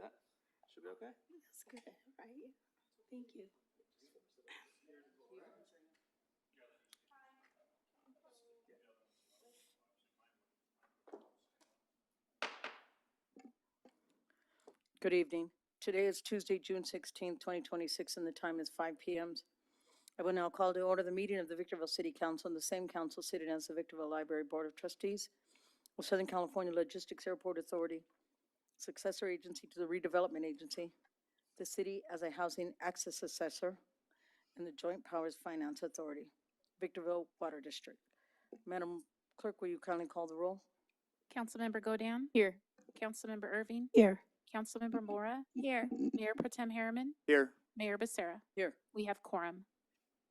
like that. Should be okay. That's good, right? Thank you. Good evening. Today is Tuesday, June 16th, 2026, and the time is 5 p.m. I will now call to order the meeting of the Victorville City Council and the same council seated as the Victorville Library Board of Trustees of Southern California Logistics Airport Authority, successor agency to the Redevelopment Agency, the city as a housing access assessor, and the Joint Powers Finance Authority, Victorville Water District. Madam Clerk, will you kindly call the roll? Councilmember Godin. Here. Councilmember Irving. Here. Councilmember Mora. Here. Mayor Pro Tem Harriman. Here. Mayor Becerra. Here. We have quorum.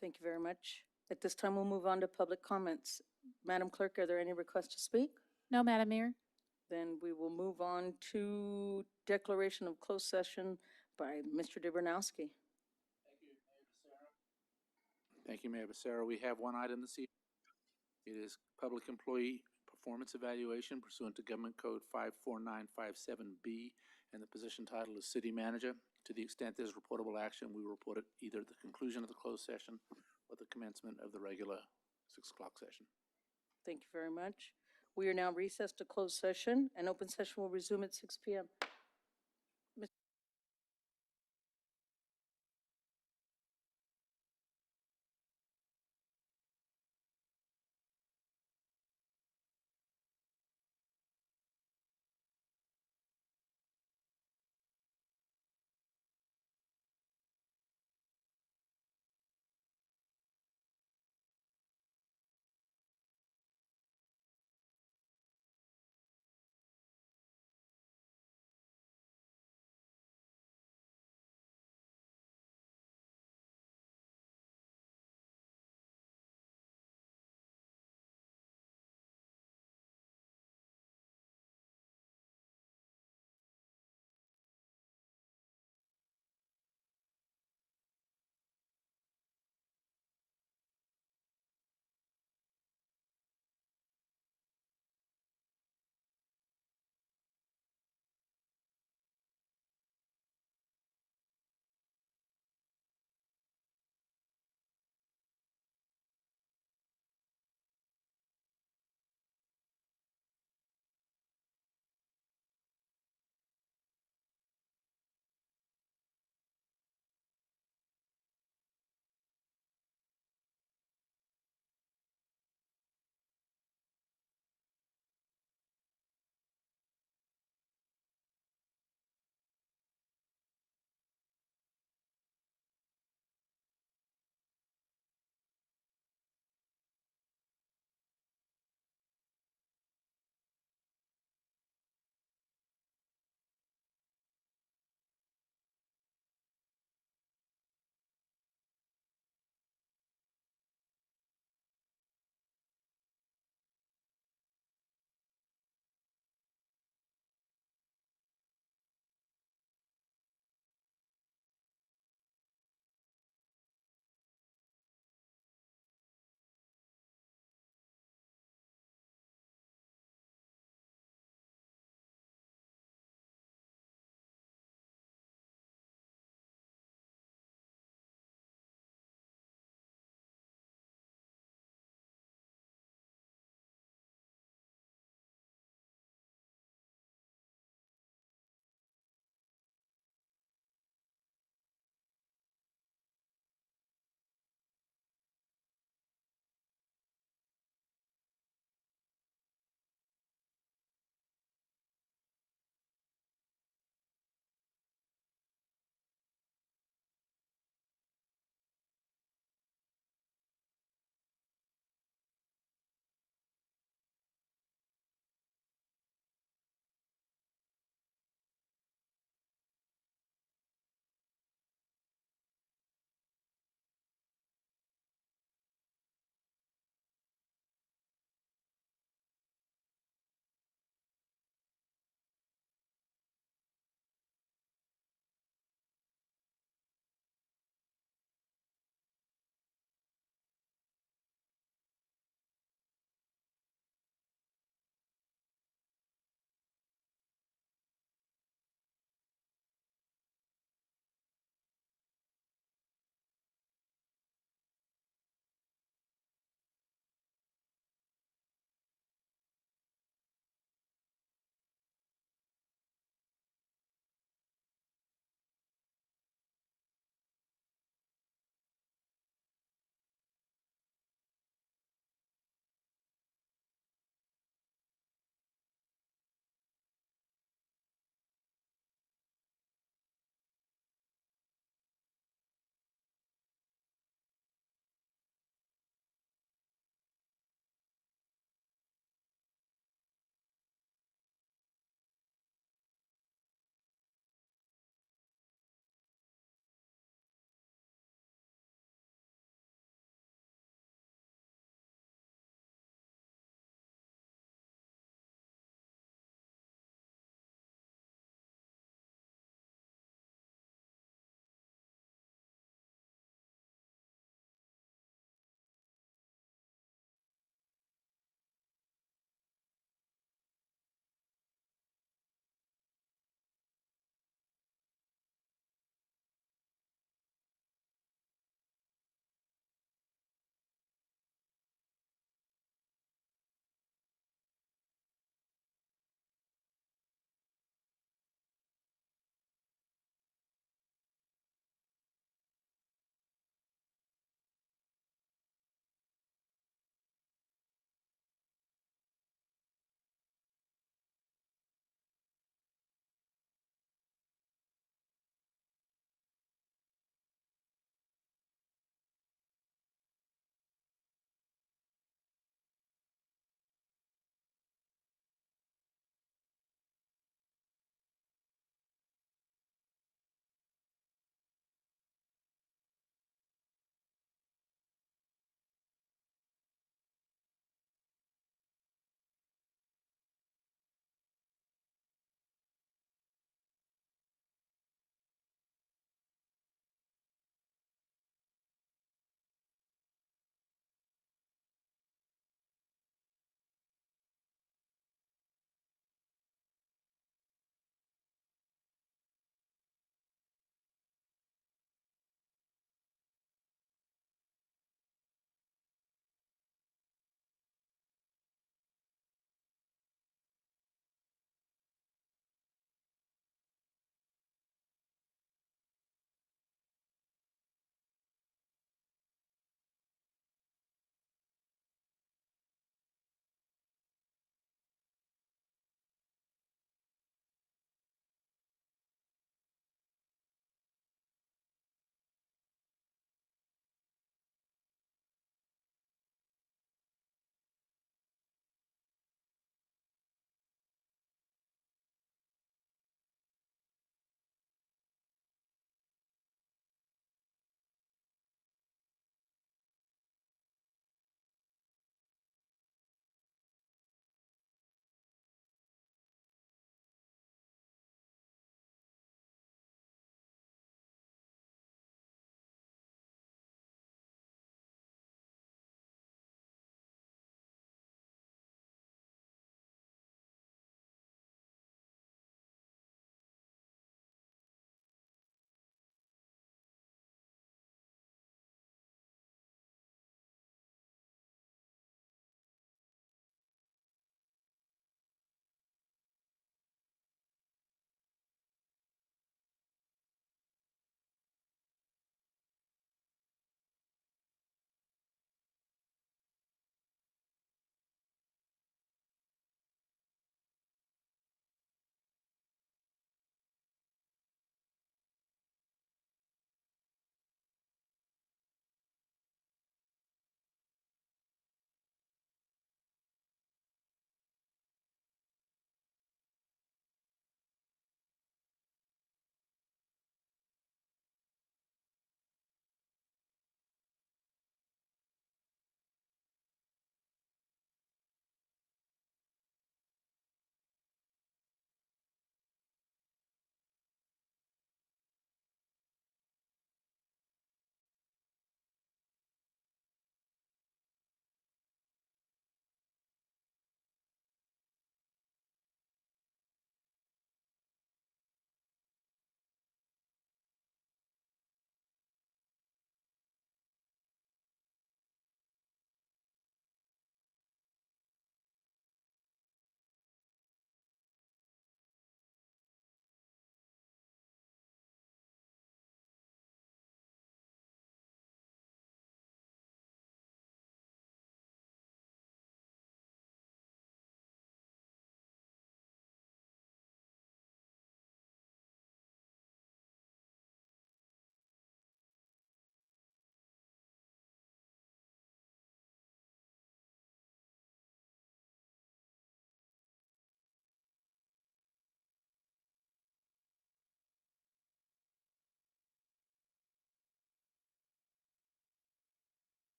Thank you very much. At this time, we'll move on to public comments. Madam Clerk, are there any requests to speak? No, Madam Mayor. Then we will move on to declaration of closed session by Mr. Dobranowski. Thank you, Mayor Becerra. We have one item this evening. It is public employee performance evaluation pursuant to Government Code 54957B, and the position title is City Manager. To the extent there's reportable action, we will report it either at the conclusion of the closed session or the commencement of the regular 6 o'clock session. Thank you very much. We are now recessed to closed session, and open session will resume at 6 p.m.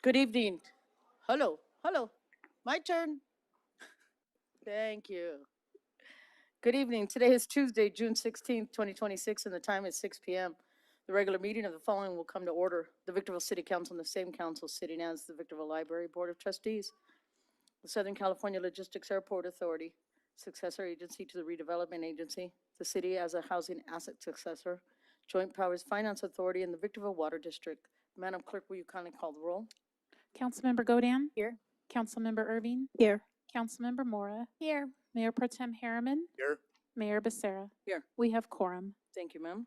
Good evening. Hello, hello. My turn. Thank you. Good evening. Today is Tuesday, June 16th, 2026, and the time is 6 p.m. The regular meeting of the following will come to order. The Victorville City Council and the same council sitting as the Victorville Library Board of Trustees, the Southern California Logistics Airport Authority, successor agency to the Redevelopment Agency, the city as a housing asset successor, Joint Powers Finance Authority, and the Victorville Water District. Madam Clerk, will you kindly call the roll? Councilmember Godam. Here. Councilmember Irving. Here. Councilmember Mora. Here. Mayor Pro Tem Harriman. Here. Mayor Becerra. Here. We have quorum. Thank you, ma'am.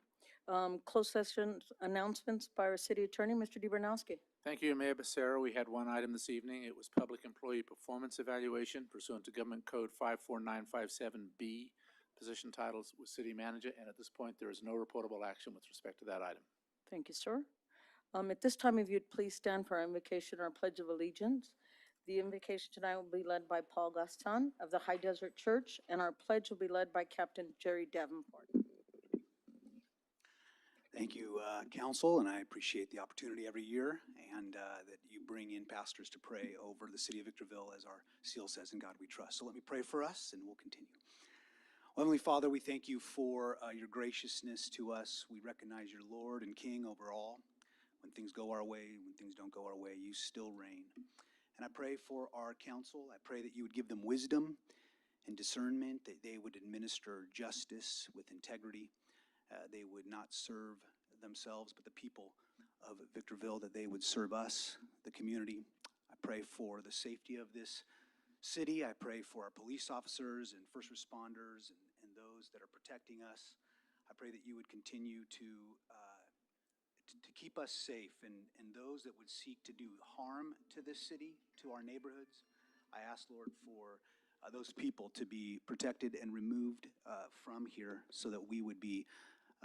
Closed session announcements by our city attorney, Mr. DeBernowski. Thank you, Mayor Becerra. We had one item this evening. It was public employee performance evaluation pursuant to Government Code 54957B. Position titles was city manager, and at this point, there is no reportable action with respect to that item. Thank you, sir. At this time, if you'd please stand for our invocation, our Pledge of Allegiance. The invocation tonight will be led by Paul Gaston of the High Desert Church, and our pledge will be led by Captain Jerry Davenport. Thank you, Council, and I appreciate the opportunity every year and that you bring in pastors to pray over the city of Victorville, as our seal says, in God we trust. So let me pray for us, and we'll continue. Heavenly Father, we thank you for your graciousness to us. We recognize you're Lord and King over all. When things go our way, when things don't go our way, you still reign. And I pray for our council. I pray that you would give them wisdom and discernment, that they would administer justice with integrity. They would not serve themselves, but the people of Victorville, that they would serve us, the community. I pray for the safety of this city. I pray for our police officers and first responders and those that are protecting us. I pray that you would continue to keep us safe, and those that would seek to do harm to this city, to our neighborhoods. I ask, Lord, for those people to be protected and removed from here so that we would be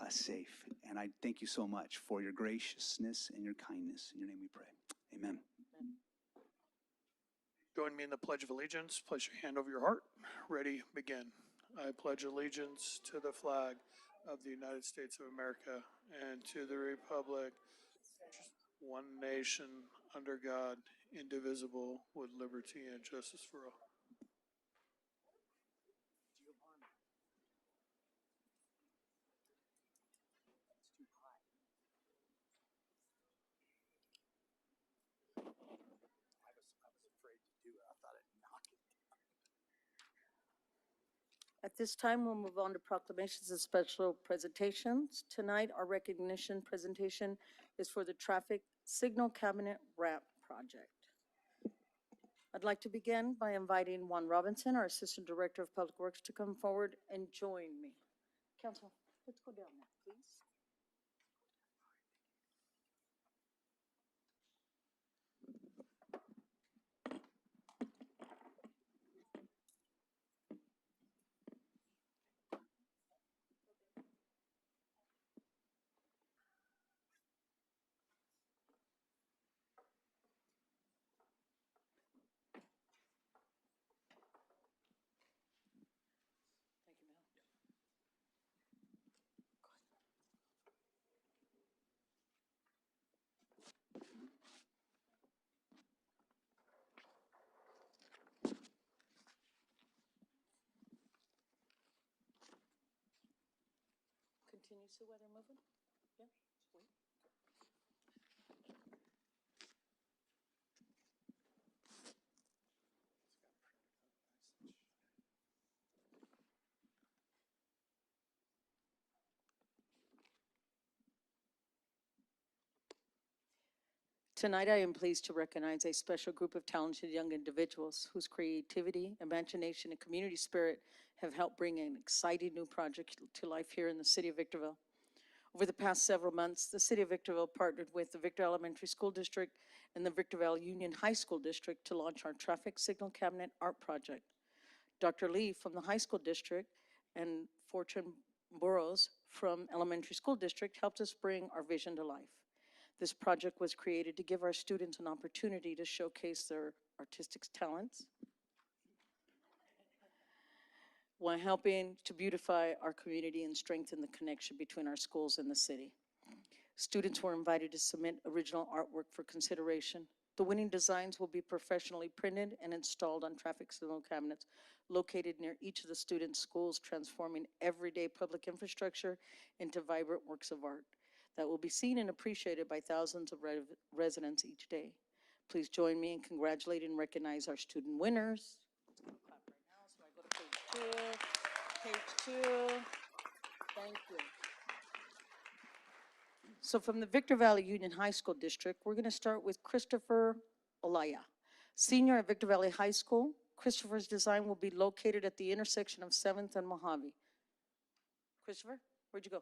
safe. And I thank you so much for your graciousness and your kindness. In your name we pray. Amen. Join me in the Pledge of Allegiance. Place your hand over your heart. Ready, begin. I pledge allegiance to the flag of the United States of America and to the republic, one nation, under God, indivisible, with liberty and justice for all. At this time, we'll move on to proclamations and special presentations. Tonight, our recognition presentation is for the Traffic Signal Cabinet Wrap Project. I'd like to begin by inviting Juan Robinson, our Assistant Director of Public Works, to come forward and join me. Council, let's go down there, please. Thank you, Mel. Continue, Sue, while they're moving? Yeah, wait. Tonight, I am pleased to recognize a special group of talented young individuals whose creativity, imagination, and community spirit have helped bring an exciting new project to life here in the city of Victorville. Over the past several months, the city of Victorville partnered with the Victor Elementary School District and the Victorville Union High School District to launch our Traffic Signal Cabinet Art Project. Dr. Lee from the High School District and Fortune Burrows from Elementary School District helped us bring our vision to life. This project was created to give our students an opportunity to showcase their artistic talents while helping to beautify our community and strengthen the connection between our schools and the city. Students were invited to submit original artwork for consideration. The winning designs will be professionally printed and installed on traffic signal cabinets located near each of the students' schools, transforming everyday public infrastructure into vibrant works of art that will be seen and appreciated by thousands of residents each day. Please join me in congratulating and recognize our student winners. Clap right now, so I go to page 2. Thank you. So from the Victor Valley Union High School District, we're going to start with Christopher Olaya, senior at Victor Valley High School. Christopher's design will be located at the intersection of 7th and Mojave. Christopher, where'd you go?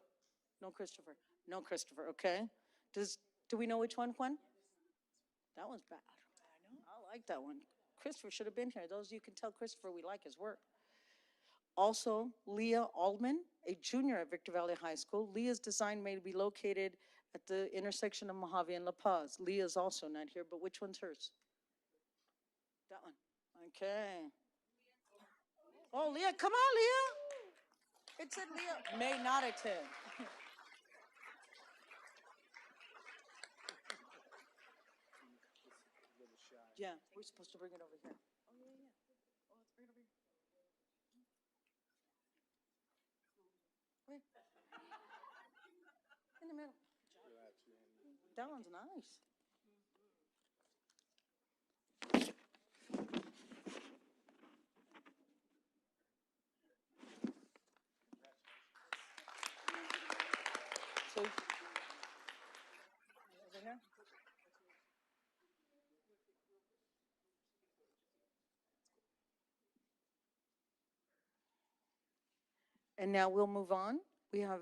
No Christopher. No Christopher, okay. Do we know which one, Juan? That one's bad. I like that one. Christopher should have been here. Those of you can tell Christopher we like his work. Also, Leah Aldman, a junior at Victor Valley High School. Leah's design may be located at the intersection of Mojave and La Paz. Leah's also not here, but which one's hers? That one. Okay. Oh, Leah, come on, Leah. It said Leah may not attend. Yeah, we're supposed to bring it over here. Oh, yeah, yeah. Oh, let's bring it over here. Wait. In the middle. That one's nice. So, over here. And now we'll move on. We have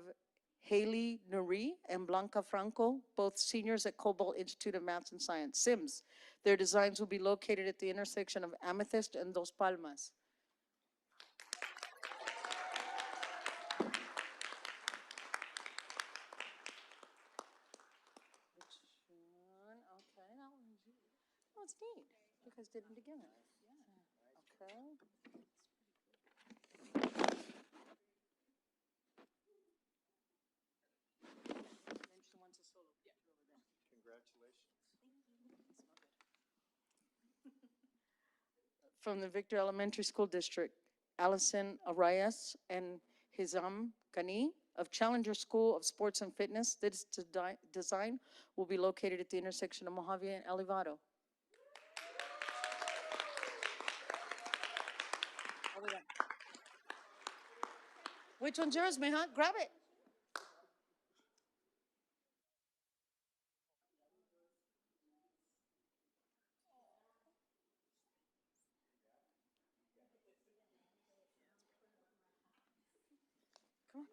Haley Nuri and Blanca Franco, both seniors at Cobalt Institute of Maths and Science, SIMS. Their designs will be located at the intersection of Amethyst and Dos Palmas. Which one? Okay, that one's, oh, it's neat. You guys did them together. Yeah. Okay. Then she wants a solo. Yeah. Congratulations. From the Victor Elementary School District, Allison Arias and Hizam Kani of Challenger School of Sports and Fitness. This design will be located at the intersection of Mojave and Elevado. Over there. Which one's yours, mija? Grab it. Come on.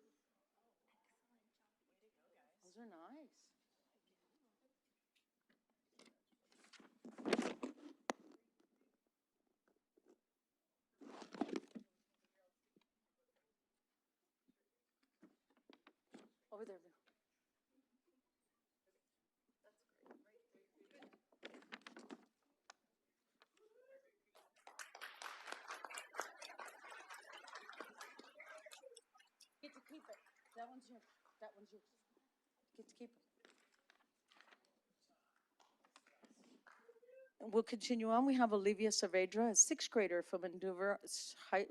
Those are nice. Over there. Get to keep it. That one's yours. That one's yours. Get to keep it. And we'll continue on. We have Olivia Saavedra, a sixth grader from Maneuver High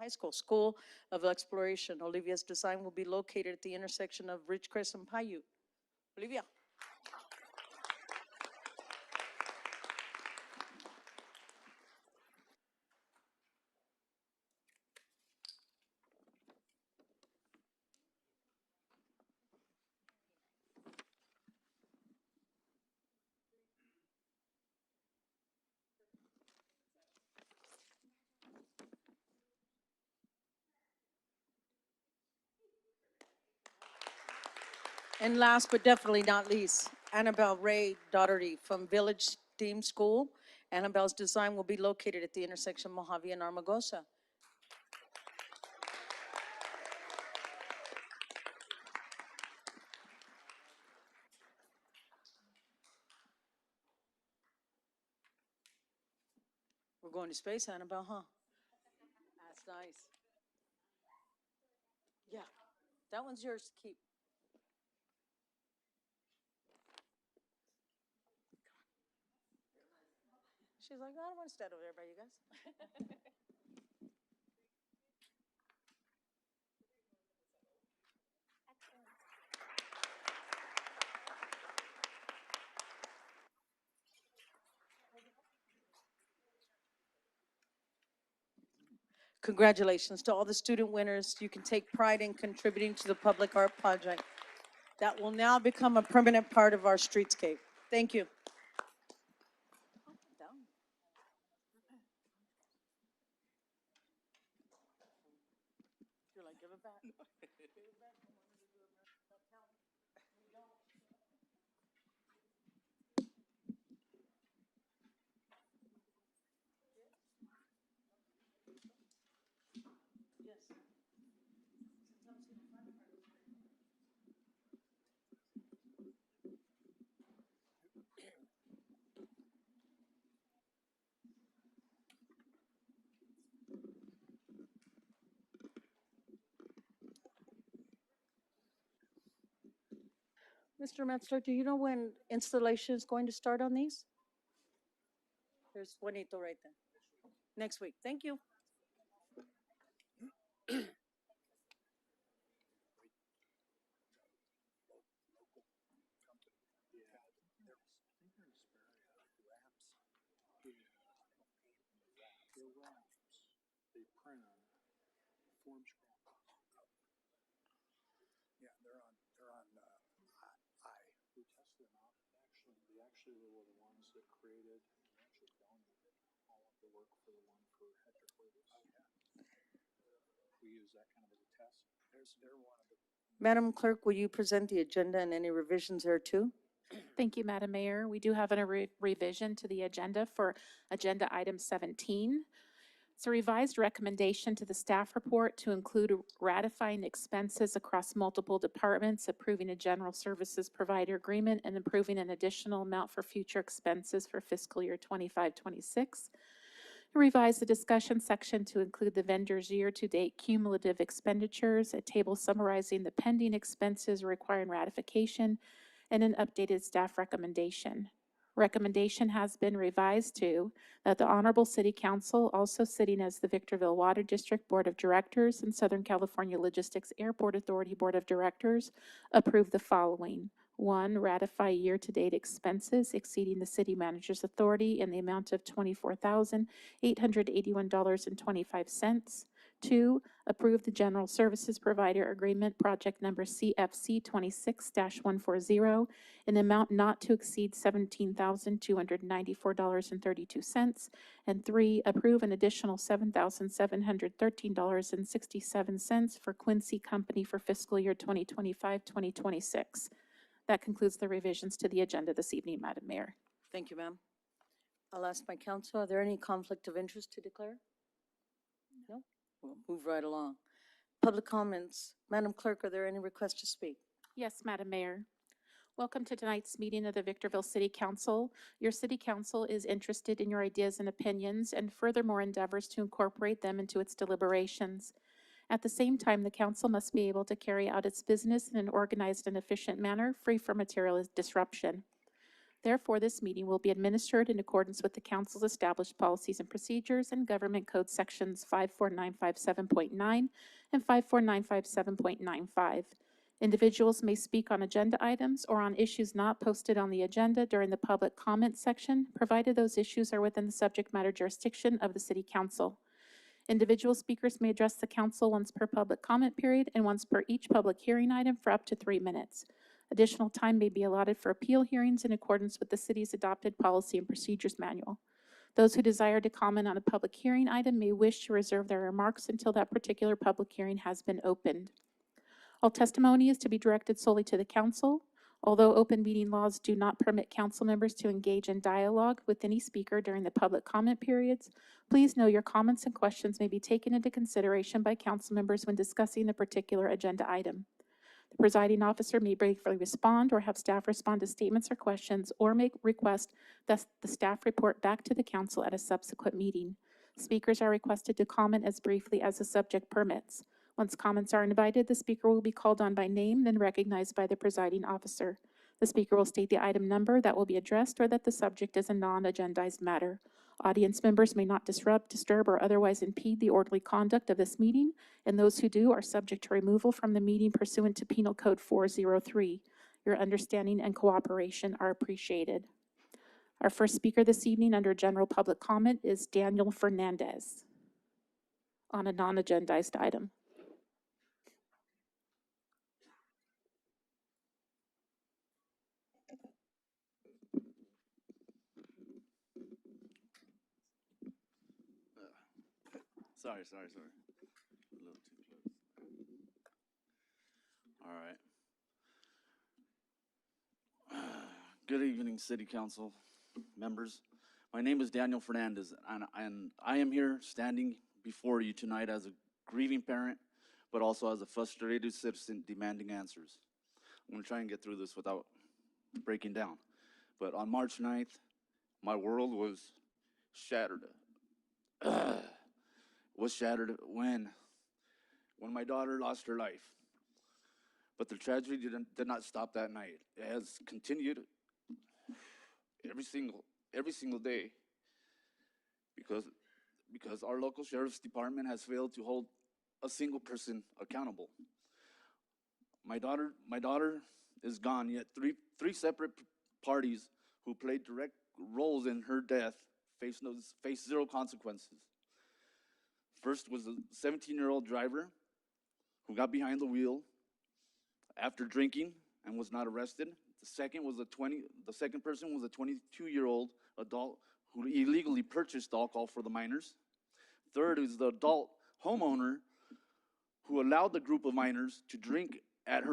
School of Exploration. Olivia's design will be located at the intersection of Ridgecrest and Paiute. Olivia. And last but definitely not least, Annabelle Ray Daugherty from Village STEAM School. Annabelle's design will be located at the intersection of Mojave and Armagosa. We're going to space, Annabelle, huh? That's nice. Yeah, that one's yours to keep. She's like, I don't want to stand over there by you guys. Congratulations to all the student winners. You can take pride in contributing to the public art project that will now become a permanent part of our streetscape. Thank you. You're like, give it back. Mr. Metzler, do you know when installation is going to start on these? There's Juanito right there. Next week. Thank you. They print on form scrap. Yeah, they're on, I. We tested them out. They actually were the ones that created and actually donated all of the work for the one for Hector Cuevas. Oh, yeah. We use that kind of as a test. They're one of the, Madam Clerk, will you present the agenda and any revisions there too? Thank you, Madam Mayor. We do have a revision to the agenda for Agenda Item 17. It's a revised recommendation to the staff report to include ratifying expenses across multiple departments, approving a general services provider agreement, and approving an additional amount for future expenses for fiscal year 25-26. Revise the discussion section to include the vendor's year-to-date cumulative expenditures, a table summarizing the pending expenses requiring ratification, and an updated staff recommendation. Recommendation has been revised to that the Honorable City Council, also sitting as the Victorville Water District Board of Directors and Southern California Logistics Airport Authority Board of Directors, approve the following. 1, ratify year-to-date expenses exceeding the city manager's authority in the amount of $24,881.25. 2, approve the general services provider agreement project number CFC 26-140 in amount not to exceed $17,294.32. And 3, approve an additional $7,713.67 for Quincy Company for fiscal year 2025-2026. That concludes the revisions to the agenda this evening, Madam Mayor. Thank you, ma'am. I'll ask my counsel, are there any conflict of interest to declare? No? We'll move right along. Public comments. Madam Clerk, are there any requests to speak? Yes, Madam Mayor. Welcome to tonight's meeting of the Victorville City Council. Your City Council is interested in your ideas and opinions and furthermore endeavors to incorporate them into its deliberations. At the same time, the council must be able to carry out its business in an organized and efficient manner, free from material disruption. Therefore, this meeting will be administered in accordance with the council's established policies and procedures and Government Code Sections 54957.9 and 54957.95. Individuals may speak on agenda items or on issues not posted on the agenda during the public comment section, provided those issues are within the subject matter jurisdiction of the City Council. Individual speakers may address the council once per public comment period and once per each public hearing item for up to 3 minutes. Additional time may be allotted for appeal hearings in accordance with the city's adopted policy and procedures manual. Those who desire to comment on a public hearing item may wish to reserve their remarks until that particular public hearing has been opened. All testimony is to be directed solely to the council. Although open meeting laws do not permit council members to engage in dialogue with any speaker during the public comment periods, please know your comments and questions may be taken into consideration by council members when discussing the particular agenda item. The presiding officer may briefly respond or have staff respond to statements or questions or make request that the staff report back to the council at a subsequent meeting. Speakers are requested to comment as briefly as the subject permits. Once comments are invited, the speaker will be called on by name, then recognized by the presiding officer. The speaker will state the item number that will be addressed or that the subject is a non-agendized matter. Audience members may not disrupt, disturb, or otherwise impede the orderly conduct of this meeting, and those who do are subject to removal from the meeting pursuant to Penal Code 403. Your understanding and cooperation are appreciated. Our first speaker this evening under general public comment is Daniel Fernandez on a non-agendized item. Sorry. A little too close. All right. Good evening, City Council members. My name is Daniel Fernandez, and I am here standing before you tonight as a grieving parent, but also as a frustrated citizen demanding answers. I'm gonna try and get through this without breaking down. But on March 9th, my world was shattered. Was shattered when my daughter lost her life. But the tragedy did not stop that night. It has continued every single day because our local sheriff's department has failed to hold a single person accountable. My daughter is gone, yet three separate parties who played direct roles in her death face zero consequences. First was a 17-year-old driver who got behind the wheel after drinking and was not arrested. The second person was a 22-year-old adult who illegally purchased alcohol for the minors. Third is the adult homeowner who allowed the group of minors to drink at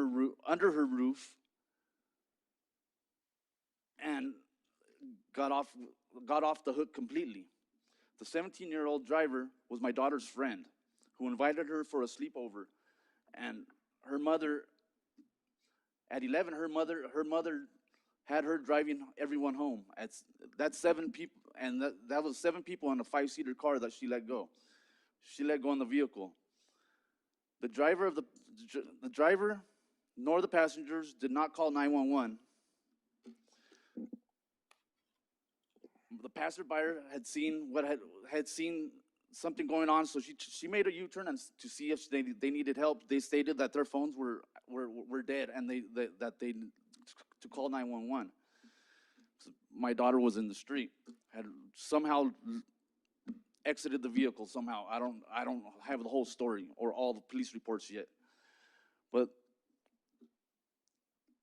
under her roof and got off the hook completely. The 17-year-old driver was my daughter's friend who invited her for a sleepover, and her mother, at 11, her mother had her driving everyone home. That's 7 people, and that was 7 people in a 5-seater car that she let go. She let go in the vehicle. The driver nor the passengers did not call 911. The passerby had seen something going on, so she made a U-turn and to see if they needed help. They stated that their phones were dead and that they to call 911. So my daughter was in the street, had somehow exited the vehicle somehow. I don't have the whole story or all the police reports yet, but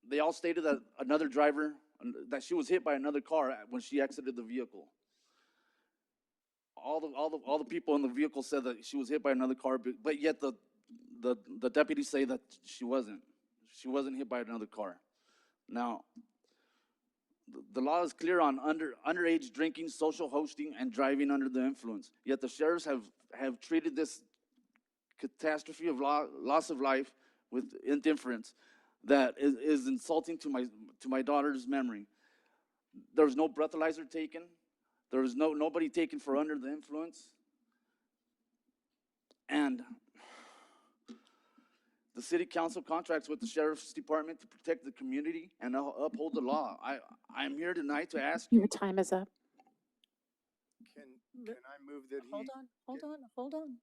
they all stated that another driver, that she was hit by another car when she exited the vehicle. All the people in the vehicle said that she was hit by another car, but yet the deputies say that she wasn't. She wasn't hit by another car. Now, the law is clear on underage drinking, social hosting, and driving under the influence. Yet the sheriffs have treated this catastrophe of loss of life with indifference that is insulting to my daughter's memory. There was no breathalyzer taken. There was nobody taken for under the influence. And the city council contracts with the sheriff's department to protect the community and uphold the law. I'm here tonight to ask you. Your time is up. Can I move that he? Hold on.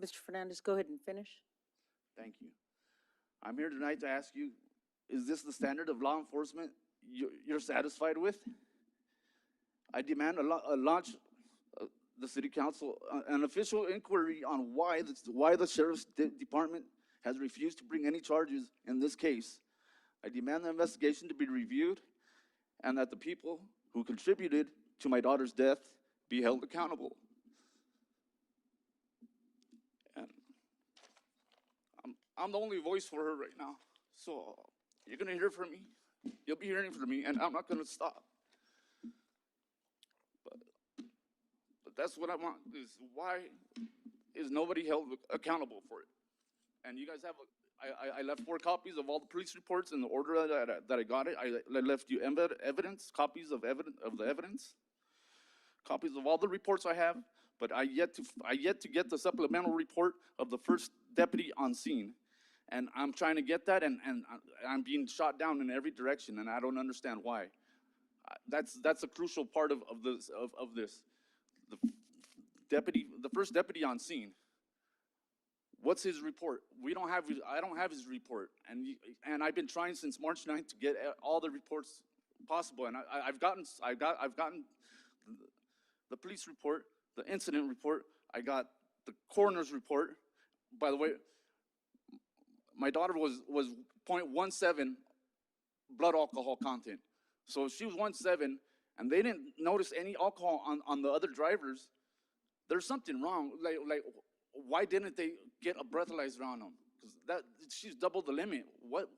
Mr. Fernandez, go ahead and finish. Thank you. I'm here tonight to ask you, is this the standard of law enforcement you're satisfied with? I demand the city council an official inquiry on why the sheriff's department has refused to bring any charges in this case. I demand the investigation to be reviewed and that the people who contributed to my daughter's death be held accountable. And I'm the only voice for her right now, so you're gonna hear from me. You'll be hearing from me, and I'm not gonna stop. But that's what I want, is why is nobody held accountable for it? And you guys have, I left 4 copies of all the police reports in the order that I got it. I left you evidence, copies of the evidence, copies of all the reports I have, but I yet to get the supplemental report of the first deputy on scene. And I'm trying to get that, and I'm being shot down in every direction, and I don't understand why. That's a crucial part of this. The the first deputy on scene. What's his report? I don't have his report, and I've been trying since March 9th to get all the reports possible, and I've gotten the police report, the incident report. I got the coroner's report. By the way, my daughter was 0.17 blood alcohol content. So if she was 1.7 and they didn't notice any alcohol on the other drivers, there's something wrong. Like why didn't they get a breathalyzer on them? Because she's double the limit. What?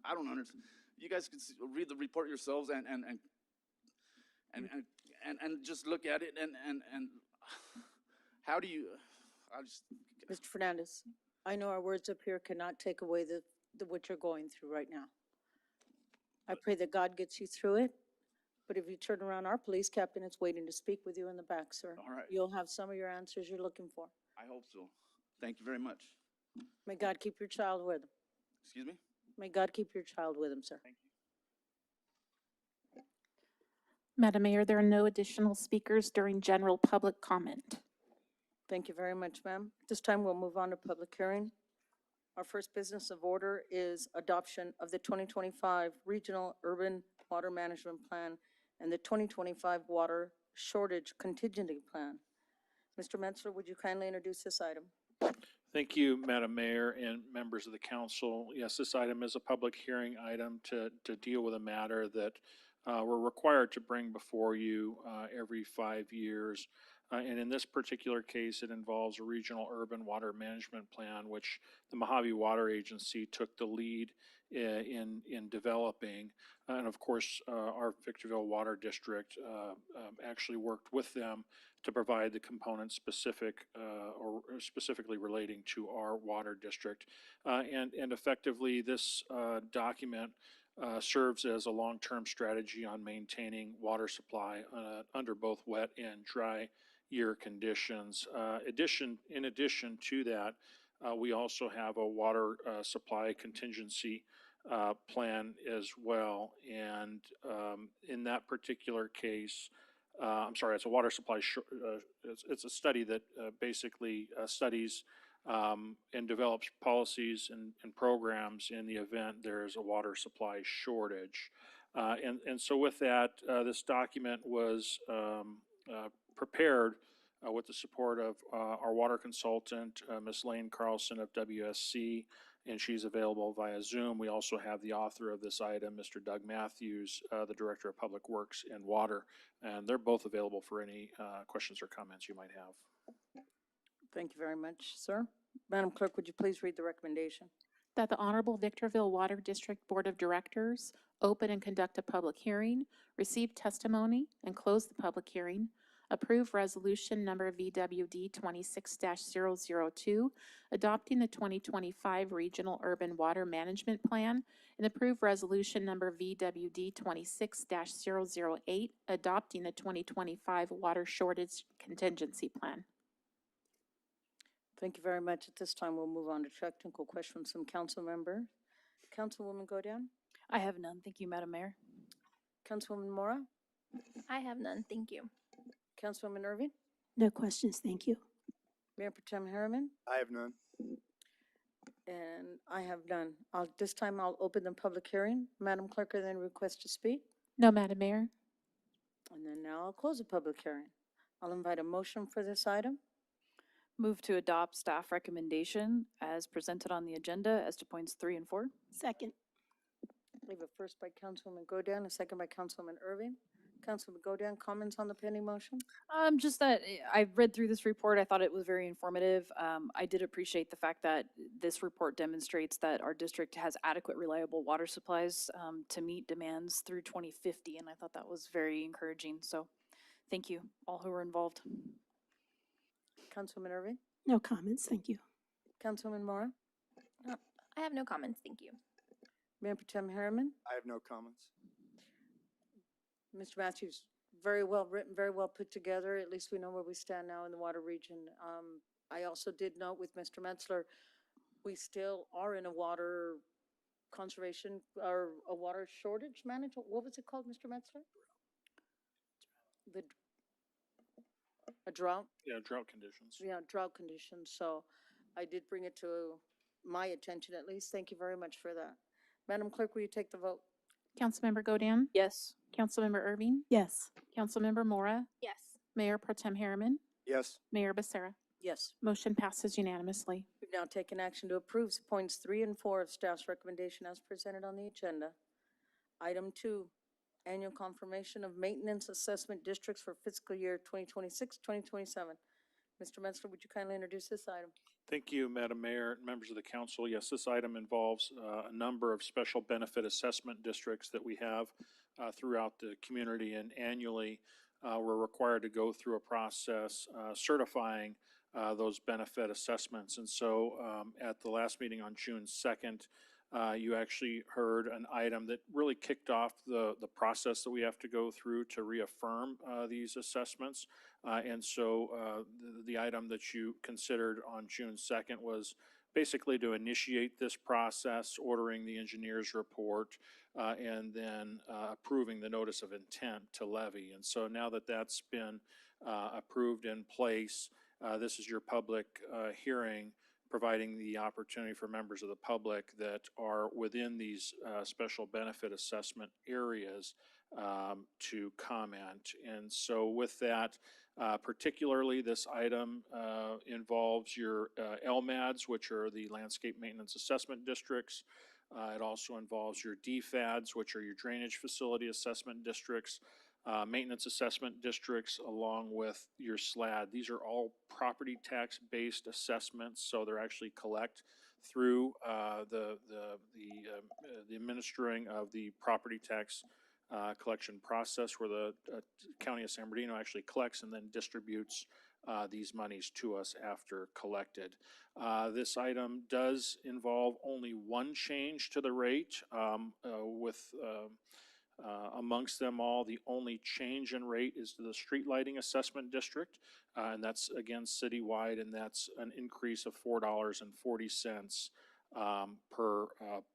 I don't understand. You guys can read the report yourselves and just look at it and how do you? Mr. Fernandez, I know our words up here cannot take away what you're going through right now. I pray that God gets you through it, but if you turn around, our police captain is waiting to speak with you in the back, sir. All right. You'll have some of your answers you're looking for. I hope so. Thank you very much. May God keep your child with him. Excuse me? May God keep your child with him, sir. Thank you. Madam Mayor, there are no additional speakers during general public comment. Thank you very much, ma'am. This time we'll move on to public hearing. Our first business of order is adoption of the 2025 Regional Urban Water Management Plan and the 2025 Water Shortage Contingency Plan. Mr. Metzler, would you kindly introduce this item? Thank you, Madam Mayor and members of the council. Yes, this item is a public hearing item to deal with a matter that we're required to bring before you every 5 years. And in this particular case, it involves a regional urban water management plan, which the Mojave Water Agency took the lead in developing. And of course, our Victorville Water District actually worked with them to provide the components or specifically relating to our water district. And effectively, this document serves as a long-term strategy on maintaining water supply under both wet and dry year conditions. In addition to that, we also have a water supply contingency plan as well. And in that particular case, it's a water supply, it's a study that basically studies and develops policies and programs in the event there's a water supply shortage. And so with that, this document was prepared with the support of our water consultant, Ms. Lane Carlson of WSC, and she's available via Zoom. We also have the author of this item, Mr. Doug Matthews, the Director of Public Works and Water, and they're both available for any questions or comments you might have. Thank you very much, sir. Madam Clerk, would you please read the recommendation? That the Honorable Victorville Water District Board of Directors open and conduct a public hearing, receive testimony, and close the public hearing. Approve resolution number VWD 26-002, adopting the 2025 Regional Urban Water Management Plan, and approve resolution number VWD 26-008, adopting the 2025 Water Shortage Contingency Plan. Thank you very much. At this time, we'll move on to technical questions from council members. Councilwoman Godin? I have none. Thank you, Madam Mayor. Councilwoman Mora? I have none, thank you. Councilwoman Irving? No questions, thank you. Mayor Protem Harriman? I have none. And I have none. This time I'll open the public hearing. Madam Clerk, are there any requests to speak? No, Madam Mayor. And then now I'll close the public hearing. I'll invite a motion for this item. Move to adopt staff recommendation as presented on the agenda as to points 3 and 4. Second. We have a first by Councilwoman Godin, a second by Councilwoman Irving. Councilwoman Godin, comments on the pending motion? Just that I read through this report. I thought it was very informative. I did appreciate the fact that this report demonstrates that our district has adequate, reliable water supplies to meet demands through 2050, and I thought that was very encouraging. So thank you, all who were involved. Councilwoman Irving? No comments, thank you. Councilwoman Mora? I have no comments, thank you. Mayor Protem Harriman? I have no comments. Mr. Matthews, very well written, very well put together. At least we know where we stand now in the water region. I also did note with Mr. Metzler, we still are in a water conservation or a water shortage management, what was it called, Mr. Metzler? The, a drought? Yeah, drought conditions. Yeah, drought conditions, so I did bring it to my attention at least. Thank you very much for that. Madam Clerk, will you take the vote? Councilmember Godin, Yes. Councilmember Ervin, Yes. Councilmember Mora, Yes. Mayor Pro Tem Harriman, Yes. Mayor Becerra. Yes. Motion passes unanimously. We've now taken action to approve points 3 and 4 of staff's recommendation as presented on the agenda. Item 2, annual confirmation of maintenance assessment districts for fiscal year 2026, 2027. Mr. Metzler, would you kindly introduce this item? Thank you, Madam Mayor and members of the council. Yes, this item involves a number of special benefit assessment districts that we have throughout the community, and annually we're required to go through a process certifying those benefit assessments. And so at the last meeting on June 2nd, you actually heard an item that really kicked off the process that we have to go through to reaffirm these assessments. And so the item that you considered on June 2nd was basically to initiate this process, ordering the engineer's report, and then approving the notice of intent to levy. And so now that that's been approved in place, this is your public hearing, providing the opportunity for members of the public that are within these special benefit assessment areas to comment. And so with that, particularly this item involves your LMADs, which are the Landscape Maintenance Assessment Districts. It also involves your DFADs, which are your Drainage Facility Assessment Districts, maintenance assessment districts, along with your SLAD. These are all property tax-based assessments, so they're actually collect through the administering of the property tax collection process, where the County of San Bernardino actually collects and then distributes these monies to us after collected. This item does involve only one change to the rate, amongst them all, the only change in rate is to the street lighting assessment district, and that's again citywide, and that's an increase of $4.40 per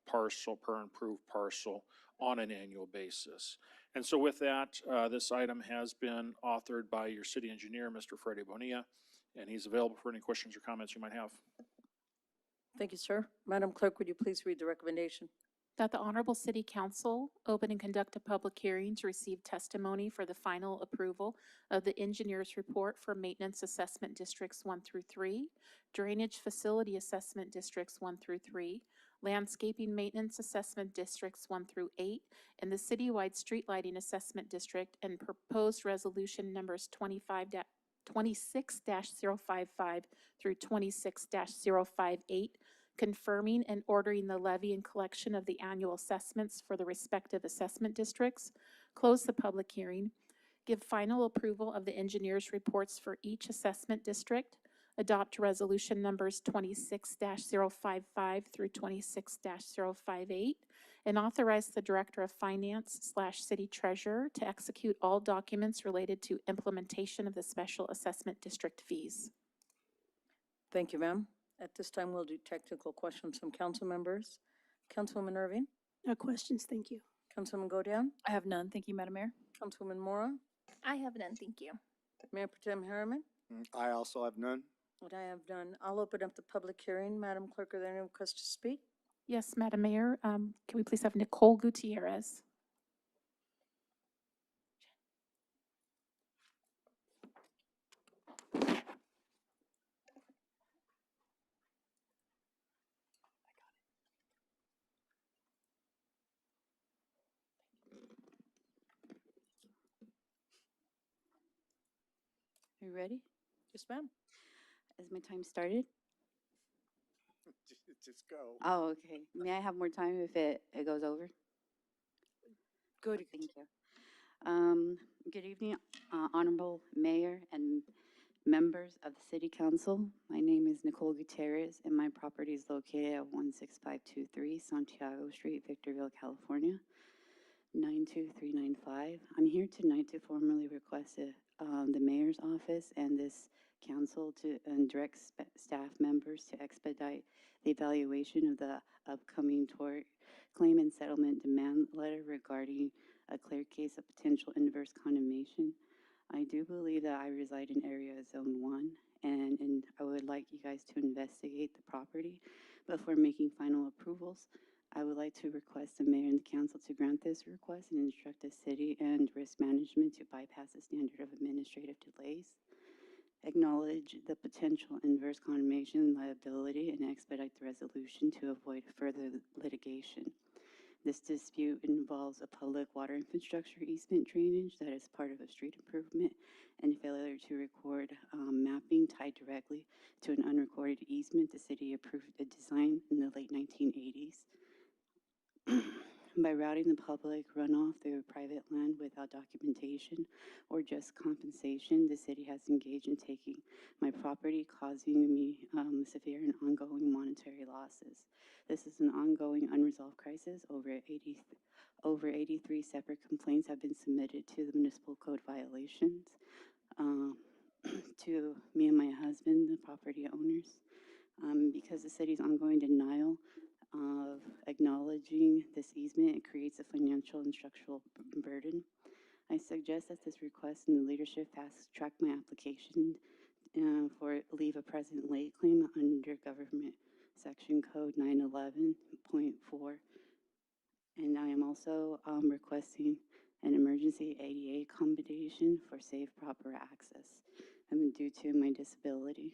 parcel, per improved parcel on an annual basis. And so with that, this item has been authored by your city engineer, Mr. Freddie Bonilla, and he's available for any questions or comments you might have. Thank you, sir. Madam Clerk, would you please read the recommendation? That the Honorable City Council open and conduct a public hearing to receive testimony for the final approval of the engineer's report for Maintenance Assessment Districts 1 through 3, Drainage Facility Assessment Districts 1 through 3, Landscaping Maintenance Assessment Districts 1 through 8, and the Citywide Street Lighting Assessment District, and proposed resolution numbers 26-055 through 26-058, confirming and ordering the levy and collection of the annual assessments for the respective assessment districts, close the public hearing, give final approval of the engineer's reports for each assessment district, adopt resolution numbers 26-055 through 26-058, and authorize the Director of Finance / City Treasurer to execute all documents related to implementation of the special assessment district fees. Thank you, ma'am. At this time, we'll do technical questions from council members. Councilwoman Irving? No questions, thank you. Councilwoman Godin? I have none. Thank you, Madam Mayor. Councilwoman Mora? I have none, thank you. Mayor Pro Tem Harriman? I also have none. And I have none. I'll open up the public hearing. Madam Clerk, are there any requests to speak? Yes, Madam Mayor, can we please have Nicole Gutierrez? Are you ready? Yes, ma'am. Has my time started? Just go. Oh, okay. May I have more time if it goes over? Good. Thank you. Good evening, Honorable Mayor and members of the City Council. My name is Nicole Gutierrez, and my property is located at 16523 Santiago Street, Victorville, California, 92395. I'm here tonight to formally request the mayor's office and this council to, and direct staff members to expedite the evaluation of the upcoming tort claim and settlement demand letter regarding a clear case of potential inverse condemnation. I do believe that I reside in area zone 1, and I would like you guys to investigate the property before making final approvals. I would like to request the mayor and the council to grant this request and instruct the city and risk management to bypass the standard of administrative delays, acknowledge the potential inverse condemnation liability, and expedite the resolution to avoid further litigation. This dispute involves a public water infrastructure easement drainage that is part of a street improvement and failure to record mapping tied directly to an unrecorded easement. The city approved a design in the late 1980s. By routing the public runoff through private land without documentation or just compensation, the city has engaged in taking my property, causing me severe and ongoing monetary losses. This is an ongoing unresolved crisis. Over 83 separate complaints have been submitted to the municipal code violations to me and my husband, the property owners, because the city's ongoing denial of acknowledging this easement, it creates a financial and structural burden. I suggest that this request and the leadership fast track my application for leave of present late claim under government section code 911.4. And I am also requesting an emergency ADA accommodation for safe, proper access. Due to my disability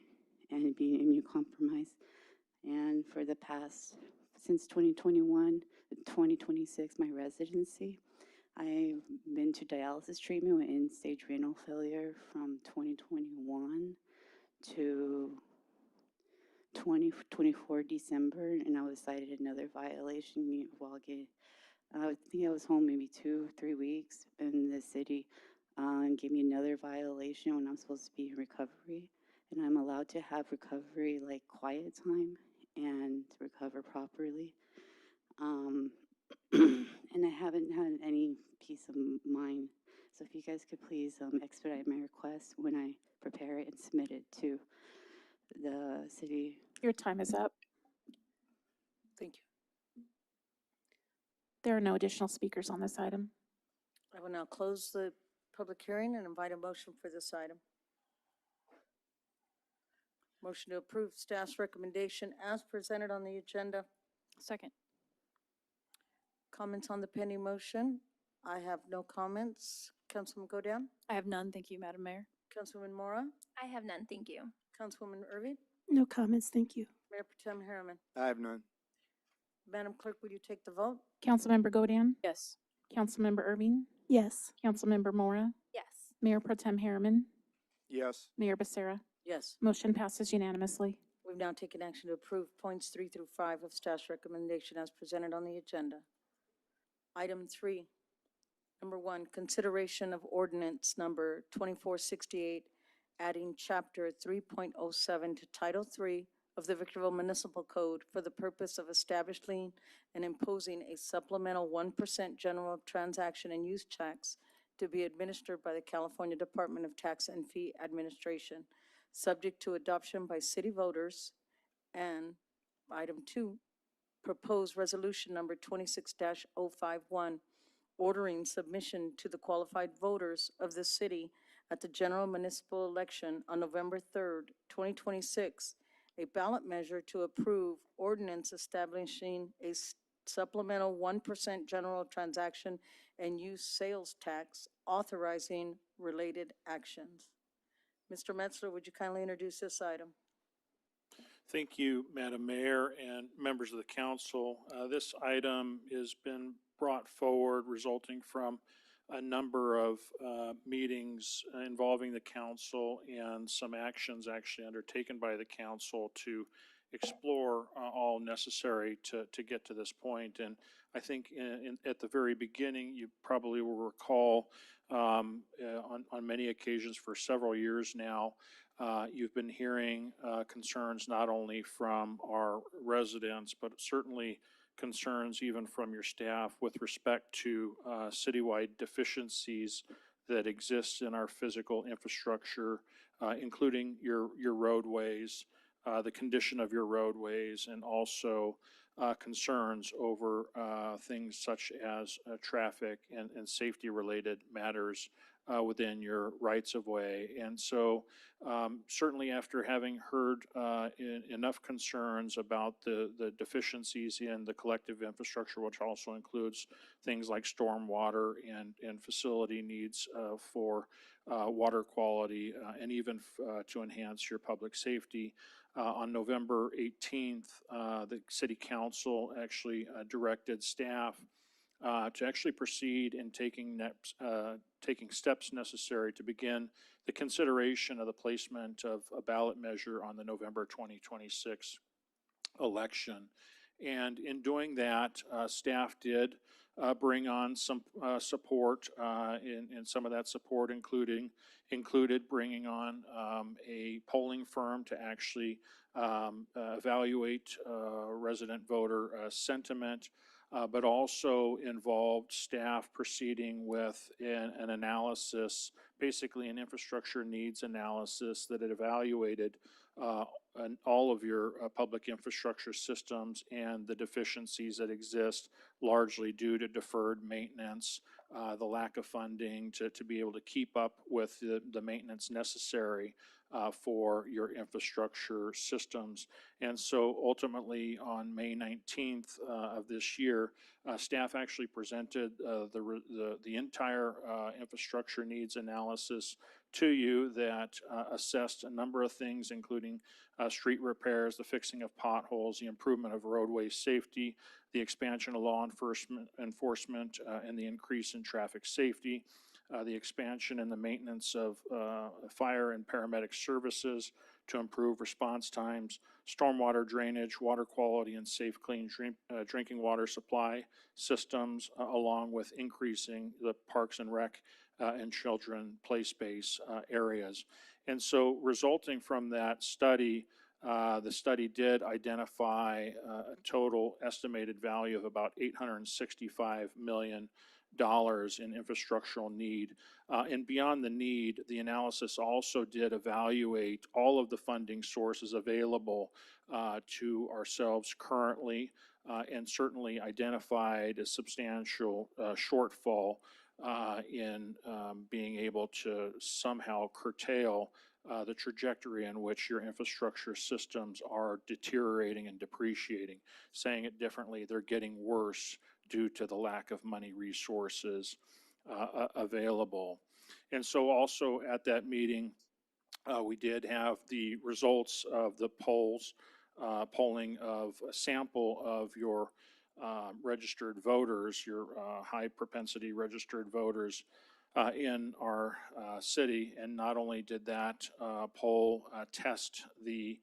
and being immunocompromised. And for the past, since 2021 to 2026, my residency, I've been to dialysis treatment with end-stage renal failure from 2021 to 2024 December, and I was cited another violation while getting, I think I was home maybe 2-3 weeks, and the city gave me another violation when I'm supposed to be in recovery. And I'm allowed to have recovery, like quiet time, and recover properly. And I haven't had any peace of mind. So if you guys could please expedite my request when I prepare it and submit it to the city. Your time is up. Thank you. There are no additional speakers on this item. I will now close the public hearing and invite a motion for this item. Motion to approve staff's recommendation as presented on the agenda. Second. Comments on the pending motion? I have no comments. Councilman Godin? I have none. Thank you, Madam Mayor. Councilwoman Mora? I have none, thank you. Councilwoman Irving? No comments, thank you. Mayor Pro Tem Harriman? I have none. Madam Clerk, will you take the vote? Councilmember Godin, Yes. Councilmember Irving, Yes. Councilmember Mora, Yes. Mayor Pro Tem Harriman, Yes. Mayor Becerra. Yes. Motion passes unanimously. We've now taken action to approve points 3 through 5 of staff's recommendation as presented on the agenda. Item 3. Number 1, consideration of ordinance number 2468, adding chapter 3.07 to Title 3 of the Victorville Municipal Code for the purpose of establishing and imposing a supplemental 1% general transaction and use tax to be administered by the California Department of Tax and Fee Administration, subject to adoption by city voters. And item 2, proposed resolution number 26-051, ordering submission to the qualified voters of the city at the general municipal election on November 3rd, 2026, a ballot measure to approve ordinance establishing a supplemental 1% general transaction and use sales tax, authorizing related actions. Mr. Metzler, would you kindly introduce this item? Thank you, Madam Mayor and members of the council. This item has been brought forward resulting from a number of meetings involving the council and some actions actually undertaken by the council to explore all necessary to get to this point. And I think at the very beginning, you probably will recall on many occasions for several years now, you've been hearing concerns not only from our residents, but certainly concerns even from your staff with respect to citywide deficiencies that exists in our physical infrastructure, including your roadways, the condition of your roadways, and also concerns over things such as traffic and safety-related matters within your rights-of-way. And so certainly after having heard enough concerns about the deficiencies in the collective infrastructure, which also includes things like stormwater and facility needs for water quality and even to enhance your public safety, on November 18th, the City Council actually directed staff to actually proceed in taking steps necessary to begin the consideration of the placement of a ballot measure on the November 2026 election. And in doing that, staff did bring on some support, and some of that support included bringing on a polling firm to actually evaluate resident voter sentiment, but also involved staff proceeding with an analysis, basically an infrastructure needs analysis that had evaluated all of your public infrastructure systems and the deficiencies that exist largely due to deferred maintenance, the lack of funding to be able to keep up with the maintenance necessary for your infrastructure systems. And so ultimately on May 19th of this year, staff actually presented the entire infrastructure needs analysis to you that assessed a number of things, including street repairs, the fixing of potholes, the improvement of roadway safety, the expansion of law enforcement, and the increase in traffic safety, the expansion and the maintenance of fire and paramedic services to improve response times, stormwater drainage, water quality, and safe, clean drinking water supply systems, along with increasing the parks and rec and children play space areas. And so resulting from that study, the study did identify a total estimated value of about $865 million in infrastructural need. And beyond the need, the analysis also did evaluate all of the funding sources available to ourselves currently, and certainly identified a substantial shortfall in being able to somehow curtail the trajectory in which your infrastructure systems are deteriorating and depreciating. Saying it differently, they're getting worse due to the lack of money resources available. And so also at that meeting, we did have the results of the polling of a sample of your registered voters, your high propensity registered voters in our city. And not only did that poll test a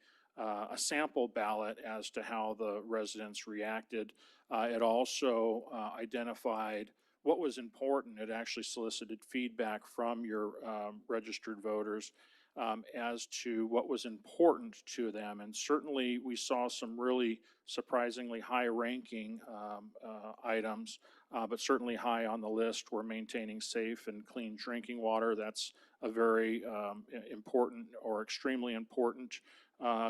sample ballot as to how the residents reacted, it also identified what was important. It actually solicited feedback from your registered voters as to what was important to them. And certainly we saw some really surprisingly high-ranking items, but certainly high on the list were maintaining safe and clean drinking water. That's a very important or extremely important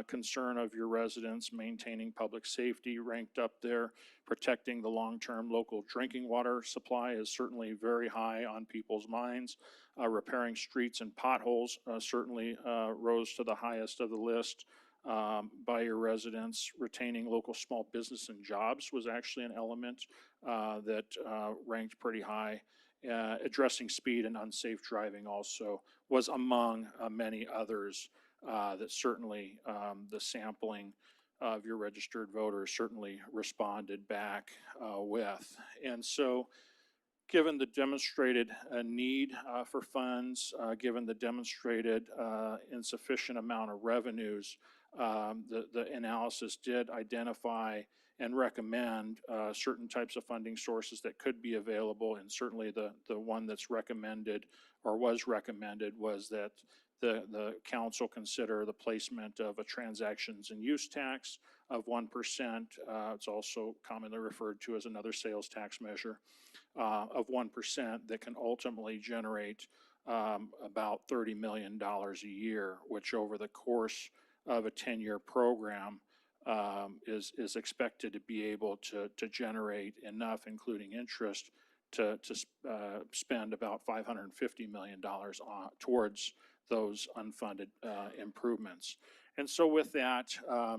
concern of your residents. Maintaining public safety ranked up there. Protecting the long-term local drinking water supply is certainly very high on people's minds. Repairing streets and potholes certainly rose to the highest of the list by your residents. Retaining local small business and jobs was actually an element that ranked pretty high. Addressing speed and unsafe driving also was among many others that certainly the sampling of your registered voters certainly responded back with. And so given the demonstrated need for funds, given the demonstrated insufficient amount of revenues, the analysis did identify and recommend certain types of funding sources that could be available. And certainly the one that's recommended or was recommended was that the council consider the placement of a transactions and use tax of 1%. It's also commonly referred to as another sales tax measure of 1% that can ultimately generate about $30 million a year, which over the course of a 10-year program is expected to be able to generate enough, including interest, to spend about $550 million towards those unfunded improvements. And so with that,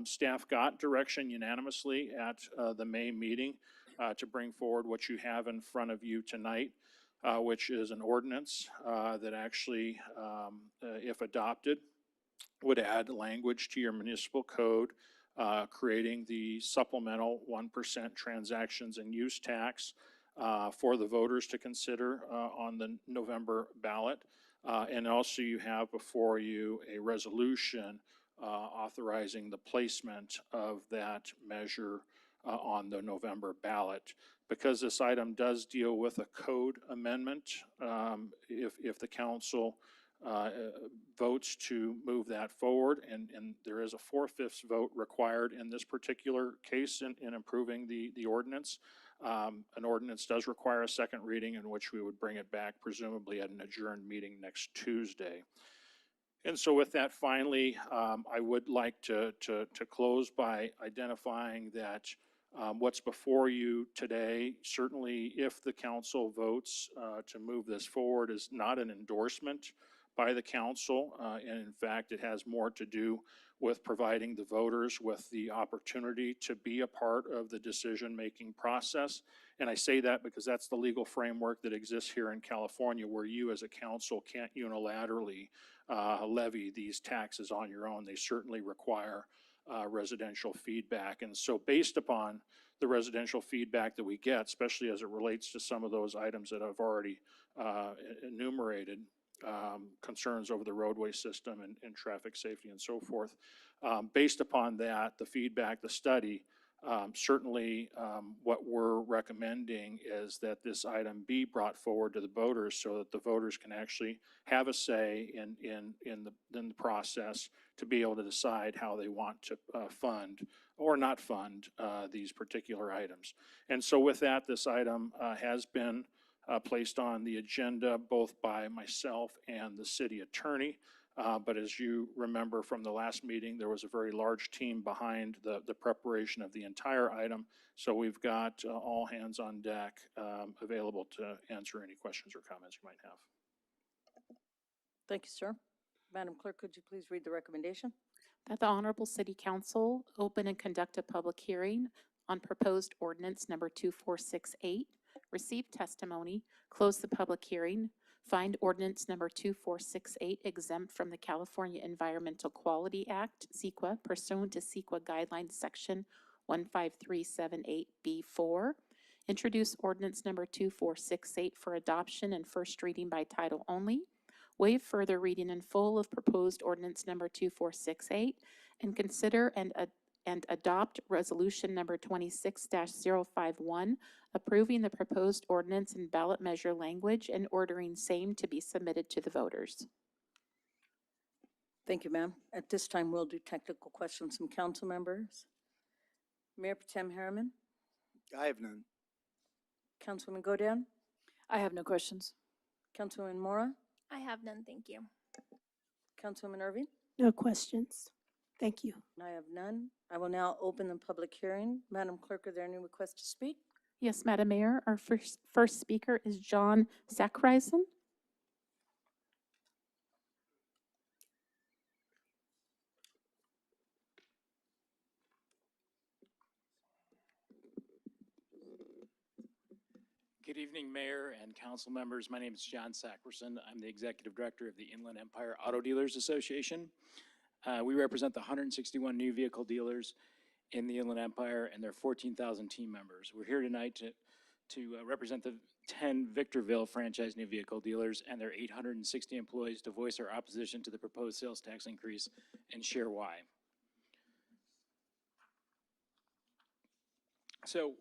staff got direction unanimously at the May meeting to bring forward what you have in front of you tonight, which is an ordinance that actually, if adopted, would add language to your municipal code, creating the supplemental 1% transactions and use tax for the voters to consider on the November ballot. And also you have before you a resolution authorizing the placement of that measure on the November ballot. Because this item does deal with a code amendment, if the council votes to move that forward, and there is a 4/5 vote required in this particular case in improving the ordinance. An ordinance does require a second reading in which we would bring it back presumably at an adjourned meeting next Tuesday. And so with that, finally, I would like to close by identifying that what's before you today, certainly if the council votes to move this forward, is not an endorsement by the council. And in fact, it has more to do with providing the voters with the opportunity to be a part of the decision-making process. And I say that because that's the legal framework that exists here in California, where you as a council can't unilaterally levy these taxes on your own. They certainly require residential feedback. And so based upon the residential feedback that we get, especially as it relates to some of those items that I've already enumerated, concerns over the roadway system and traffic safety and so forth. Based upon that, the feedback, the study, certainly what we're recommending is that this item be brought forward to the voters so that the voters can actually have a say in the process to be able to decide how they want to fund or not fund these particular items. And so with that, this item has been placed on the agenda both by myself and the city attorney. But as you remember from the last meeting, there was a very large team behind the preparation of the entire item. So we've got all hands on deck available to answer any questions or comments you might have. Thank you, sir. Madam Clerk, could you please read the recommendation? That the Honorable City Council open and conduct a public hearing on proposed ordinance number 2468, receive testimony, close the public hearing, find ordinance number 2468 exempt from the California Environmental Quality Act, CEQA, pursuant to CEQA Guidelines Section 15378B4, introduce ordinance number 2468 for adoption and first reading by title only, waive further reading in full of proposed ordinance number 2468, and consider and adopt resolution number 26-051, approving the proposed ordinance and ballot measure language and ordering same to be submitted to the voters. Thank you, ma'am. At this time, we'll do technical questions from council members. Mayor Potem Harriman, I have none. Councilwoman Godin, I have no questions. Councilwoman Mora, I have none, thank you. Councilwoman Irving, No questions. Thank you. and I have none. I will now open the public hearing. Madam Clerk, are there any requests to speak? Yes, Madam Mayor, our first speaker is John Sackreisen. Good evening, Mayor and council members. My name is John Sackreisen. I'm the Executive Director of the Inland Empire Auto Dealers Association. We represent the 161 new vehicle dealers in the Inland Empire and their 14,000 team members. We're here tonight to represent the 10 Victorville franchise new vehicle dealers and their 860 employees to voice our opposition to the proposed sales tax increase and share why. So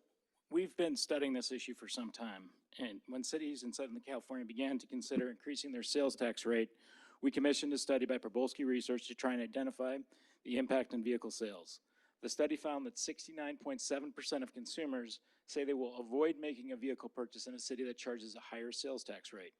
we've been studying this issue for some time, and when cities in Southern California began to consider increasing their sales tax rate, we commissioned a study by Probolsky Research to try and identify the impact on vehicle sales. The study found that 69.7% of consumers say they will avoid making a vehicle purchase in a city that charges a higher sales tax rate.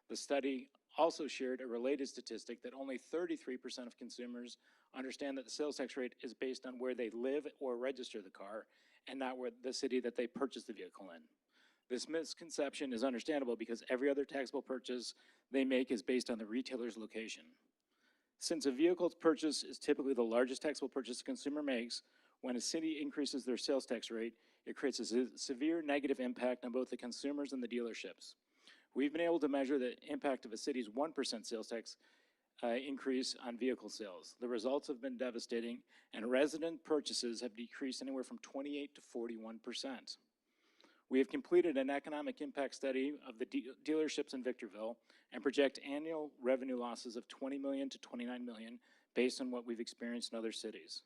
The study also shared a related statistic that only 33% of consumers understand that the sales tax rate is based on where they live or register the car and not where the city that they purchase the vehicle in. This misconception is understandable because every other taxable purchase they make is based on the retailer's location. Since a vehicle's purchase is typically the largest taxable purchase a consumer makes, when a city increases their sales tax rate, it creates a severe negative impact on both the consumers and the dealerships. We've been able to measure the impact of a city's 1% sales tax increase on vehicle sales. The results have been devastating, and resident purchases have decreased anywhere from 28 to 41%. We have completed an economic impact study of the dealerships in Victorville and project annual revenue losses of $20 million to $29 million based on what we've experienced in other cities.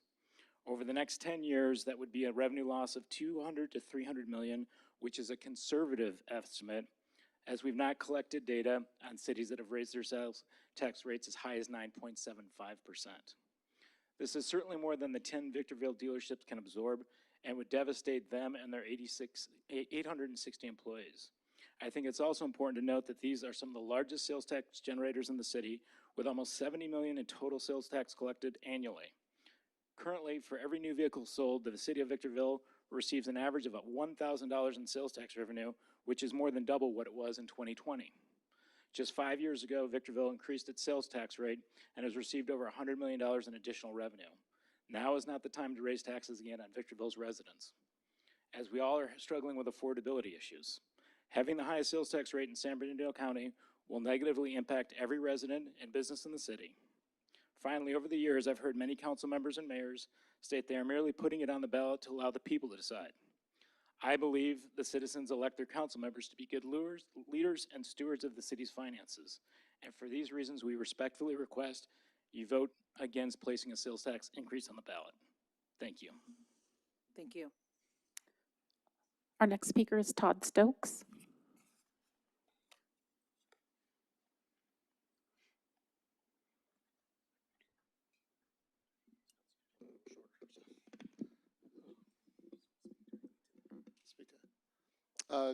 Over the next 10 years, that would be a revenue loss of 200 to 300 million, which is a conservative estimate, as we've not collected data on cities that have raised their sales tax rates as high as 9.75%. This is certainly more than the 10 Victorville dealerships can absorb and would devastate them and their 860 employees. I think it's also important to note that these are some of the largest sales tax generators in the city, with almost 70 million in total sales tax collected annually. Currently, for every new vehicle sold, the city of Victorville receives an average of about $1,000 in sales tax revenue, which is more than double what it was in 2020. Just 5 years ago, Victorville increased its sales tax rate and has received over $100 million in additional revenue. Now is not the time to raise taxes again on Victorville's residents, as we all are struggling with affordability issues. Having the highest sales tax rate in San Bernardino County will negatively impact every resident and business in the city. Finally, over the years, I've heard many council members and mayors state they are merely putting it on the ballot to allow the people to decide. I believe the citizens elect their council members to be good leaders and stewards of the city's finances. And for these reasons, we respectfully request you vote against placing a sales tax increase on the ballot. Thank you. Thank you. Our next speaker is Todd Stokes.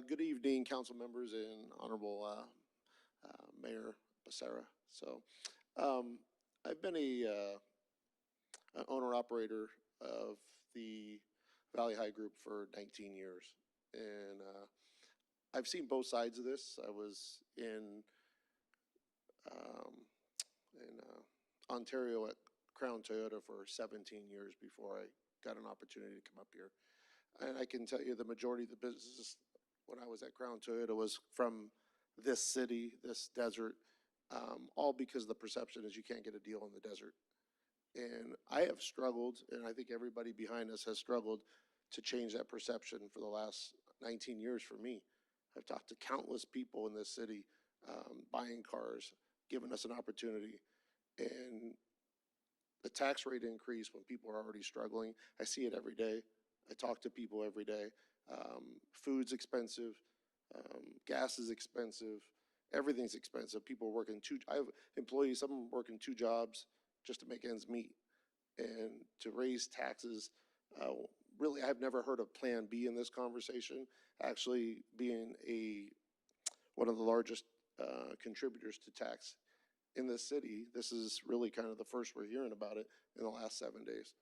Good evening, council members and honorable Mayor Becerra. I've been an owner-operator of the Valley High Group for 19 years, and I've seen both sides of this. I was in Ontario at Crown Toyota for 17 years before I got an opportunity to come up here. And I can tell you the majority of the business when I was at Crown Toyota was from this city, this desert, all because the perception is you can't get a deal in the desert. And I have struggled, and I think everybody behind us has struggled to change that perception for the last 19 years for me. I've talked to countless people in this city buying cars, giving us an opportunity. And the tax rate increase when people are already struggling, I see it every day. I talk to people every day. Food's expensive, gas is expensive, everything's expensive. People are working I have employees, some of them working 2 jobs just to make ends meet. And to raise taxes, really, I've never heard of Plan B in this conversation. Actually, being one of the largest contributors to tax in this city, this is really kind of the first we're hearing about it in the last 7 days.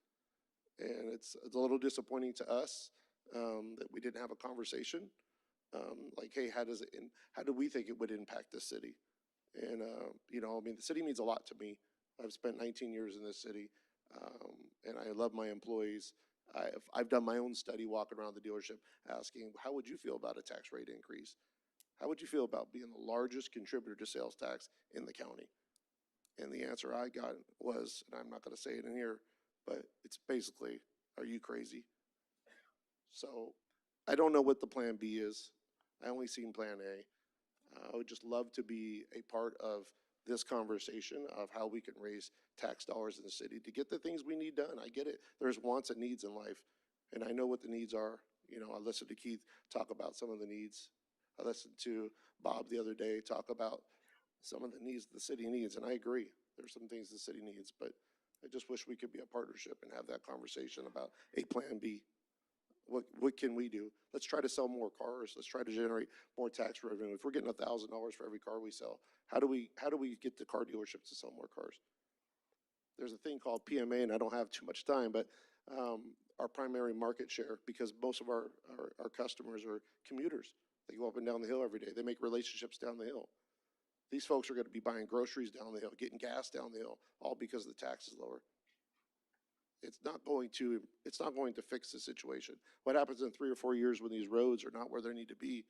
And it's a little disappointing to us that we didn't have a conversation. Like, hey, how do we think it would impact the city? And, the city means a lot to me. I've spent 19 years in this city, and I love my employees. I've done my own study walking around the dealership asking, how would you feel about a tax rate increase? How would you feel about being the largest contributor to sales tax in the county? And the answer I got was, and I'm not going to say it in here, but it's basically, are you crazy? So I don't know what the Plan B is. I only seen Plan A. I would just love to be a part of this conversation of how we can raise tax dollars in the city to get the things we need done. I get it. There's wants and needs in life, and I know what the needs are. I listened to Keith talk about some of the needs. I listened to Bob the other day talk about some of the needs the city needs, and I agree. There's some things the city needs, but I just wish we could be a partnership and have that conversation about a plan B. What can we do? Let's try to sell more cars. Let's try to generate more tax revenue. If we're getting $1,000 for every car we sell, how do we get the car dealerships to sell more cars? There's a thing called PMA, and I don't have too much time, but our primary market share, because most of our customers are commuters. They go up and down the hill every day. They make relationships down the hill. These folks are going to be buying groceries down the hill, getting gas down the hill, all because the tax is lower. It's not going to fix the situation. What happens in 3 or 4 years when these roads are not where they need to be,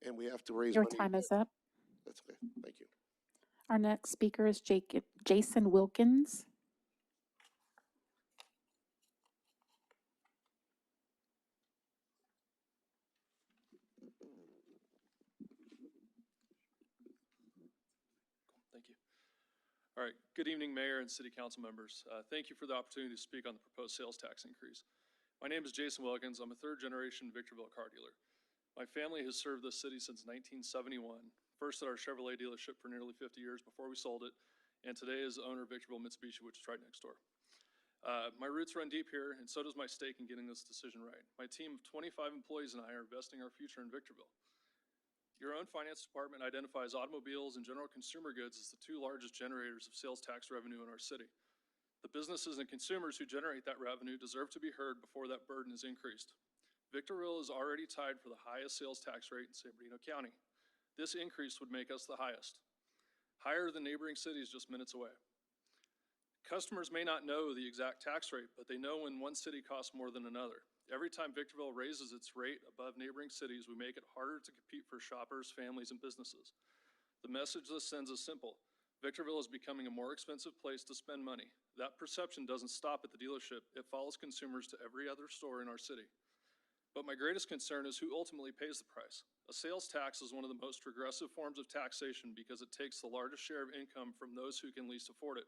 and we have to raise Your money? time is up. That's okay. Thank you. Our next speaker is Jason Wilkins. Thank you. All right. Good evening, Mayor and City Council members. Thank you for the opportunity to speak on the proposed sales tax increase. My name is Jason Wilkins. I'm a third-generation Victorville car dealer. My family has served this city since 1971, first at our Chevrolet dealership for nearly 50 years before we sold it, and today is the owner of Victorville Mitsubishi, which is right next door. My roots run deep here, and so does my stake in getting this decision right. My team of 25 employees and I are investing our future in Victorville. Your own finance department identifies automobiles and general consumer goods as the two largest generators of sales tax revenue in our city. The businesses and consumers who generate that revenue deserve to be heard before that burden is increased. Victorville is already tied for the highest sales tax rate in San Bernardino County. This increase would make us the highest, higher than neighboring cities just minutes away. Customers may not know the exact tax rate, but they know when one city costs more than another. Every time Victorville raises its rate above neighboring cities, we make it harder to compete for shoppers, families, and businesses. The message this sends is simple. Victorville is becoming a more expensive place to spend money. That perception doesn't stop at the dealership. It follows consumers to every other store in our city. But my greatest concern is who ultimately pays the price. A sales tax is one of the most regressive forms of taxation because it takes the largest share of income from those who can least afford it.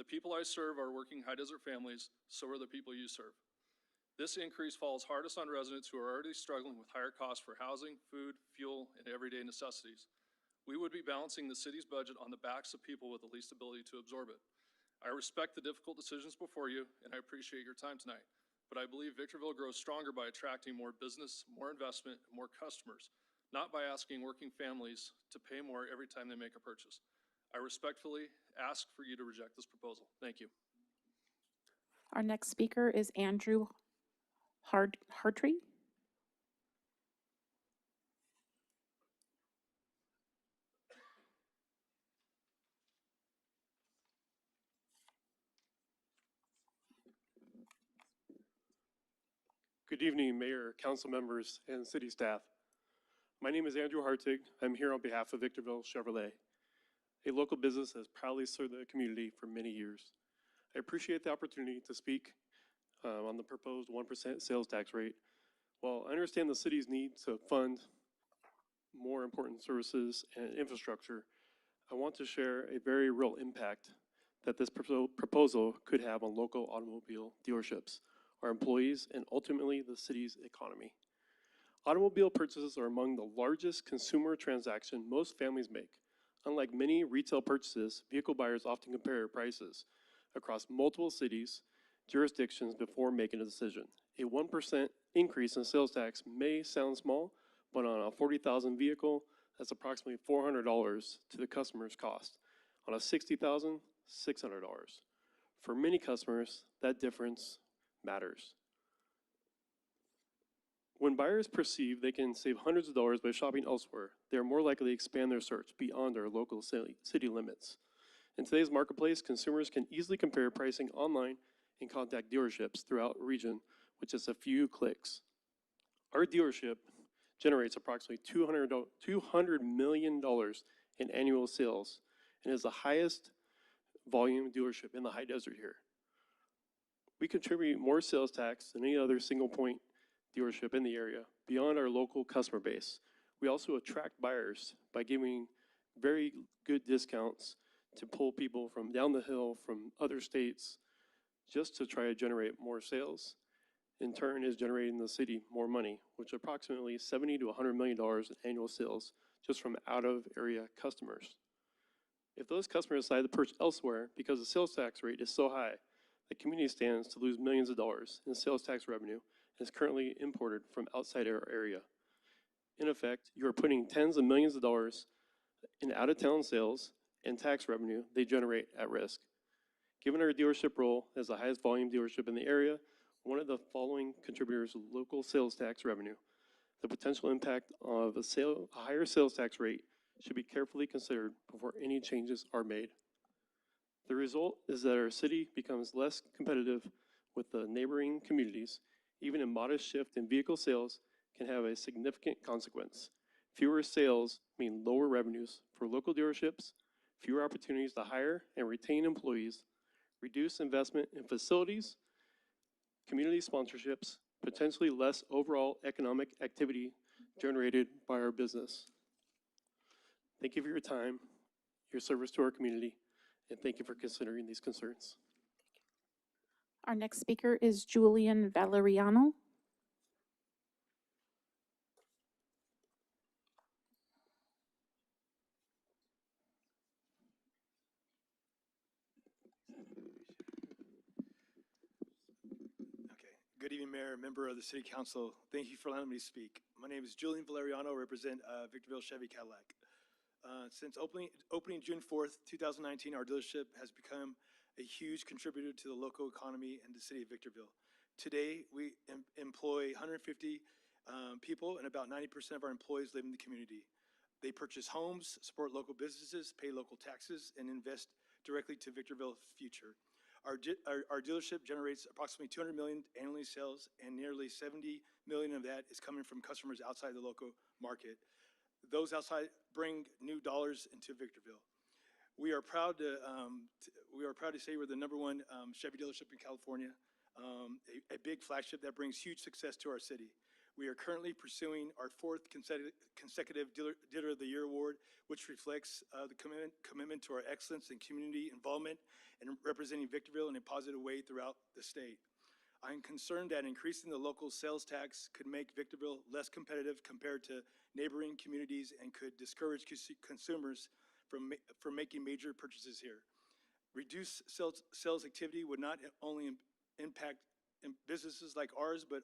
The people I serve are working high desert families, so are the people you serve. This increase falls hardest on residents who are already struggling with higher costs for housing, food, fuel, and everyday necessities. We would be balancing the city's budget on the backs of people with the least ability to absorb it. I respect the difficult decisions before you, and I appreciate your time tonight. But I believe Victorville grows stronger by attracting more business, more investment, and more customers, not by asking working families to pay more every time they make a purchase. I respectfully ask for you to reject this proposal. Thank you. Our next speaker is Andrew Hartree. Good evening, Mayor, council members, and city staff. My name is Andrew Hartig. I'm here on behalf of Victorville Chevrolet, a local business that has proudly served the community for many years. I appreciate the opportunity to speak on the proposed 1% sales tax rate. While I understand the city's need to fund more important services and infrastructure, I want to share a very real impact that this proposal could have on local automobile dealerships, our employees, and ultimately the city's economy. Automobile purchases are among the largest consumer transaction most families make. Unlike many retail purchases, vehicle buyers often compare prices across multiple cities, jurisdictions before making a decision. A 1% increase in sales tax may sound small, but on a 40,000 vehicle, that's approximately $400 to the customer's cost. On a 60,000, $600. For many customers, that difference matters. When buyers perceive they can save hundreds of dollars by shopping elsewhere, they are more likely to expand their search beyond our local city limits. In today's marketplace, consumers can easily compare pricing online and contact dealerships throughout the region with just a few clicks. Our dealership generates approximately $200 million in annual sales and is the highest volume dealership in the high desert here. We contribute more sales tax than any other single point dealership in the area beyond our local customer base. We also attract buyers by giving very good discounts to pull people from down the hill from other states just to try to generate more sales. In turn is generating the city more money, which is approximately $70 to $100 million in annual sales just from out of area customers. If those customers decide to purchase elsewhere because the sales tax rate is so high, the community stands to lose millions of dollars in sales tax revenue and is currently imported from outside our area. In effect, you are putting tens of millions of dollars in out-of-town sales and tax revenue they generate at risk. Given our dealership role as the highest volume dealership in the area, one of the following contributors to local sales tax revenue, the potential impact of a higher sales tax rate should be carefully considered before any changes are made. The result is that our city becomes less competitive with the neighboring communities. Even a modest shift in vehicle sales can have a significant consequence. Fewer sales mean lower revenues for local dealerships, fewer opportunities to hire and retain employees, reduced investment in facilities, community sponsorships, potentially less overall economic activity generated by our business. Thank you for your time, your service to our community, and thank you for considering these concerns. Our next speaker is Julian Valeriano. Good evening, Mayor, member of the City Council. Thank you for allowing me to speak. My name is Julian Valeriano, represent Victorville Chevy Cadillac. Since opening June 4th, 2019, our dealership has become a huge contributor to the local economy and the city of Victorville. Today, we employ 150 people, and about 90% of our employees live in the community. They purchase homes, support local businesses, pay local taxes, and invest directly to Victorville's future. Our dealership generates approximately $200 million annually sales, and nearly $70 million of that is coming from customers outside the local market. Those outside bring new dollars into Victorville. We are proud to say we're the #1 Chevy dealership in California, a big flagship that brings huge success to our city. We are currently pursuing our 4th consecutive Dealer of the Year award, which reflects the commitment to our excellence in community involvement and representing Victorville in a positive way throughout the state. I am concerned that increasing the local sales tax could make Victorville less competitive compared to neighboring communities and could discourage consumers from making major purchases here. Reduced sales activity would not only impact businesses like ours, but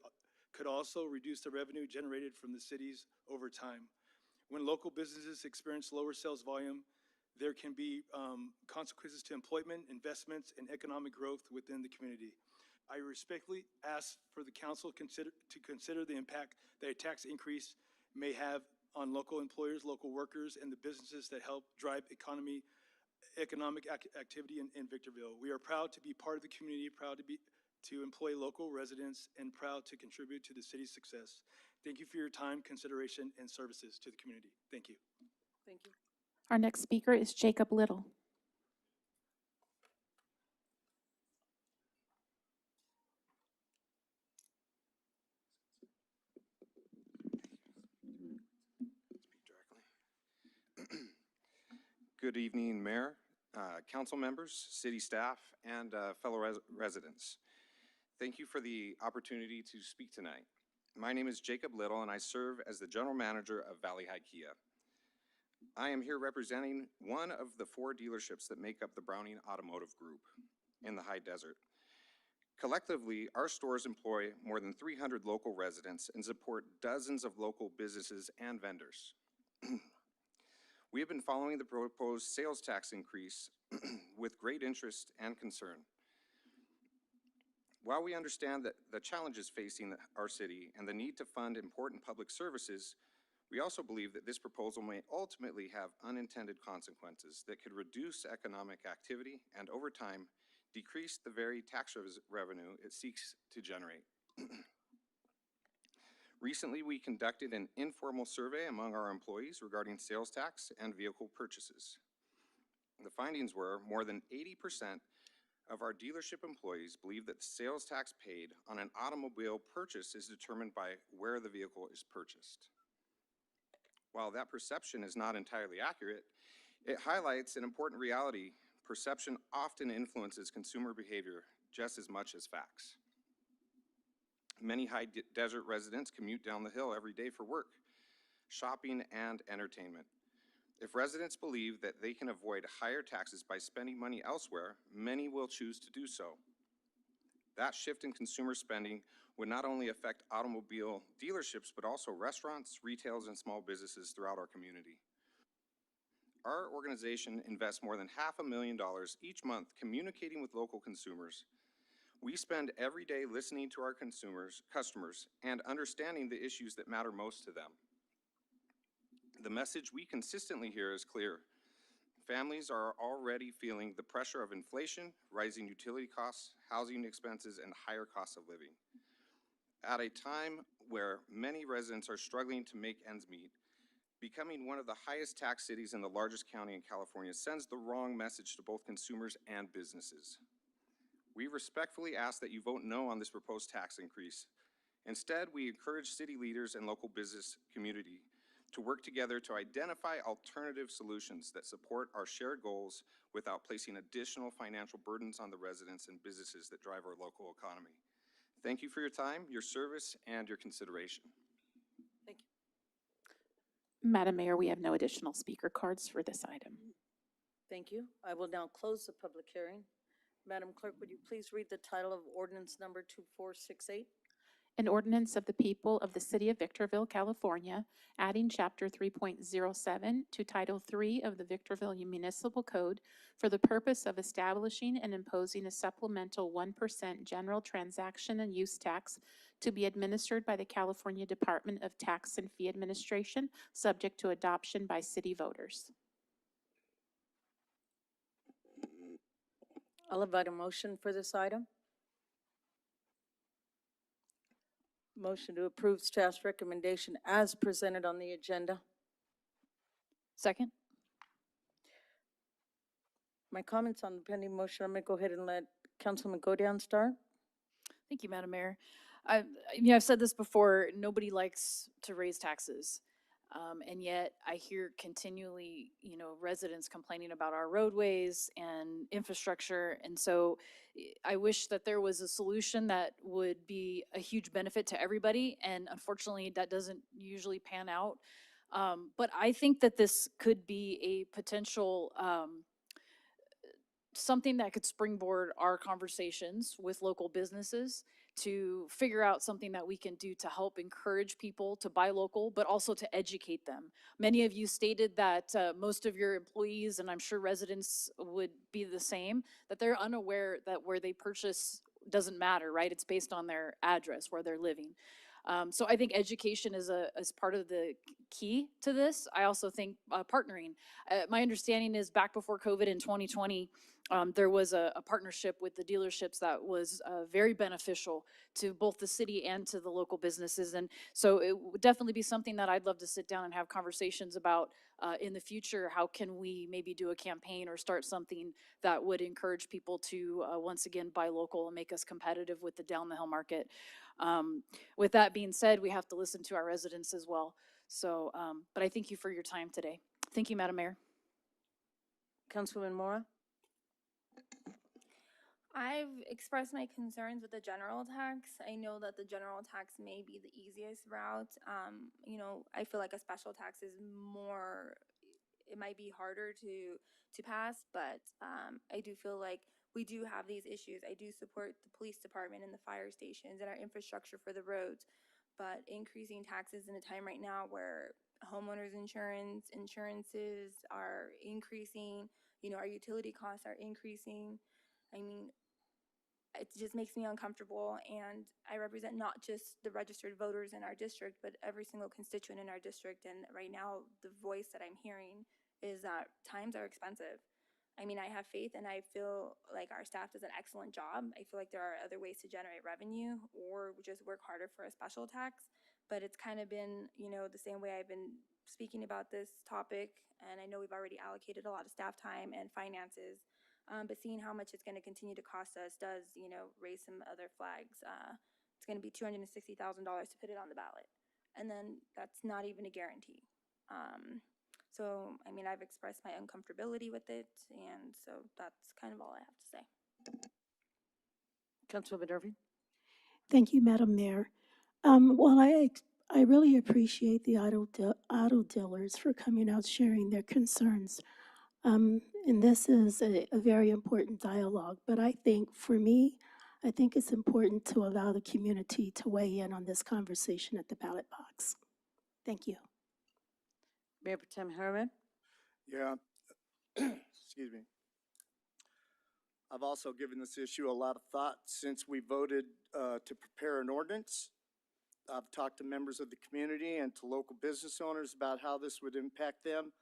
could also reduce the revenue generated from the cities over time. When local businesses experience lower sales volume, there can be consequences to employment, investments, and economic growth within the community. I respectfully ask for the council to consider the impact that a tax increase may have on local employers, local workers, and the businesses that help drive economic activity in Victorville. We are proud to be part of the community, proud to employ local residents, and proud to contribute to the city's success. Thank you for your time, consideration, and services to the community. Thank you. Thank you. Our next speaker is Jacob Little. Good evening, Mayor, council members, city staff, and fellow residents. Thank you for the opportunity to speak tonight. My name is Jacob Little, and I serve as the General Manager of Valley High Kia. I am here representing one of the 4 dealerships that make up the Browning Automotive Group in the High Desert. Collectively, our stores employ more than 300 local residents and support dozens of local businesses and vendors. We have been following the proposed sales tax increase with great interest and concern. While we understand that the challenges facing our city and the need to fund important public services, we also believe that this proposal may ultimately have unintended consequences that could reduce economic activity and, over time, decrease the very tax revenue it seeks to generate. Recently, we conducted an informal survey among our employees regarding sales tax and vehicle purchases. The findings were more than 80% of our dealership employees believe that the sales tax paid on an automobile purchase is determined by where the vehicle is purchased. While that perception is not entirely accurate, it highlights an important reality. Perception often influences consumer behavior just as much as facts. Many High Desert residents commute down the hill every day for work, shopping, and entertainment. If residents believe that they can avoid higher taxes by spending money elsewhere, many will choose to do so. That shift in consumer spending would not only affect automobile dealerships, but also restaurants, retails, and small businesses throughout our community. Our organization invests more than $500,000 each month communicating with local consumers. We spend every day listening to our customers, and understanding the issues that matter most to them. The message we consistently hear is clear. Families are already feeling the pressure of inflation, rising utility costs, housing expenses, and higher costs of living. At a time where many residents are struggling to make ends meet, becoming one of the highest tax cities in the largest county in California sends the wrong message to both consumers and businesses. We respectfully ask that you vote no on this proposed tax increase. Instead, we encourage city leaders and local business community to work together to identify alternative solutions that support our shared goals without placing additional financial burdens on the residents and businesses that drive our local economy. Thank you for your time, your service, and your consideration. Thank you. Madam Mayor, we have no additional speaker cards for this item. Thank you. I will now close the public hearing. Madam Clerk, would you please read the title of ordinance number 2468? An ordinance of the people of the city of Victorville, California, adding chapter 3.07 to title 3 of the Victorville Municipal Code for the purpose of establishing and imposing a supplemental 1% general transaction and use tax to be administered by the California Department of Tax and Fee Administration, subject to adoption by city voters. I'll invite a motion for this item. Motion to approve staff's recommendation as presented on the agenda. Second? My comments on the pending motion, I'm going to go ahead and let Councilman Godown start. Thank you, Madam Mayor. I've said this before, nobody likes to raise taxes. And yet I hear continually, residents complaining about our roadways and infrastructure. And so I wish that there was a solution that would be a huge benefit to everybody. And unfortunately, that doesn't usually pan out. But I think that this could be a potential, something that could springboard our conversations with local businesses to figure out something that we can do to help encourage people to buy local, but also to educate them. Many of you stated that most of your employees, and I'm sure residents would be the same, that they're unaware that where they purchase doesn't matter, right? It's based on their address, where they're living. So I think education is part of the key to this. I also think partnering. My understanding is back before COVID in 2020, there was a partnership with the dealerships that was very beneficial to both the city and to the local businesses. And so it would definitely be something that I'd love to sit down and have conversations about in the future. How can we maybe do a campaign or start something that would encourage people to once again buy local and make us competitive with the down the hill market. With that being said, we have to listen to our residents as well. So, but I thank you for your time today. Thank you, Madam Mayor. Councilwoman Mora? I've expressed my concerns with the general tax. I know that the general tax may be the easiest route. I feel like a special tax is more, it might be harder to pass, but I do feel like we do have these issues. I do support the police department and the fire stations and our infrastructure for the roads, but increasing taxes in a time right now where homeowners insurances are increasing, our utility costs are increasing. It just makes me uncomfortable, and I represent not just the registered voters in our district, but every single constituent in our district. And right now, the voice that I'm hearing is that times are expensive. I have faith, and I feel like our staff does an excellent job. I feel like there are other ways to generate revenue or just work harder for a special tax. But it's kind of been, the same way I've been speaking about this topic, and I know we've already allocated a lot of staff time and finances. But seeing how much it's going to continue to cost us does, raise some other flags. It's going to be $260,000 to put it on the ballot. And then that's not even a guarantee. So, I've expressed my uncomfortability with it. And so that's kind of all I have to say. Councilwoman Irving? Thank you, Madam Mayor. While I really appreciate the auto dealers for coming out sharing their concerns. And this is a very important dialogue, but I think for me, I think it's important to allow the community to weigh in on this conversation at the ballot box. Thank you. Mayor Pro Tem Harriman? Yeah, excuse me. I've also given this issue a lot of thought since we voted to prepare an ordinance. I've talked to members of the community and to local business owners about how this would impact them.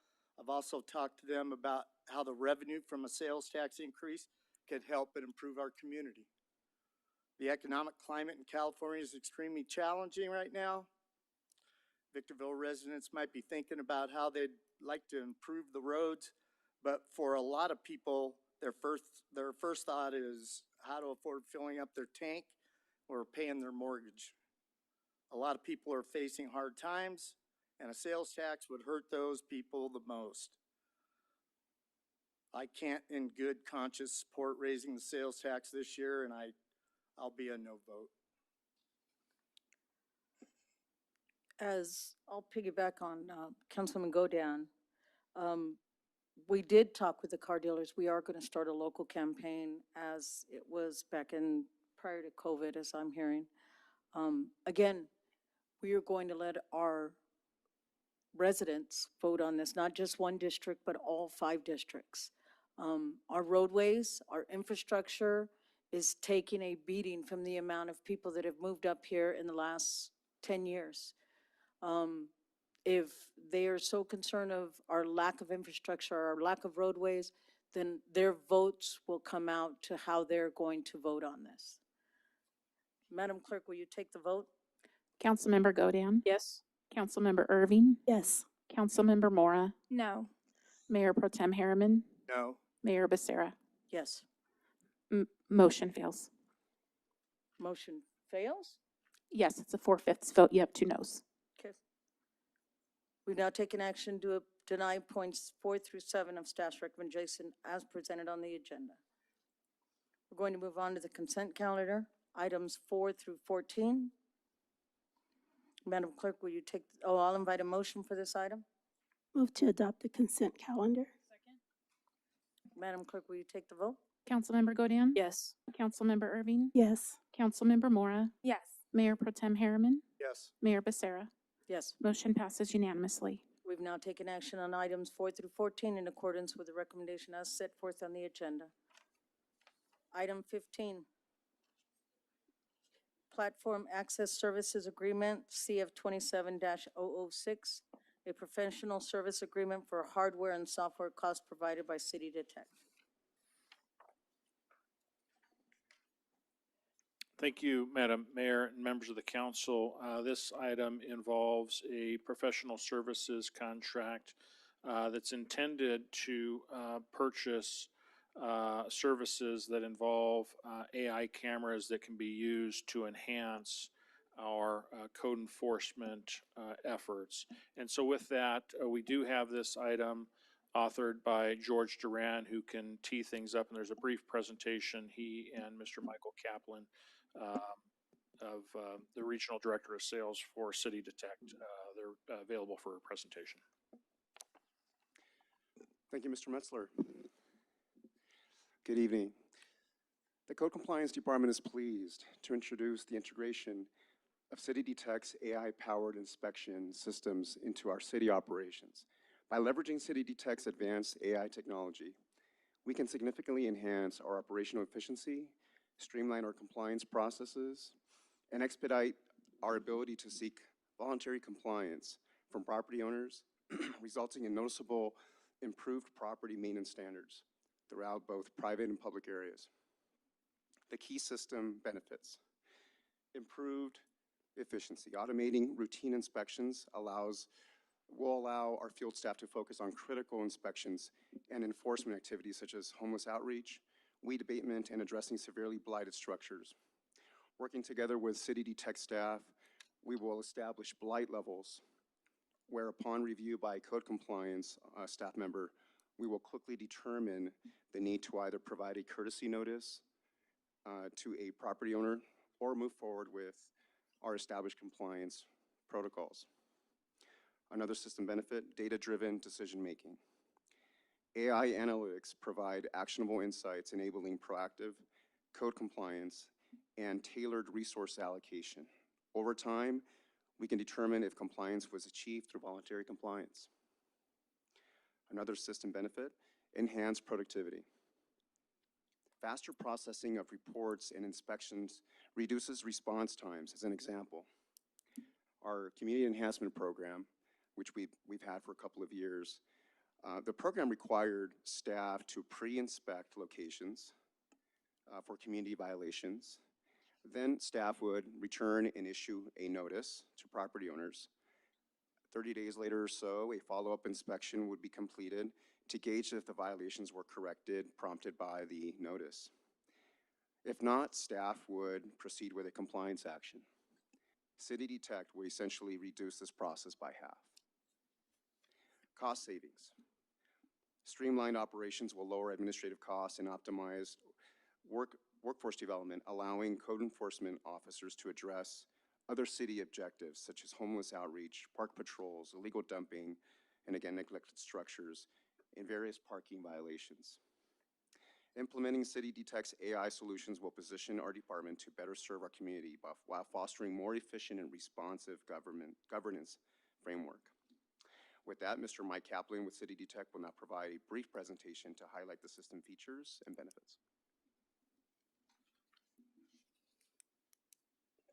I've also talked to them about how the revenue from a sales tax increase could help and improve our community. The economic climate in California is extremely challenging right now. Victorville residents might be thinking about how they'd like to improve the roads, but for a lot of people, their first thought is how to afford filling up their tank or paying their mortgage. A lot of people are facing hard times, and a sales tax would hurt those people the most. I can't in good conscience support raising the sales tax this year, and I'll be a no vote. As I'll piggyback on Councilman Godan, we did talk with the car dealers. We are going to start a local campaign as it was back in prior to COVID, as I'm hearing. Again, we are going to let our residents vote on this, not just one district, but all 5 districts. Our roadways, our infrastructure is taking a beating from the amount of people that have moved up here in the last 10 years. If they are so concerned of our lack of infrastructure, our lack of roadways, then their votes will come out to how they're going to vote on this. Madam Clerk, will you take the vote? Councilmember Godan? Yes. Councilmember Irving? Yes. Councilmember Mora? No. Mayor Pro Tem Harriman? No. Mayor Becerra? Yes. Motion fails. Motion fails? Yes, it's a 4/5 vote. You have 2 noes. Okay. We've now taken action to deny points 4 through 7 of staff's recommendation as presented on the agenda. We're going to move on to the consent calendar, items 4 through 14. Madam Clerk, will you take, I'll invite a motion for this item. Move to adopt the consent calendar. Madam Clerk, will you take the vote? Councilmember Godan? Yes. Councilmember Irving? Yes. Councilmember Mora? Yes. Mayor Pro Tem Harriman? Yes. Mayor Becerra? Yes. Motion passes unanimously. We've now taken action on items 4 through 14 in accordance with the recommendation as set forth on the agenda. Item 15. Platform Access Services Agreement, CF 27-006, a professional service agreement for hardware and software costs provided by City Detect. Thank you, Madam Mayor and members of the council. This item involves a professional services contract that's intended to purchase services that involve AI cameras that can be used to enhance our code enforcement efforts. And so with that, we do have this item authored by George Duran, who can tee things up, and there's a brief presentation. He and Mr. Michael Kaplan of the Regional Director of Sales for City Detect. They're available for a presentation. Thank you, Mr. Metzler. Good evening. The Code Compliance Department is pleased to introduce the integration of City Detect's AI-powered inspection systems into our city operations. By leveraging City Detect's advanced AI technology, we can significantly enhance our operational efficiency, streamline our compliance processes, and expedite our ability to seek voluntary compliance from property owners, resulting in noticeable improved property maintenance standards throughout both private and public areas. The key system benefits: improved efficiency. Automating routine inspections will allow our field staff to focus on critical inspections and enforcement activities such as homeless outreach, weed abatement, and addressing severely blighted structures. Working together with City Detect staff, we will establish blight levels where, upon review by code compliance staff member, we will quickly determine the need to either provide a courtesy notice to a property owner or move forward with our established compliance protocols. Another system benefit, data-driven decision-making. AI analytics provide actionable insights enabling proactive code compliance and tailored resource allocation. Over time, we can determine if compliance was achieved through voluntary compliance. Another system benefit, enhanced productivity. Faster processing of reports and inspections reduces response times, as an example. Our community enhancement program, which we've had for a couple of years, the program required staff to pre-inspect locations for community violations. Then staff would return and issue a notice to property owners. 30 days later or so, a follow-up inspection would be completed to gauge if the violations were corrected, prompted by the notice. If not, staff would proceed with a compliance action. City Detect will essentially reduce this process by half. Cost savings. Streamlined operations will lower administrative costs and optimize workforce development, allowing code enforcement officers to address other city objectives such as homeless outreach, park patrols, illegal dumping, and again, neglected structures, and various parking violations. Implementing City Detect's AI solutions will position our department to better serve our community while fostering more efficient and responsive governance framework. With that, Mr. Mike Kaplan with City Detect will now provide a brief presentation to highlight the system features and benefits.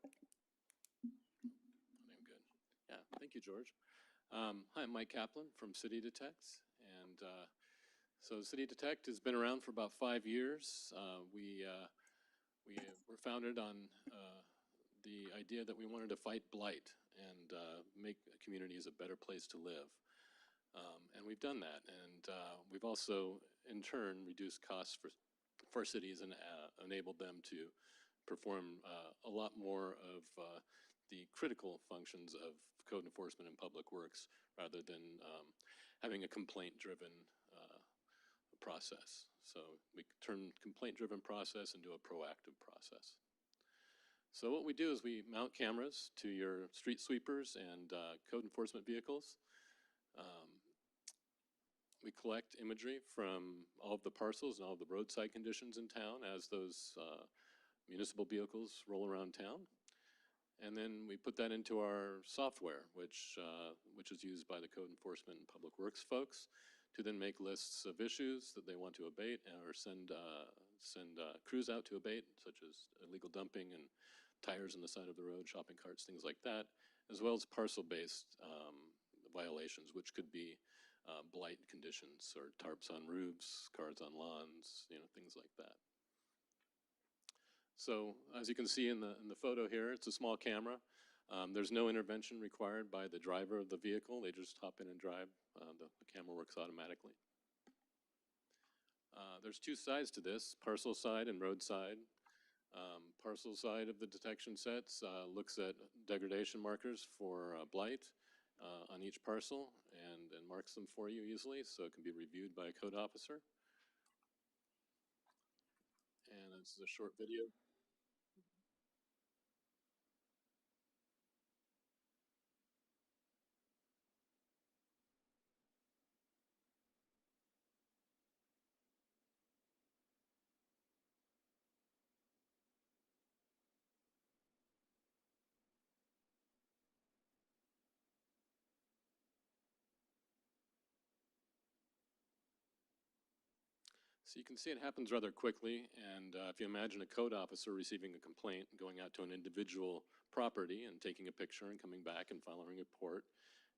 I'm good. Yeah, thank you, George. Hi, I'm Mike Kaplan from City Detect, and so City Detect has been around for about 5 years. We were founded on the idea that we wanted to fight blight and make communities a better place to live. And we've done that, and we've also, in turn, reduced costs for cities and enabled them to perform a lot more of the critical functions of code enforcement and public works rather than having a complaint-driven process. So we turn complaint-driven process into a proactive process. So what we do is we mount cameras to your street sweepers and code enforcement vehicles. We collect imagery from all of the parcels and all of the roadside conditions in town as those municipal vehicles roll around town. And then we put that into our software, which is used by the code enforcement and public works folks to then make lists of issues that they want to abate or send crews out to abate, such as illegal dumping and tires on the side of the road, shopping carts, things like that, as well as parcel-based violations, which could be blight conditions or tarps on roofs, cards on lawns, things like that. So as you can see in the photo here, it's a small camera. There's no intervention required by the driver of the vehicle. They just hop in and drive. The camera works automatically. There's two sides to this, parcel side and roadside. Parcel side of the detection sets looks at degradation markers for blight on each parcel and marks them for you easily so it can be reviewed by a code officer. And this is a short video. So you can see it happens rather quickly, and if you imagine a code officer receiving a complaint, going out to an individual property and taking a picture and coming back and filing a report,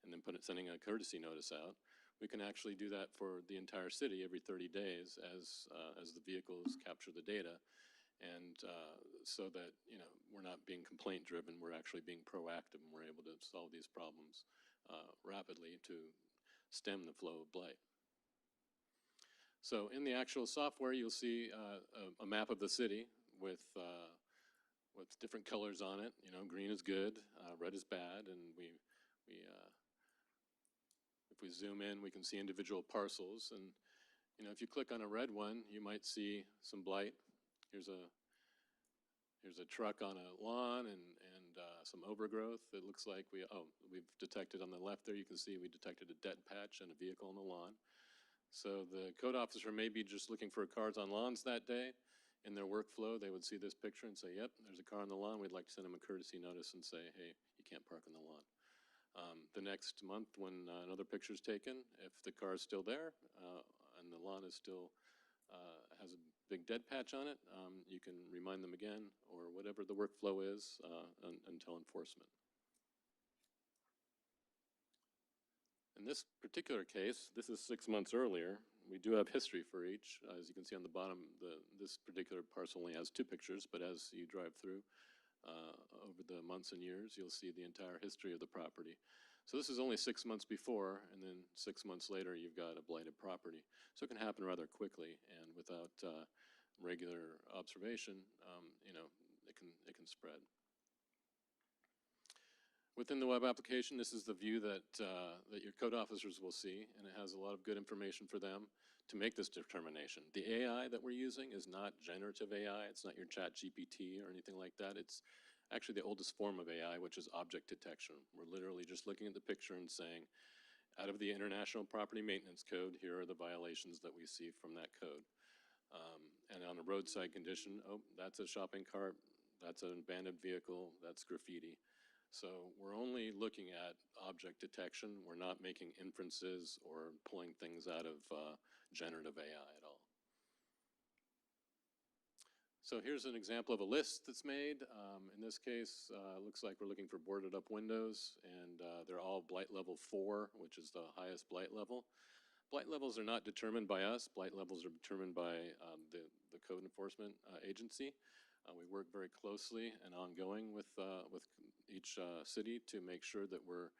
and then sending a courtesy notice out, we can actually do that for the entire city every 30 days as the vehicles capture the data, and so that we're not being complaint-driven, we're actually being proactive, and we're able to solve these problems rapidly to stem the flow of blight. So in the actual software, you'll see a map of the city with different colors on it. Green is good, red is bad, and if we zoom in, we can see individual parcels. And if you click on a red one, you might see some blight. Here's a truck on a lawn and some overgrowth. It looks like we've detected on the left there, you can see we detected a dead patch and a vehicle on the lawn. So the code officer may be just looking for cars on lawns that day. In their workflow, they would see this picture and say, yep, there's a car on the lawn. We'd like to send them a courtesy notice and say, hey, you can't park on the lawn. The next month, when another picture is taken, if the car is still there and the lawn is still has a big dead patch on it, you can remind them again, or whatever the workflow is until enforcement. In this particular case, this is 6 months earlier. We do have history for each. As you can see on the bottom, this particular parcel only has 2 pictures, but as you drive through over the months and years, you'll see the entire history of the property. So this is only 6 months before, and then 6 months later, you've got a blighted property. So it can happen rather quickly, and without regular observation, it can spread. Within the web application, this is the view that your code officers will see, and it has a lot of good information for them to make this determination. The AI that we're using is not generative AI. It's not your ChatGPT or anything like that. It's actually the oldest form of AI, which is object detection. We're literally just looking at the picture and saying, out of the International Property Maintenance Code, here are the violations that we see from that code. And on a roadside condition, oh, that's a shopping cart, that's an abandoned vehicle, that's graffiti. So we're only looking at object detection. We're not making inferences or pulling things out of generative AI at all. So here's an example of a list that's made. In this case, it looks like we're looking for boarded up windows, and they're all blight level 4, which is the highest blight level. Blight levels are not determined by us. Blight levels are determined by the code enforcement agency. We work very closely and ongoing with each city to make sure that we're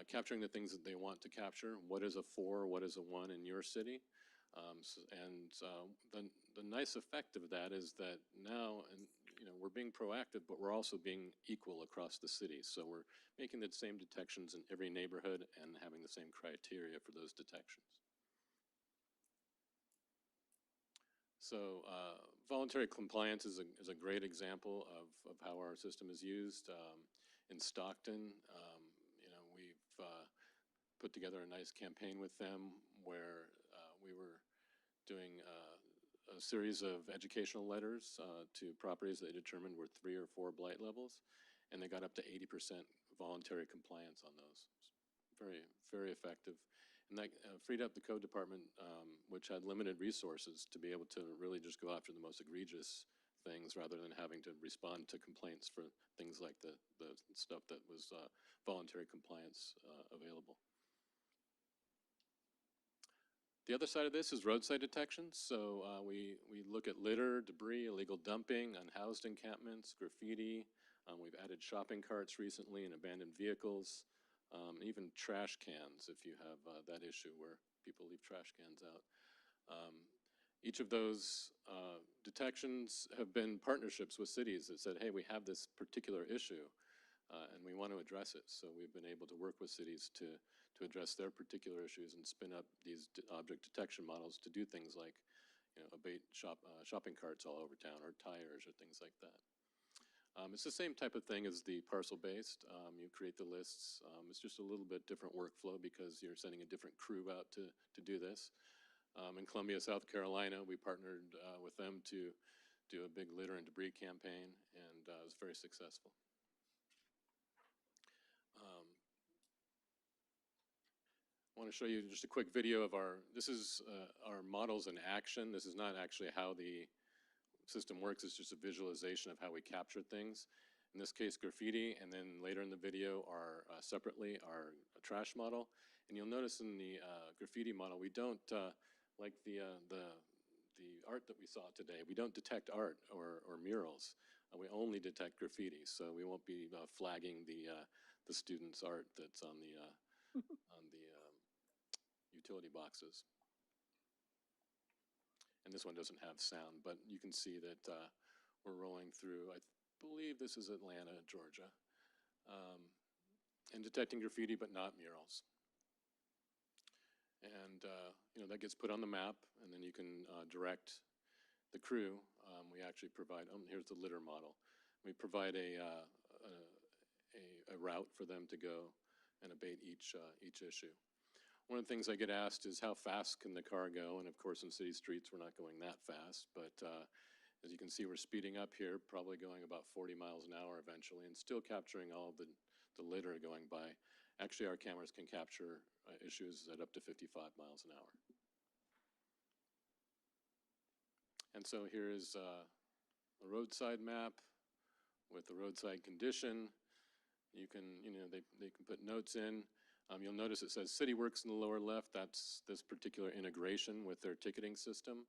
capturing the things that they want to capture. What is a 4? What is a 1 in your city? The nice effect of that is that now, we're being proactive, but we're also being equal across the city. So we're making the same detections in every neighborhood and having the same criteria for those detections. So voluntary compliance is a great example of how our system is used. In Stockton, we've put together a nice campaign with them where we were doing a series of educational letters to properties that they determined were 3 or 4 blight levels, and they got up to 80% voluntary compliance on those. Very, very effective. And that freed up the code department, which had limited resources, to be able to really just go after the most egregious things rather than having to respond to complaints for things like the stuff that was voluntary compliance available. The other side of this is roadside detection. So we look at litter, debris, illegal dumping, unhoused encampments, graffiti. We've added shopping carts recently and abandoned vehicles. Even trash cans, if you have that issue where people leave trash cans out. Each of those detections have been partnerships with cities that said, hey, we have this particular issue and we want to address it. So we've been able to work with cities to address their particular issues and spin up these object detection models to do things like, abate shopping carts all over town, or tires, or things like that. It's the same type of thing as the parcel-based. You create the lists. It's just a little bit different workflow because you're sending a different crew out to do this. In Columbia, South Carolina, we partnered with them to do a big litter and debris campaign, and it was very successful. I want to show you just a quick video of this is our models in action. This is not actually how the system works. It's just a visualization of how we capture things. In this case, graffiti, and then later in the video are separately our trash model. And you'll notice in the graffiti model, we don't, like the art that we saw today, we don't detect art or murals. We only detect graffiti, so we won't be flagging the student's art that's on the utility boxes. And this one doesn't have sound, but you can see that we're rolling through, I believe this is Atlanta, Georgia, and detecting graffiti, but not murals. And, that gets put on the map, and then you can direct the crew. We actually provide, here's the litter model. We provide a a route for them to go and abate each issue. One of the things I get asked is how fast can the car go? And of course, in city streets, we're not going that fast, but as you can see, we're speeding up here, probably going about 40 miles an hour eventually, and still capturing all the litter going by. Actually, our cameras can capture issues at up to 55 miles an hour. And so here is a roadside map with the roadside condition. You can, they can put notes in. You'll notice it says CityWorks in the lower left. That's this particular integration with their ticketing system.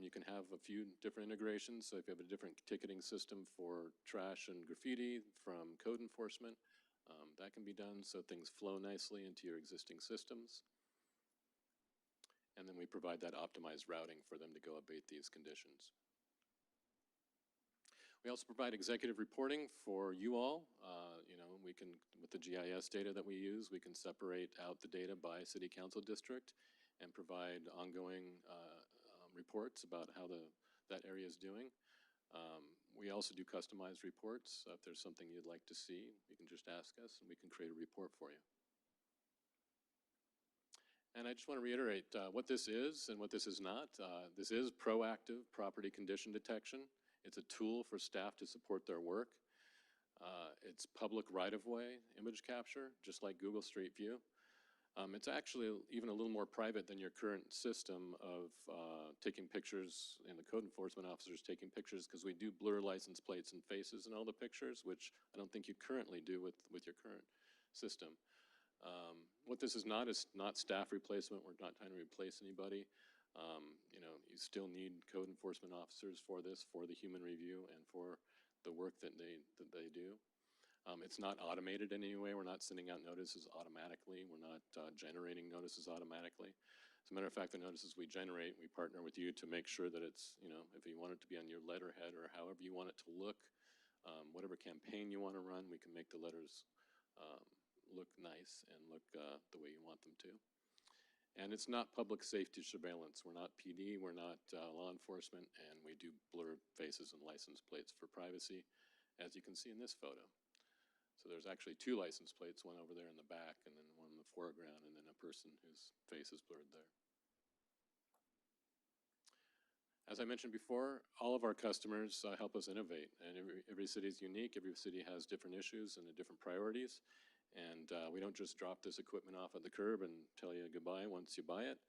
You can have a few different integrations. So if you have a different ticketing system for trash and graffiti from code enforcement, that can be done so things flow nicely into your existing systems. And then we provide that optimized routing for them to go abate these conditions. We also provide executive reporting for you all. We can, with the GIS data that we use, we can separate out the data by city council district and provide ongoing reports about how that area is doing. We also do customized reports. If there's something you'd like to see, you can just ask us and we can create a report for you. And I just want to reiterate what this is and what this is not. This is proactive property condition detection. It's a tool for staff to support their work. It's public right-of-way image capture, just like Google Street View. It's actually even a little more private than your current system of taking pictures, and the code enforcement officers taking pictures, because we do blur license plates and faces in all the pictures, which I don't think you currently do with your current system. What this is not staff replacement. We're not trying to replace anybody. You still need code enforcement officers for this, for the human review, and for the work that they do. It's not automated in any way. We're not sending out notices automatically. We're not generating notices automatically. As a matter of fact, the notices we generate, we partner with you to make sure that it's, if you want it to be on your letterhead or however you want it to look, whatever campaign you want to run, we can make the letters look nice and look the way you want them to. And it's not public safety surveillance. We're not PD, we're not law enforcement, and we do blur faces and license plates for privacy, as you can see in this photo. So there's actually two license plates, one over there in the back and then one in the foreground, and then a person whose face is blurred there. As I mentioned before, all of our customers help us innovate, and every city is unique. Every city has different issues and different priorities. And we don't just drop this equipment off at the curb and tell you goodbye once you buy it.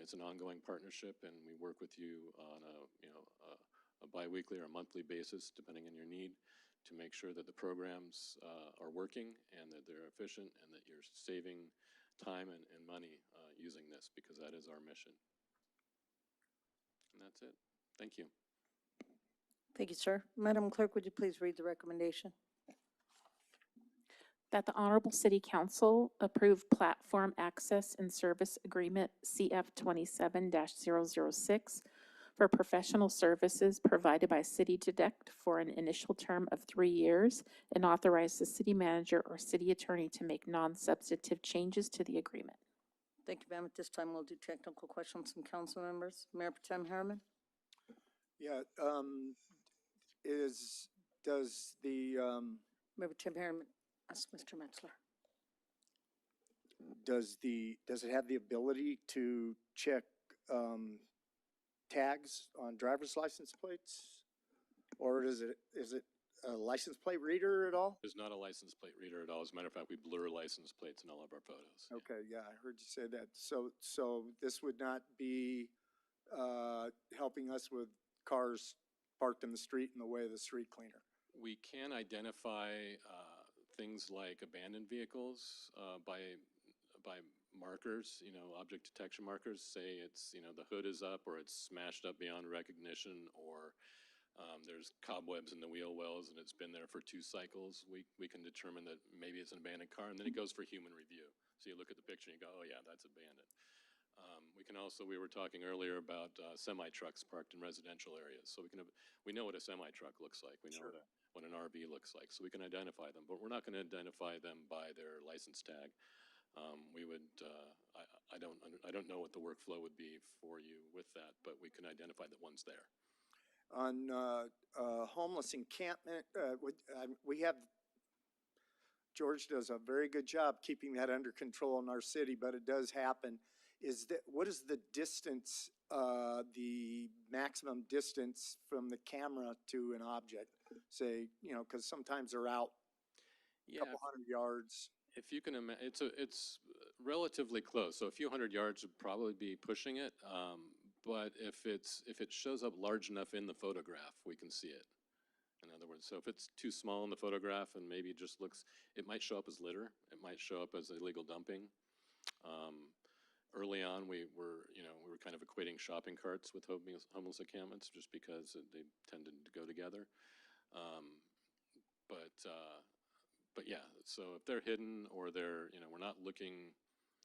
It's an ongoing partnership, and we work with you on a biweekly or a monthly basis, depending on your need, to make sure that the programs are working and that they're efficient and that you're saving time and money using this, because that is our mission. And that's it. Thank you. Thank you, sir. Madam Clerk, would you please read the recommendation? That the Honorable City Council approve Platform Access and Service Agreement CF 27-006 for professional services provided by City Detect for an initial term of 3 years, and authorize the city manager or city attorney to make non-substantive changes to the agreement. Thank you, ma'am. At this time, we'll do technical questions from council members. Mayor Pro Tem Harriman? Yeah, does the, Mayor Pro Tem Harriman, ask Mr. Metzler. does it have the ability to check, tags on driver's license plates? Or is it a license plate reader at all? There's not a license plate reader at all. As a matter of fact, we blur license plates in all of our photos. Okay, yeah, I heard you say that. So this would not be helping us with cars parked in the street in the way of the street cleaner? We can identify things like abandoned vehicles by markers, object detection markers. Say it's, the hood is up or it's smashed up beyond recognition, or there's cobwebs in the wheel wells and it's been there for 2 cycles. We can determine that maybe it's an abandoned car, and then it goes for human review. So you look at the picture and you go, oh yeah, that's abandoned. We were talking earlier about semi-trucks parked in residential areas. So we know what a semi-truck looks like. We know what an RV looks like. So we can identify them, but we're not going to identify them by their license tag. I don't know what the workflow would be for you with that, but we can identify that one's there. On homeless encampment, we have George does a very good job keeping that under control in our city, but it does happen. What is the distance, the maximum distance from the camera to an object? Say, because sometimes they're out a Yeah, couple hundred yards. if you can it's relatively close. So a few hundred yards would probably be pushing it. But if it shows up large enough in the photograph, we can see it. In other words, so if it's too small in the photograph and maybe it just looks, it might show up as litter. It might show up as illegal dumping. Early on, we were kind of equating shopping carts with homeless encampments just because they tended to go together. But yeah, so if they're hidden or they're, we're not looking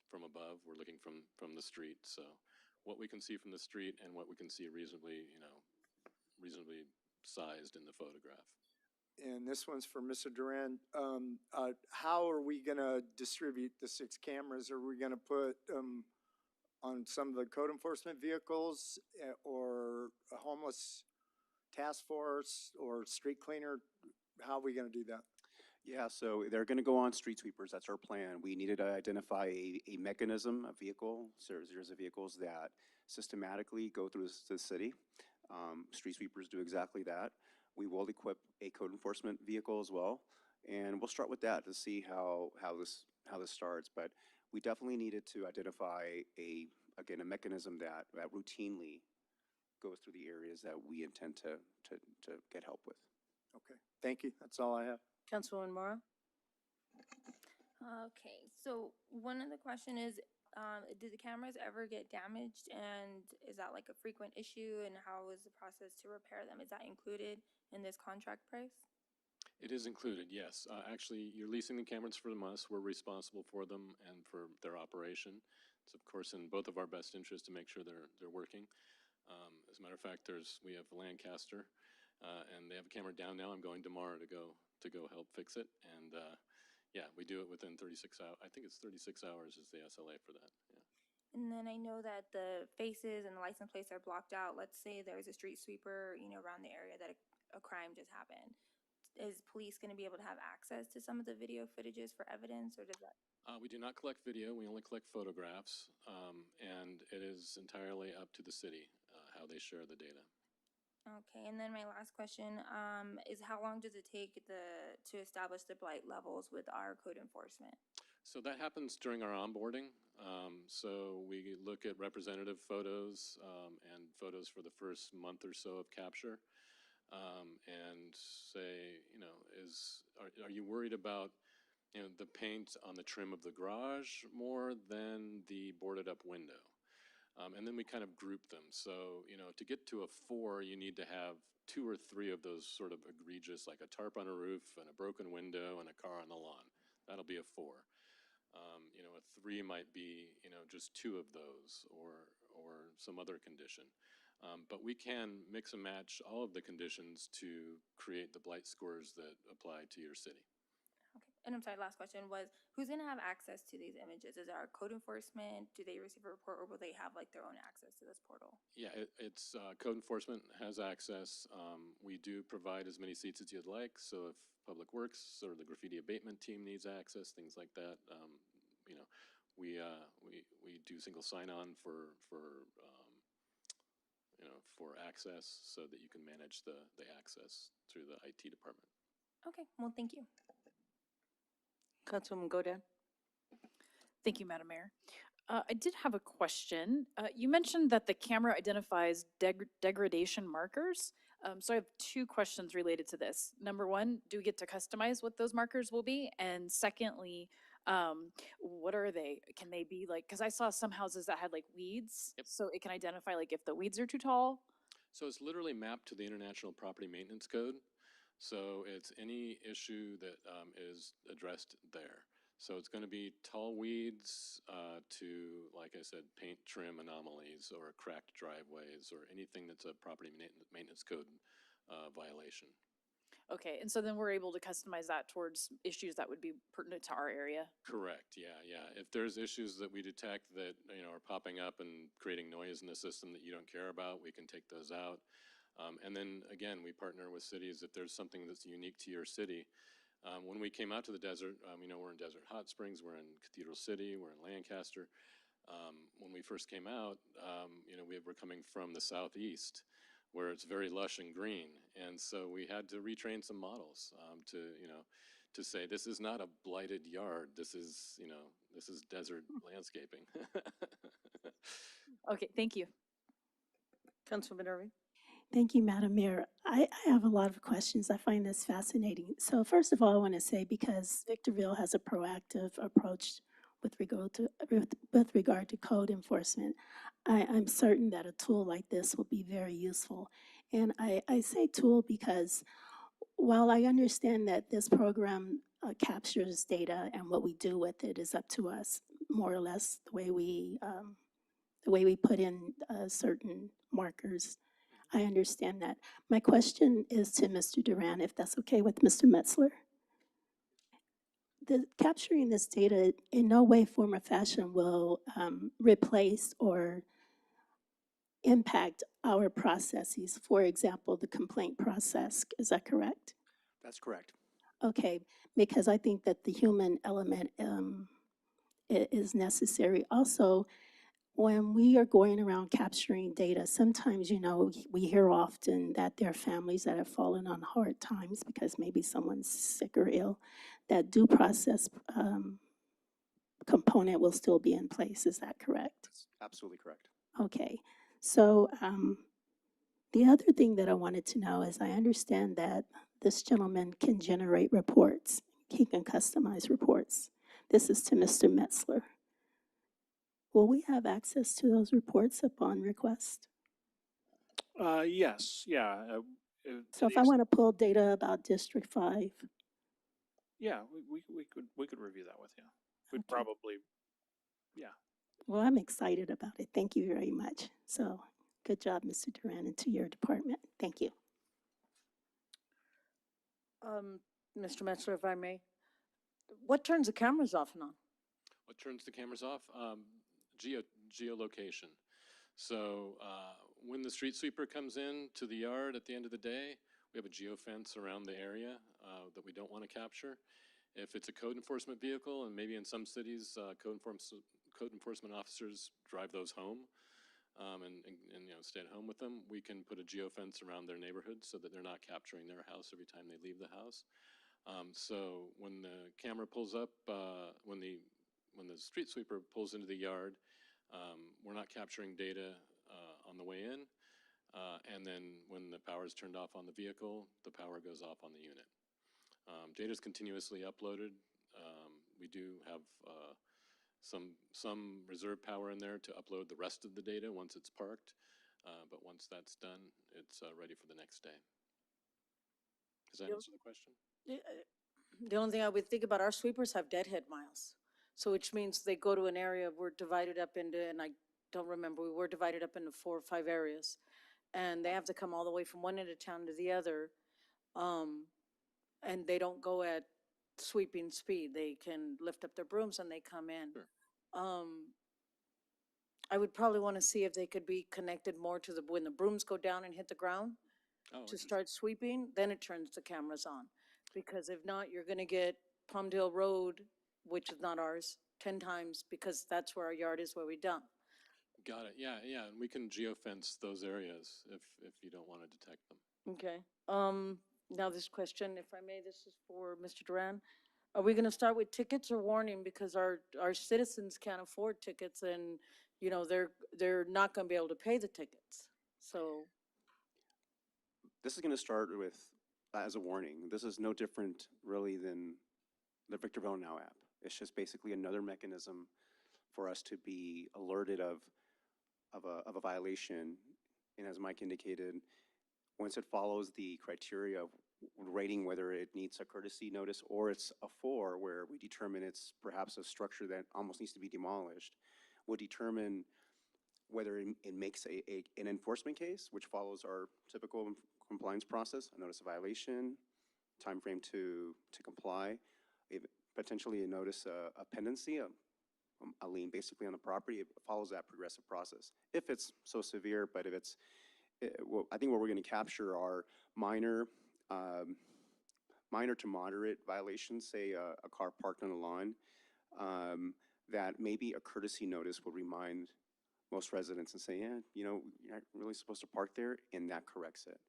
from above, we're looking from the street. So what we can see from the street and what we can see reasonably sized in the photograph. And this one's for Mr. Duran. How are we gonna distribute the 6 cameras? Are we gonna put on some of the code enforcement vehicles or a homeless task force or street cleaner? How are we gonna do that? Yeah, so they're going to go on street sweepers. That's our plan. We needed to identify a mechanism, a vehicle, series of vehicles that systematically go through the city. Street sweepers do exactly that. We will equip a code enforcement vehicle as well, and we'll start with that to see how this starts. But we definitely needed to identify a mechanism that routinely goes through the areas that we intend to get help with. Okay, thank you. That's all I have. Councilwoman Mora? Okay, so one of the question is, do the cameras ever get damaged, and is that like a frequent issue, and how is the process to repair them? Is that included in this contract price? It is included, yes. Actually, you're leasing the cameras from us. We're responsible for them and for their operation. It's of course in both of our best interests to make sure they're working. As a matter of fact, we have Lancaster, and they have a camera down now. I'm going tomorrow to go help fix it. And yeah, we do it within 36 hours. I think it's 36 hours is the SLA for that. Yeah. And then I know that the faces and the license plates are blocked out. Let's say there's a street sweeper, around the area that a crime just happened. Is police going to be able to have access to some of the video footages for evidence, or does that? We do not collect video. We only collect photographs. And it is entirely up to the city how they share the data. Okay, and then my last question is how long does it take to establish the blight levels with our code enforcement? So that happens during our onboarding. So we look at representative photos and photos for the first month or so of capture, and say, are you worried about the paint on the trim of the garage more than the boarded up window? And then we kind of group them. So, to get to a 4, you need to have 2 or 3 of those sort of egregious, like a tarp on a roof and a broken window and a car on the lawn. That'll be a 4. A 3 might be, just 2 of those or some other condition. But we can mix and match all of the conditions to create the blight scores that apply to your city. Okay, and I'm sorry, last question was, who's going to have access to these images? Is it our code enforcement? Do they receive a report, or will they have like their own access to this portal? Yeah, it's code enforcement has access. We do provide as many seats as you'd like. So if Public Works or the graffiti abatement team needs access, things like that, we do single sign-on for access so that you can manage the access through the IT department. Okay, well, thank you. Councilwoman Godin? Thank you, Madam Mayor. I did have a question. You mentioned that the camera identifies degradation markers. So I have 2 questions related to this. Number 1, do we get to customize what those markers will be? And secondly, what are they? Can they be like, because I saw some houses that had like weeds, so it can identify like if the weeds are too tall? So it's literally mapped to the International Property Maintenance Code. So it's any issue that is addressed there. So it's going to be tall weeds to, like I said, paint trim anomalies or cracked driveways or anything that's a property maintenance code violation. Okay, and so then we're able to customize that towards issues that would be pertinent to our area? Correct, yeah. If there's issues that we detect that, are popping up and creating noise in the system that you don't care about, we can take those out. And then again, we partner with cities if there's something that's unique to your city. When we came out to the desert, we're in Desert Hot Springs, we're in Cathedral City, we're in Lancaster. When we first came out, we were coming from the southeast, where it's very lush and green, and so we had to retrain some models to say this is not a blighted yard. This is desert landscaping. Okay, thank you. Councilman Irving? Thank you, Madam Mayor. I have a lot of questions. I find this fascinating. So first of all, I want to say, because Victorville has a proactive approach with regard to code enforcement, I'm certain that a tool like this will be very useful. And I say tool because while I understand that this program captures data and what we do with it is up to us, more or less the way we put in certain markers, I understand that. My question is to Mr. Duran, if that's okay with Mr. Metzler. Capturing this data in no way, form, or fashion will replace or impact our processes. For example, the complaint process. Is that correct? That's correct. Okay, because I think that the human element is necessary. Also, when we are going around capturing data, sometimes, we hear often that there are families that have fallen on hard times because maybe someone's sick or ill. That due process component will still be in place. Is that correct? That's absolutely correct. Okay, so the other thing that I wanted to know is I understand that this gentleman can generate reports. He can customize reports. This is to Mr. Metzler. Will we have access to those reports upon request? Yes, yeah. So if I want to pull data about District 5, Yeah, we could review that with you. We'd probably, yeah. well, I'm excited about it. Thank you very much. So good job, Mr. Duran, and to your department. Thank you. Mr. Metzler, if I may, what turns the cameras off and on? What turns the cameras off? Geolocation. So when the street sweeper comes in to the yard at the end of the day, we have a geofence around the area that we don't want to capture. If it's a code enforcement vehicle, and maybe in some cities, code enforcement officers drive those home and stay at home with them, we can put a geofence around their neighborhood so that they're not capturing their house every time they leave the house. So when the camera pulls up, when the street sweeper pulls into the yard, we're not capturing data on the way in. And then when the power is turned off on the vehicle, the power goes off on the unit. Data is continuously uploaded. We do have some reserve power in there to upload the rest of the data once it's parked. But once that's done, it's ready for the next day. Does that answer the question? The only thing I would think about, our sweepers have deadhead miles. So which means they go to an area, we're divided up into, and I don't remember, we were divided up into 4 or 5 areas. And they have to come all the way from one end of town to the other. And they don't go at sweeping speed. They can lift up their brooms and they come in. Sure. I would probably want to see if they could be connected more to when the brooms go down and hit the ground to start sweeping, then it turns the cameras on. Because if not, you're going to get Palmdale Road, which is not ours, 10 times because that's where our yard is, where we dump. Got it. Yeah, yeah. And we can geofence those areas if you don't want to detect them. Okay. Now this question, if I may, this is for Mr. Duran. Are we going to start with tickets or warning? Because our citizens can't afford tickets and, they're not going to be able to pay the tickets. So. This is going to start with, as a warning, this is no different really than the Victorville Now app. It's just basically another mechanism for us to be alerted of a violation. And as Mike indicated, once it follows the criteria of rating whether it needs a courtesy notice or it's a 4, where we determine it's perhaps a structure that almost needs to be demolished, we'll determine whether it makes an enforcement case, which follows our typical compliance process, a notice of violation, time frame to comply, potentially a notice of pendency, a lien basically on the property. It follows that progressive process. If it's so severe, but if it's, well, I think what we're going to capture are minor minor to moderate violations, say a car parked on the lawn, that maybe a courtesy notice will remind most residents and say, yeah, you know, you're not really supposed to park there, and that corrects it.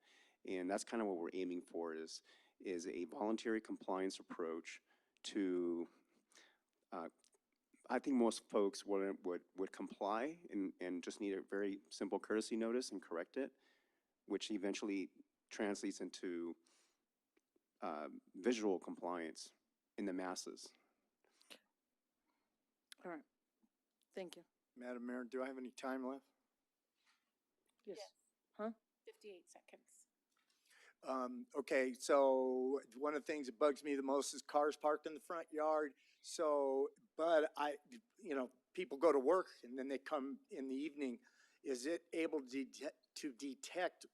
And that's kind of what we're aiming for is a voluntary compliance approach to, I think most folks would comply and just need a very simple courtesy notice and correct it, which eventually translates into visual compliance in the masses. All right. Thank you. Madam Mayor, do I have any time left? Yes. Huh? 58 seconds. Okay, so one of the things that bugs me the most is cars parked in the front yard. So, but you know, people go to work and then they come in the evening. Is it able to detect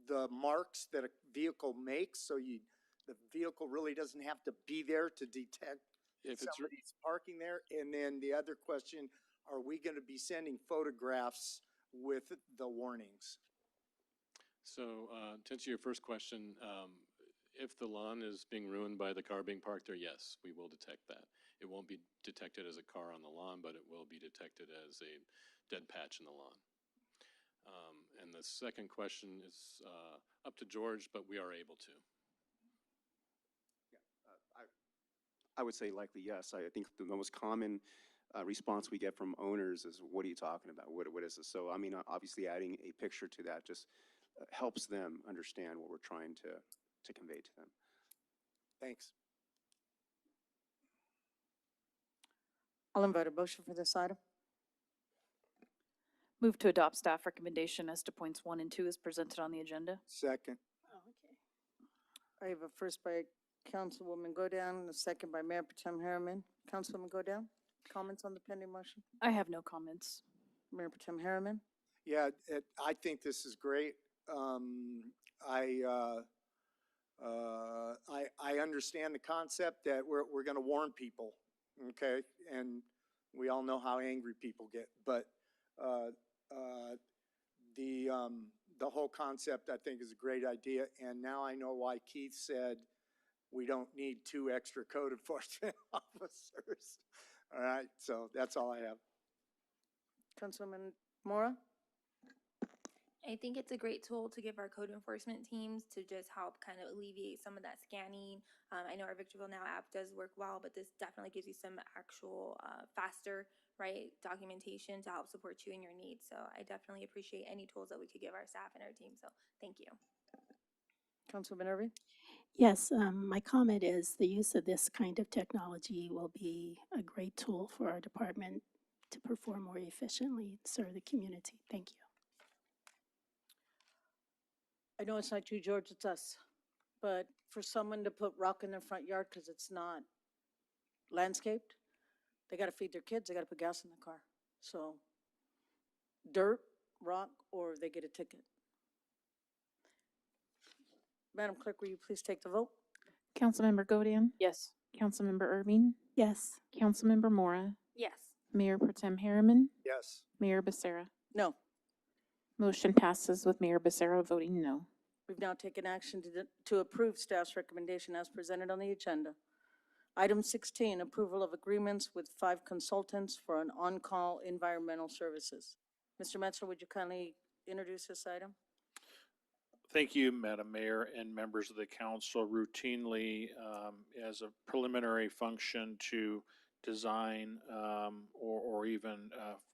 the marks that a vehicle makes? So the vehicle really doesn't have to be there to detect if somebody's parking there? And then the other question, are we going to be sending photographs with the warnings? So, to answer your first question, if the lawn is being ruined by the car being parked there, yes, we will detect that. It won't be detected as a car on the lawn, but it will be detected as a dead patch in the lawn. And the second question is up to George, but we are able to. I would say likely yes. I think the most common response we get from owners is, what are you talking about? What is this? So, I mean, obviously adding a picture to that just helps them understand what we're trying to convey to them. Thanks. I'll invite a motion for this item. Move to adopt staff recommendation as to points 1 and 2 is presented on the agenda. Second. Oh, okay. I have a first by Councilwoman Godown and a second by Mayor Protem Harriman. Councilwoman Godown, comments on the pending motion? I have no comments. Mayor Protem Harriman? Yeah, I think this is great. I understand the concept that we're going to warn people, okay? And we all know how angry people get, but the whole concept I think is a great idea. And now I know why Keith said we don't need 2 extra code enforcement officers. All right, so that's all I have. Councilwoman Mora? I think it's a great tool to give our code enforcement teams to just help kind of alleviate some of that scanning. I know our Victorville Now app does work well, but this definitely gives you some actual faster, right, documentation to help support you in your needs. So I definitely appreciate any tools that we could give our staff and our team. So thank you. Councilwoman Irving? Yes, my comment is the use of this kind of technology will be a great tool for our department to perform more efficiently and serve the community. Thank you. I know it's not you, George, it's us. But for someone to put rock in their front yard because it's not landscaped, they got to feed their kids, they got to put gas in the car. So dirt, rock, or they get a ticket. Madam Clerk, will you please take the vote? Councilmember Godin? Yes. Councilmember Irving? Yes. Councilmember Mora? Yes. Mayor Protem Harriman? Yes. Mayor Becerra? No. Motion passes with Mayor Becerra voting no. We've now taken action to approve staff's recommendation as presented on the agenda. Item 16, approval of agreements with 5 consultants for an on-call environmental services. Mr. Metzler, would you kindly introduce this item? Thank you, Madam Mayor and members of the council. Routinely, as a preliminary function to design or even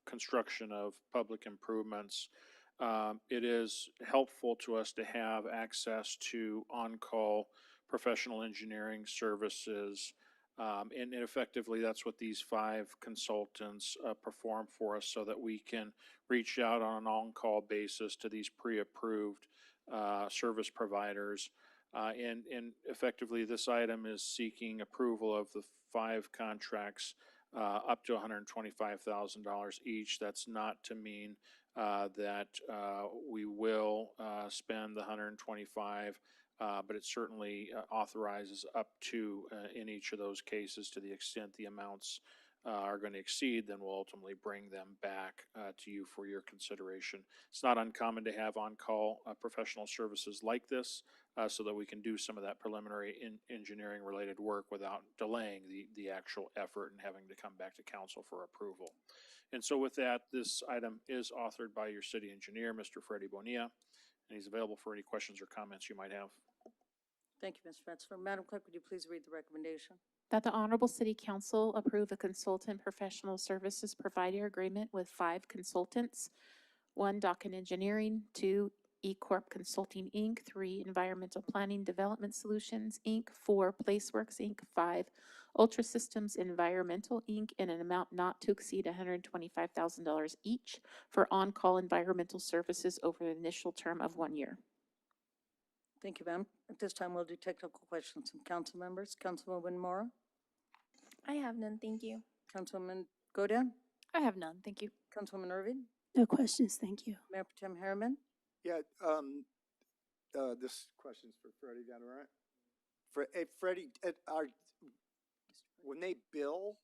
construction of public improvements, it is helpful to us to have access to on-call professional engineering services. And effectively, that's what these 5 consultants perform for us so that we can reach out on an on-call basis to these pre-approved service providers. And effectively, this item is seeking approval of the 5 contracts up to $125,000 each. That's not to mean that we will spend the 125, but it certainly authorizes up to in each of those cases to the extent the amounts are going to exceed, then we'll ultimately bring them back to you for your consideration. It's not uncommon to have on-call professional services like this, so that we can do some of that preliminary engineering related work without delaying the actual effort and having to come back to council for approval. And so with that, this item is authored by your city engineer, Mr. Freddie Bonilla, and he's available for any questions or comments you might have. Thank you, Mr. Metzler. Madam Clerk, would you please read the recommendation? That the Honorable City Council approve a consultant professional services provider agreement with 5 consultants. 1, Docket Engineering. 2, E-Corp Consulting, Inc. 3, Environmental Planning Development Solutions, Inc. 4, Placeworks, Inc. 5, Ultra Systems Environmental, Inc. in an amount not to exceed $125,000 each for on-call environmental services over an initial term of 1 year. Thank you, ma'am. At this time, we'll do technical questions from council members. Councilwoman Mora? I have none, thank you. Councilwoman Godin? I have none, thank you. Councilwoman Irving? No questions, thank you. Mayor Pro Tem Harriman? Yeah, this question's for Freddie, got it right? Freddie, when they bill,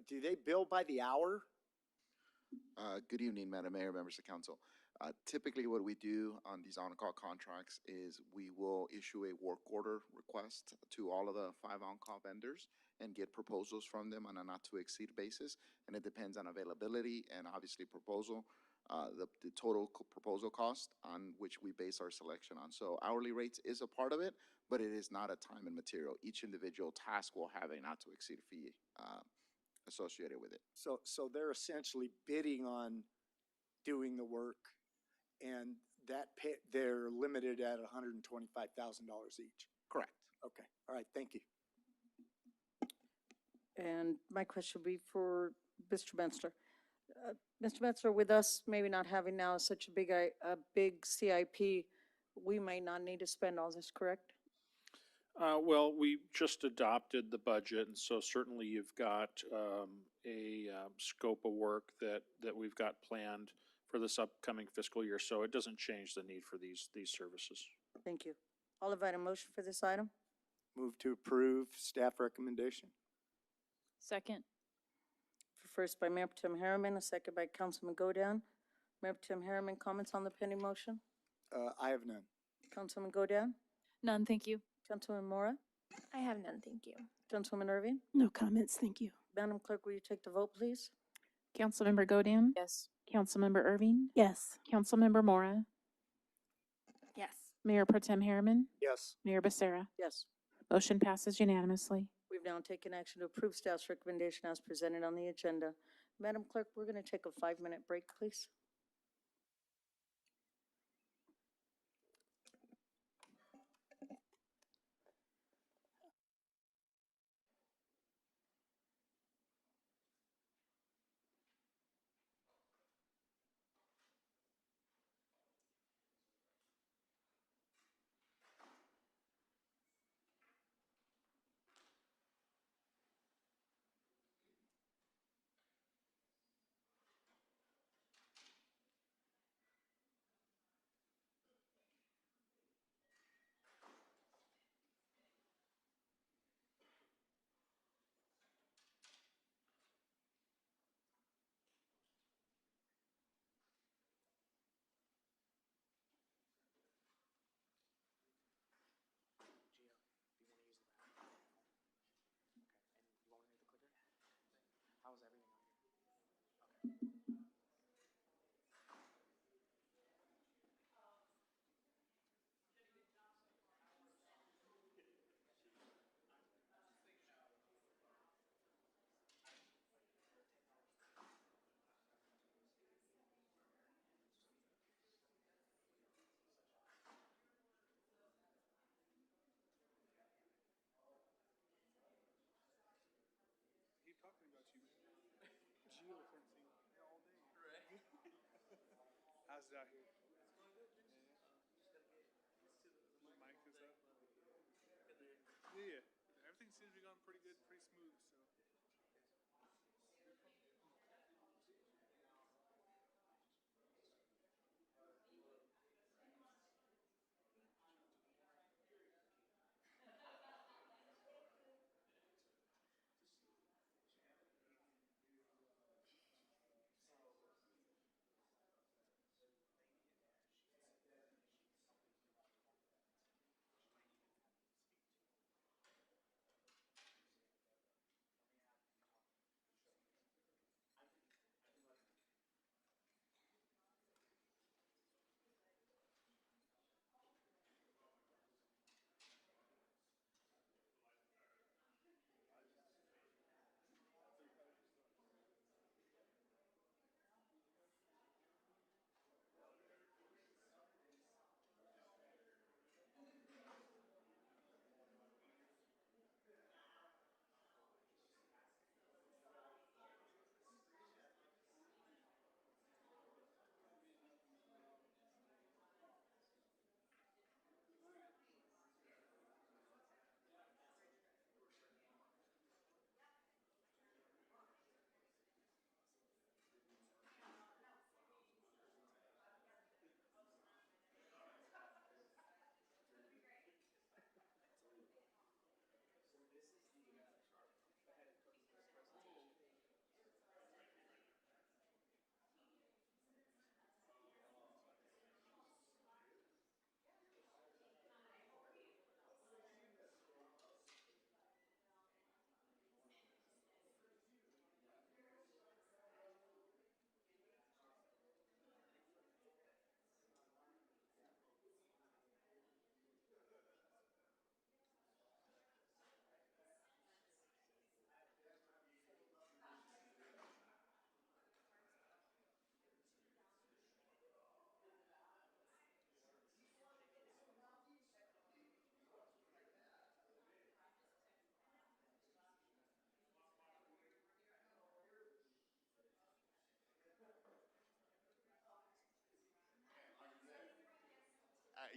do they bill by the hour? Good evening, Madam Mayor, members of council. Typically, what we do on these on-call contracts is we will issue a work order request to all of the 5 on-call vendors and get proposals from them on a not-to-exceed basis. And it depends on availability and obviously proposal, the total proposal cost on which we base our selection on. So hourly rates is a part of it, but it is not a time and material. Each individual task will have a not-to-exceed fee associated with it. So they're essentially bidding on doing the work, and they're limited at $125,000 each. Correct. Okay, all right, thank you. And my question would be for Mr. Metzler. Mr. Metzler, with us maybe not having now such a big CIP, we might not need to spend all this, correct? Well, we just adopted the budget, and so certainly you've got a scope of work that we've got planned for this upcoming fiscal year, so it doesn't change the need for these services. Thank you. I'll invite a motion for this item. Move to approve staff recommendation. Second. First by Mayor Pro Tem Harriman, a second by Councilman Godin. Mayor Pro Tem Harriman, comments on the pending motion? I have none. Councilman Godin? None, thank you. Councilman Mora? I have none, thank you. Councilwoman Irving? No comments, thank you. Madam Clerk, will you take the vote, please? Councilmember Godin? Yes. Councilmember Irving? Yes. Councilmember Mora? Yes. Mayor Pro Tem Harriman? Yes. Mayor Becerra? Yes. Motion passes unanimously. We've now taken action to approve staff's recommendation as presented on the agenda. Madam Clerk, we're going to take a 5-minute break, please. How's it out here? Mic is up. Yeah, everything seems to be going pretty good, pretty smooth, so.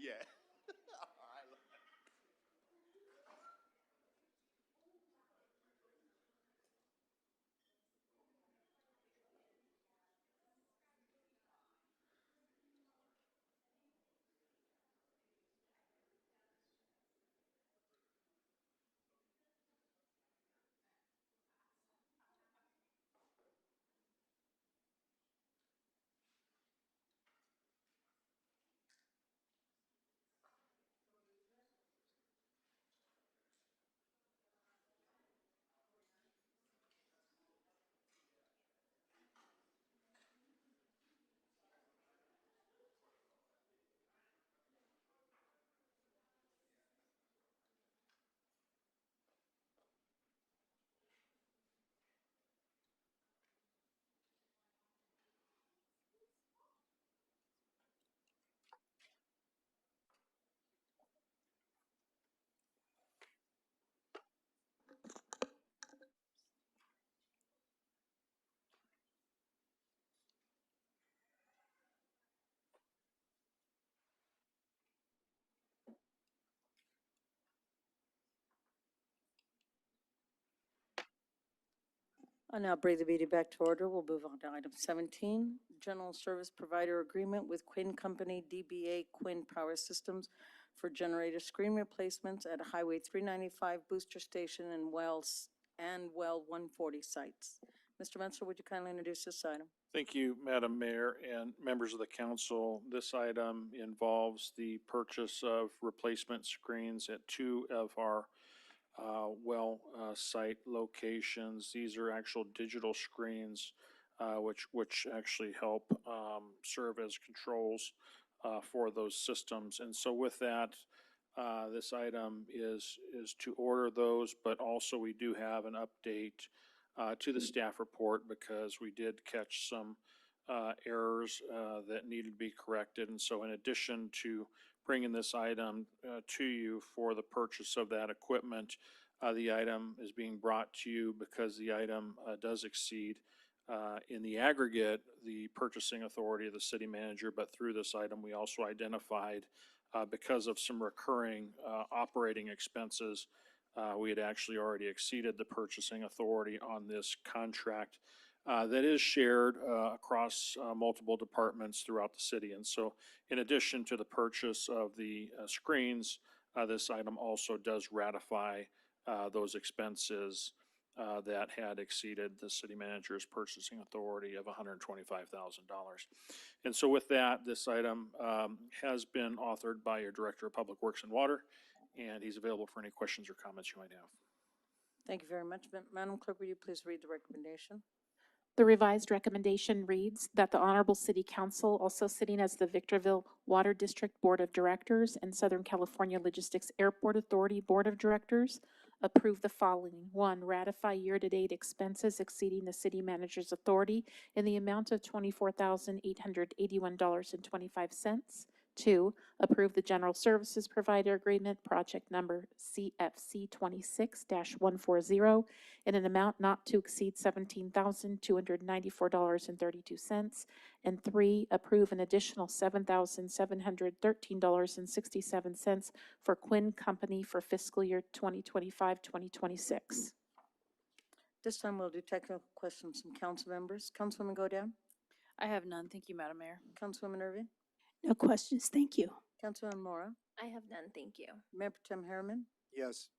Yeah. I now bring the meeting back to order. We'll move on to item 17, General Service Provider Agreement with Quinn Company, DBA Quinn Power Systems for generator screen replacements at Highway 395 Booster Station and Well 140 sites. Mr. Metzler, would you kindly introduce this item? Thank you, Madam Mayor and members of the council. This item involves the purchase of replacement screens at two of our site locations. These are actual digital screens, which actually help serve as controls for those systems. And so with that, this item is to order those, but also we do have an update to the staff report because we did catch some errors that needed to be corrected. And so in addition to bringing this item to you for the purchase of that equipment, the item is being brought to you because the item does exceed in the aggregate the purchasing authority of the city manager, but through this item we also identified because of some recurring operating expenses, we had actually already exceeded the purchasing authority on this contract that is shared across multiple departments throughout the city. And so in addition to the purchase of the screens, this item also does ratify those expenses that had exceeded the city manager's purchasing authority of $125,000. And so with that, this item has been authored by your Director of Public Works and Water, and he's available for any questions or comments you might have. Thank you very much. Madam Clerk, will you please read the recommendation? The revised recommendation reads that the Honorable City Council, also sitting as the Victorville Water District Board of Directors and Southern California Logistics Airport Authority Board of Directors, approve the following. 1, ratify year-to-date expenses exceeding the city manager's authority in the amount of $24,881.25. 2, approve the general services provider agreement, project number CFC 26-140, in an amount not to exceed $17,294.32. And 3, approve an additional $7,713.67 for Quinn Company for fiscal year 2025-2026. This time we'll do technical questions from council members. Councilwoman Godin? I have none. Thank you, Madam Mayor. Councilwoman Irving? No questions, thank you. Councilwoman Mora? I have none, thank you. Mayor Pro Tem Harriman? Yes.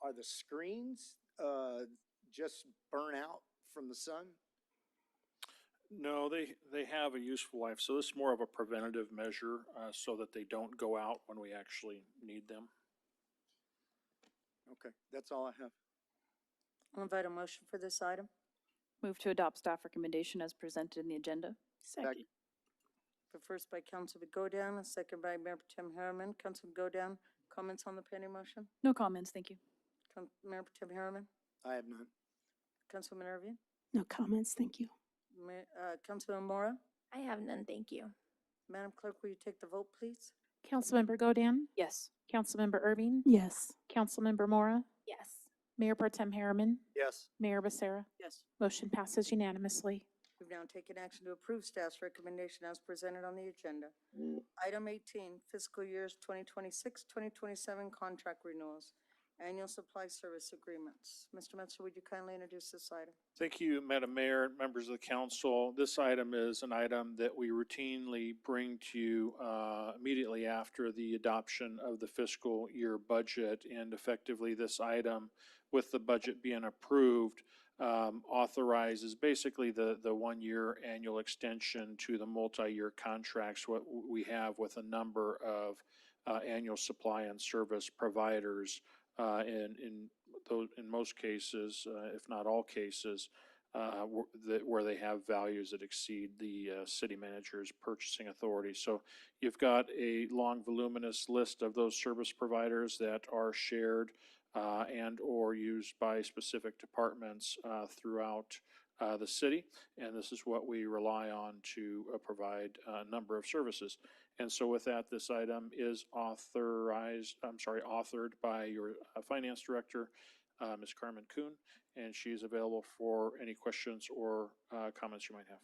Are the screens just burn out from the sun? No, they have a useful life. So this is more of a preventative measure so that they don't go out when we actually need them. Okay, that's all I have. I'll invite a motion for this item. Move to adopt staff recommendation as presented in the agenda. Second. The first by Councilman Godin, a second by Mayor Pro Tem Harriman. Councilman Godin, comments on the pending motion? No comments, thank you. Mayor Pro Tem Harriman? I have none. Councilwoman Irving? No comments, thank you. Councilwoman Mora? I have none, thank you. Madam Clerk, will you take the vote, please? Councilmember Godin? Yes. Councilmember Irving? Yes. Councilmember Mora? Yes. Mayor Pro Tem Harriman? Yes. Mayor Becerra? Yes. Motion passes unanimously. We've now taken action to approve staff's recommendation as presented on the agenda. Item 18, fiscal years 2026, 2027 contract renewals, annual supply service agreements. Mr. Metzger, would you kindly introduce this item? Thank you, Madam Mayor, and members of the council. This item is an item that we routinely bring to you immediately after the adoption of the fiscal year budget. And effectively, this item, with the budget being approved, authorizes basically the one-year annual extension to the multi-year contracts what we have with a number of annual supply and service providers in most cases, if not all cases, where they have values that exceed the city manager's purchasing authority. So you've got a long, voluminous list of those service providers that are shared and or used by specific departments throughout the city. And this is what we rely on to provide a number of services. And so with that, this item is authored by your finance director, Ms. Carmen Kuhn, and she's available for any questions or comments you might have.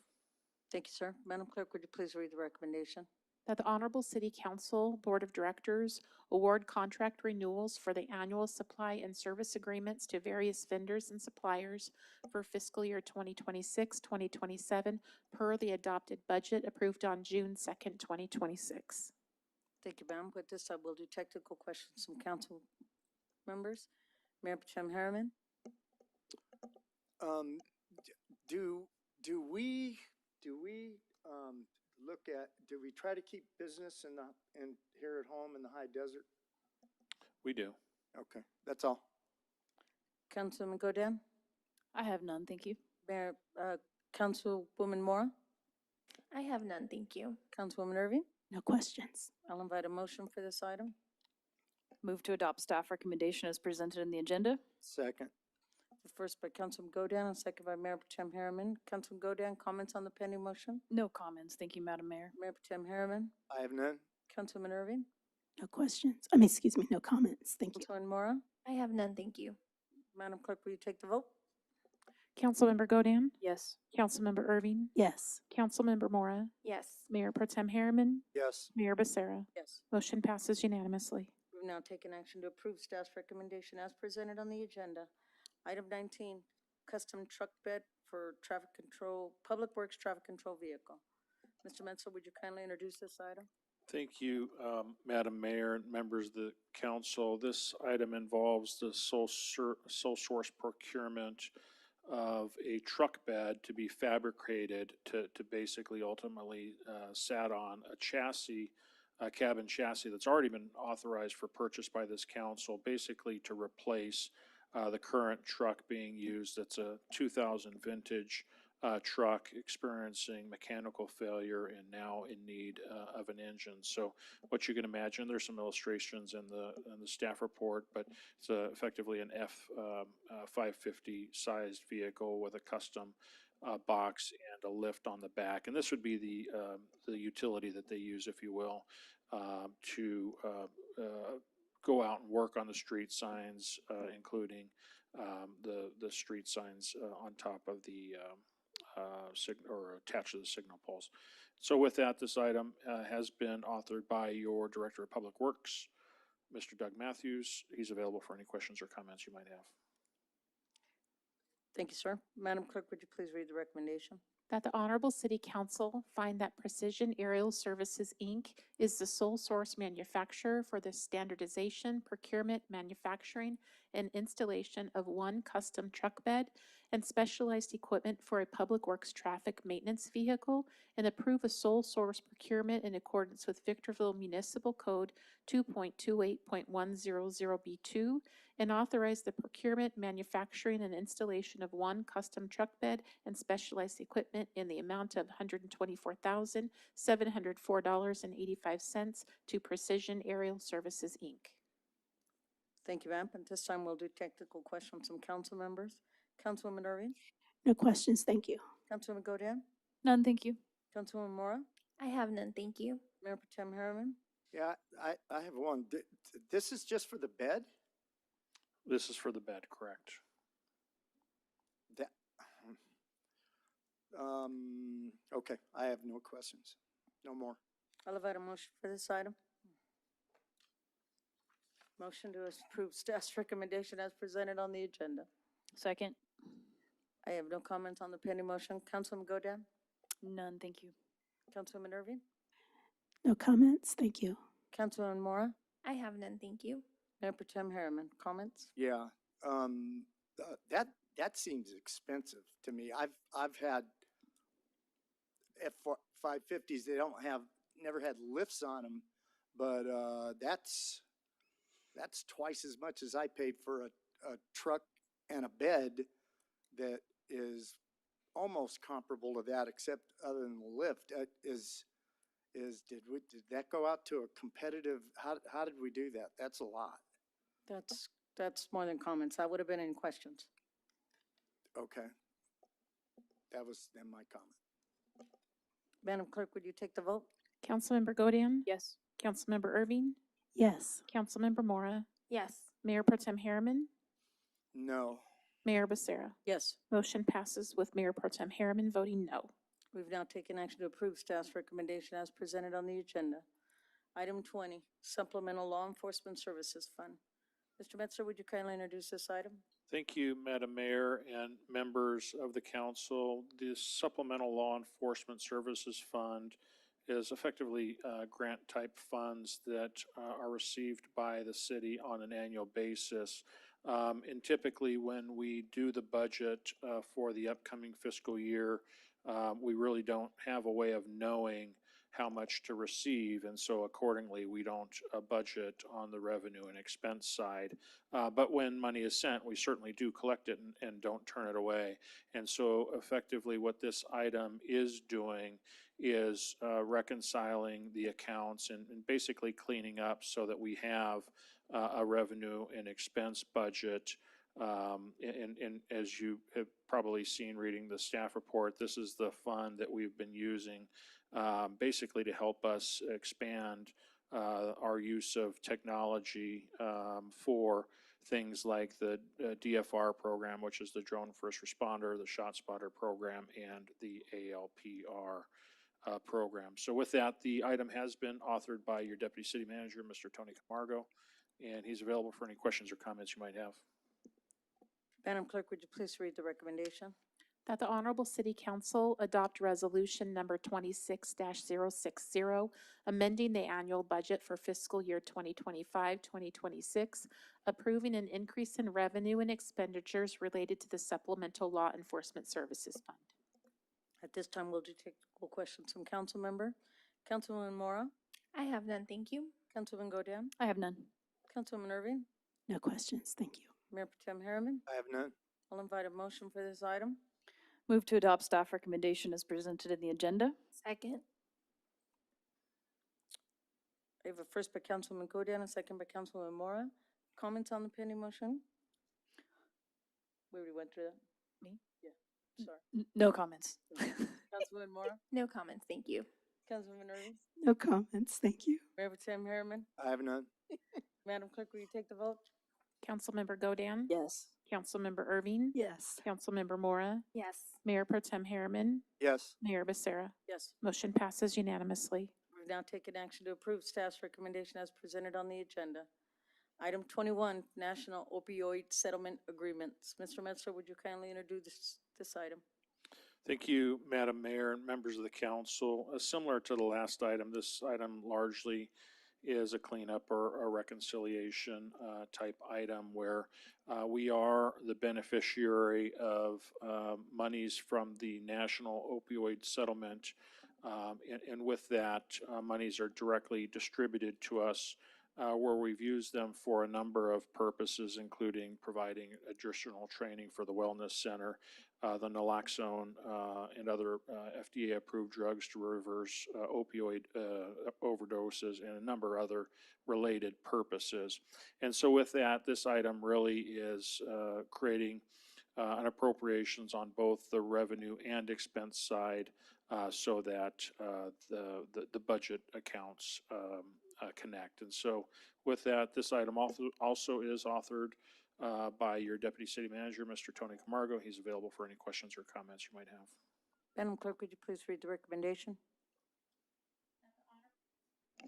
Thank you, sir. Madam Clerk, would you please read the recommendation? That the Honorable City Council Board of Directors award contract renewals for the annual supply and service agreements to various vendors and suppliers for fiscal year 2026, 2027 per the adopted budget approved on June 2nd, 2026. Thank you, ma'am. With this, I will do technical questions from council members. Mayor Pro Tem Harriman? Do we do we try to keep business in here at home in the high desert? We do. Okay, that's all. Councilman Godin? I have none, thank you. Mayor, Councilwoman Mora? I have none, thank you. Councilwoman Irving? No questions. I'll invite a motion for this item. Move to adopt staff recommendation as presented in the agenda. Second. First by Councilman Godin and second by Mayor Pro Tem Harriman. Councilman Godin, comments on the pending motion? No comments, thank you, Madam Mayor. Mayor Pro Tem Harriman? I have none. Councilman Irving? No questions. Excuse me, no comments. Thank you. Councilwoman Mora? I have none, thank you. Madam Clerk, will you take the vote? Councilmember Godin? Yes. Councilmember Irving? Yes. Councilmember Mora? Yes. Mayor Pro Tem Harriman? Yes. Mayor Becerra? Yes. Motion passes unanimously. We've now taken action to approve staff's recommendation as presented on the agenda. Item 19, custom truck bed for traffic control, Public Works traffic control vehicle. Mr. Metzger, would you kindly introduce this item? Thank you, Madam Mayor and members of the council. This item involves the sole source procurement of a truck bed to be fabricated to basically ultimately sat on a chassis, a cabin chassis that's already been authorized for purchase by this council, basically to replace the current truck being used. It's a 2000 vintage truck experiencing mechanical failure and now in need of an engine. So what you can imagine, there's some illustrations in the staff report, but it's effectively an F-550 sized vehicle with a custom box and a lift on the back. And this would be the utility that they use, if you will, to go out and work on the street signs, including the street signs on top of the or attached to the signal poles. So with that, this item has been authored by your Director of Public Works, Mr. Doug Matthews. He's available for any questions or comments you might have. Thank you, sir. Madam Clerk, would you please read the recommendation? That the Honorable City Council find that Precision Aerial Services, Inc. is the sole source manufacturer for the standardization, procurement, manufacturing, and installation of one custom truck bed and specialized equipment for a Public Works traffic maintenance vehicle, and approve a sole source procurement in accordance with Victorville Municipal Code 2.28.100B2, and authorize the procurement, manufacturing, and installation of one custom truck bed and specialized equipment in the amount of $124,704.85 to Precision Aerial Services, Inc. Thank you, ma'am. At this time, we'll do technical questions from council members. Councilwoman Irving? No questions. Thank you. Councilwoman Godin? None, thank you. Councilwoman Mora? I have none, thank you. Mayor Pro Tem Harriman? Yeah, I have one. This is just for the bed? This is for the bed, correct? Okay, I have no questions. No more. I'll invite a motion for this item. Motion to approve staff's recommendation as presented on the agenda. Second. I have no comments on the pending motion. Councilwoman Godin? None, thank you. Councilwoman Irving? No comments, thank you. Councilwoman Mora? I have none, thank you. Mayor Potem Harriman, comments? Yeah, that seems expensive to me. I've had F-550s, they don't have, never had lifts on them, but, that's twice as much as I paid for a truck and a bed that is almost comparable to that, except other than the lift. Did that go out to a competitive, how did we do that? That's a lot. That's more than comments. That would have been in questions. Okay. That was then my comment. Madam Clerk, would you take the vote? Councilmember Godin? Yes. Councilmember Irving? Yes. Councilmember Mora? Yes. Mayor Protem Harriman? No. Mayor Becerra? Yes. Motion passes with Mayor Protem Harriman voting no. We've now taken action to approve staff's recommendation as presented on the agenda. Item 20, Supplemental Law Enforcement Services Fund. Mr. Metzler, would you kindly introduce this item? Thank you, Madam Mayor and members of the council. The Supplemental Law Enforcement Services Fund is effectively grant-type funds that are received by the city on an annual basis. And typically, when we do the budget for the upcoming fiscal year, we really don't have a way of knowing how much to receive, and so accordingly, we don't budget on the revenue and expense side. But when money is sent, we certainly do collect it and don't turn it away. And so effectively, what this item is doing is reconciling the accounts and basically cleaning up so that we have a revenue and expense budget. And as you have probably seen reading the staff report, this is the fund that we've been using basically to help us expand our use of technology for things like the DFR program, which is the Drone First Responder, the ShotSpotter program, and the ALPR program. So with that, the item has been authored by your Deputy City Manager, Mr. Tony Camargo, and he's available for any questions or comments you might have. Madam Clerk, would you please read the recommendation? That the Honorable City Council adopt Resolution Number 26-060, amending the annual budget for fiscal year 2025-2026, approving an increase in revenue and expenditures related to the Supplemental Law Enforcement Services Fund. At this time, we'll do technical questions from council member. Councilwoman Mora? I have none, thank you. Councilwoman Godin? I have none. Councilwoman Irving? No questions, thank you. Mayor Potem Harriman? I have none. I'll invite a motion for this item. Move to adopt staff recommendation as presented in the agenda. Second. I have a first by Councilwoman Godin, a second by Councilwoman Mora. Comments on the pending motion? We already went through that. Me? Yeah, sorry. No comments. Councilwoman Mora? No comments, thank you. Councilwoman Irving? No comments, thank you. Mayor Potem Harriman? I have none. Madam Clerk, will you take the vote? Councilmember Godin? Yes. Councilmember Irving? Yes. Councilmember Mora? Yes. Mayor Protem Harriman? Yes. Mayor Becerra? Yes. Motion passes unanimously. We've now taken action to approve staff's recommendation as presented on the agenda. Item 21, National Opioid Settlement Agreements. Mr. Metzler, would you kindly introduce this item? Thank you, Madam Mayor and members of the council. Similar to the last item, this item largely is a cleanup or a reconciliation type item where we are the beneficiary of monies from the National Opioid Settlement. And with that, monies are directly distributed to us where we've used them for a number of purposes, including providing additional training for the Wellness Center, the naloxone and other FDA-approved drugs to reverse opioid overdoses, and a number of other related purposes. And so with that, this item really is creating an appropriations on both the revenue and expense side so that the budget accounts connect. And so with that, this item also is authored by your Deputy City Manager, Mr. Tony Camargo. He's available for any questions or comments you might have. Madam Clerk, would you please read the recommendation?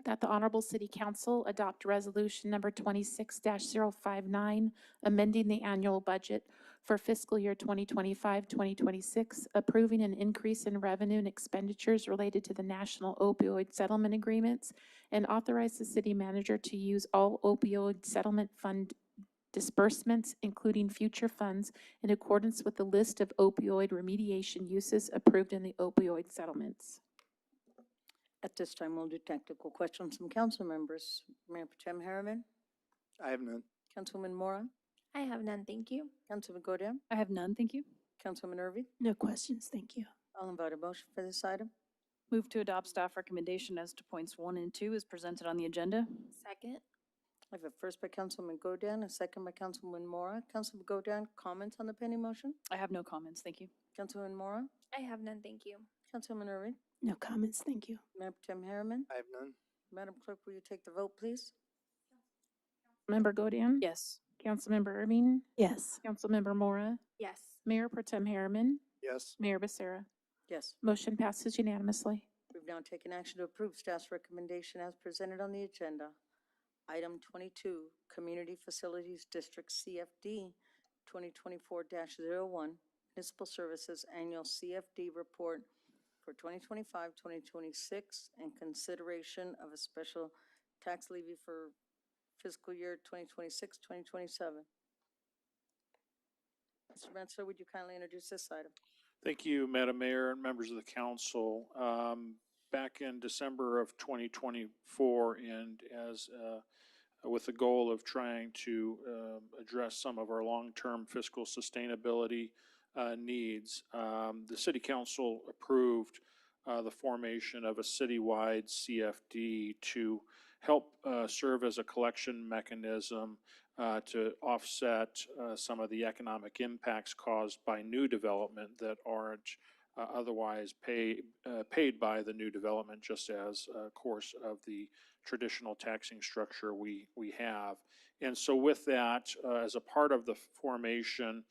That the Honorable City Council adopt Resolution number 26-059, amending the annual budget for fiscal year 2025-2026, approving an increase in revenue and expenditures related to the national opioid settlement agreements, and authorize the city manager to use all opioid settlement fund disbursements, including future funds, in accordance with the list of opioid remediation uses approved in the opioid settlements. At this time, we'll do technical questions from council members. Mayor Pro Tem Harriman, I have none. Councilwoman Mora, I have none, thank you. Councilman Godin, I have none, thank you. Councilwoman Irby. No questions, thank you. I'll invite a motion for this item. Move to adopt staff recommendation as to points 1 and 2 is presented on the agenda. Second. I have a first by Councilman Godin, a second by Councilwoman Mora. Councilman Godin, comments on the pending motion? I have no comments, thank you. Councilwoman Mora, I have none, thank you. Councilwoman Irby, No comments, thank you. Mayor Pro Tem Harriman. I have none. Madam Clerk, will you take the vote, please? Member Godin? Yes. Councilmember Ermine? Yes. Councilmember Mora? Yes. Mayor Pro Tem Harriman? Yes. Mayor Becerra? Yes. Motion passes unanimously. We've now taken action to approve staff's recommendation as presented on the agenda. Item 22, Community Facilities District CFD 2024-01, Municipal Services Annual CFD Report for 2025-2026, and consideration of a special tax levy for fiscal year 2026-2027. Mr. Metzler, would you kindly introduce this item? Thank you, Madam Mayor and members of the council. Back in December of 2024, and as with the goal of trying to address some of our long-term fiscal sustainability needs, the City Council approved the formation of a citywide CFD to help serve as a collection mechanism to offset some of the economic impacts caused by new development that aren't otherwise paid by the new development, just as a course of the traditional taxing structure we have. And so with that, as a part of the formation,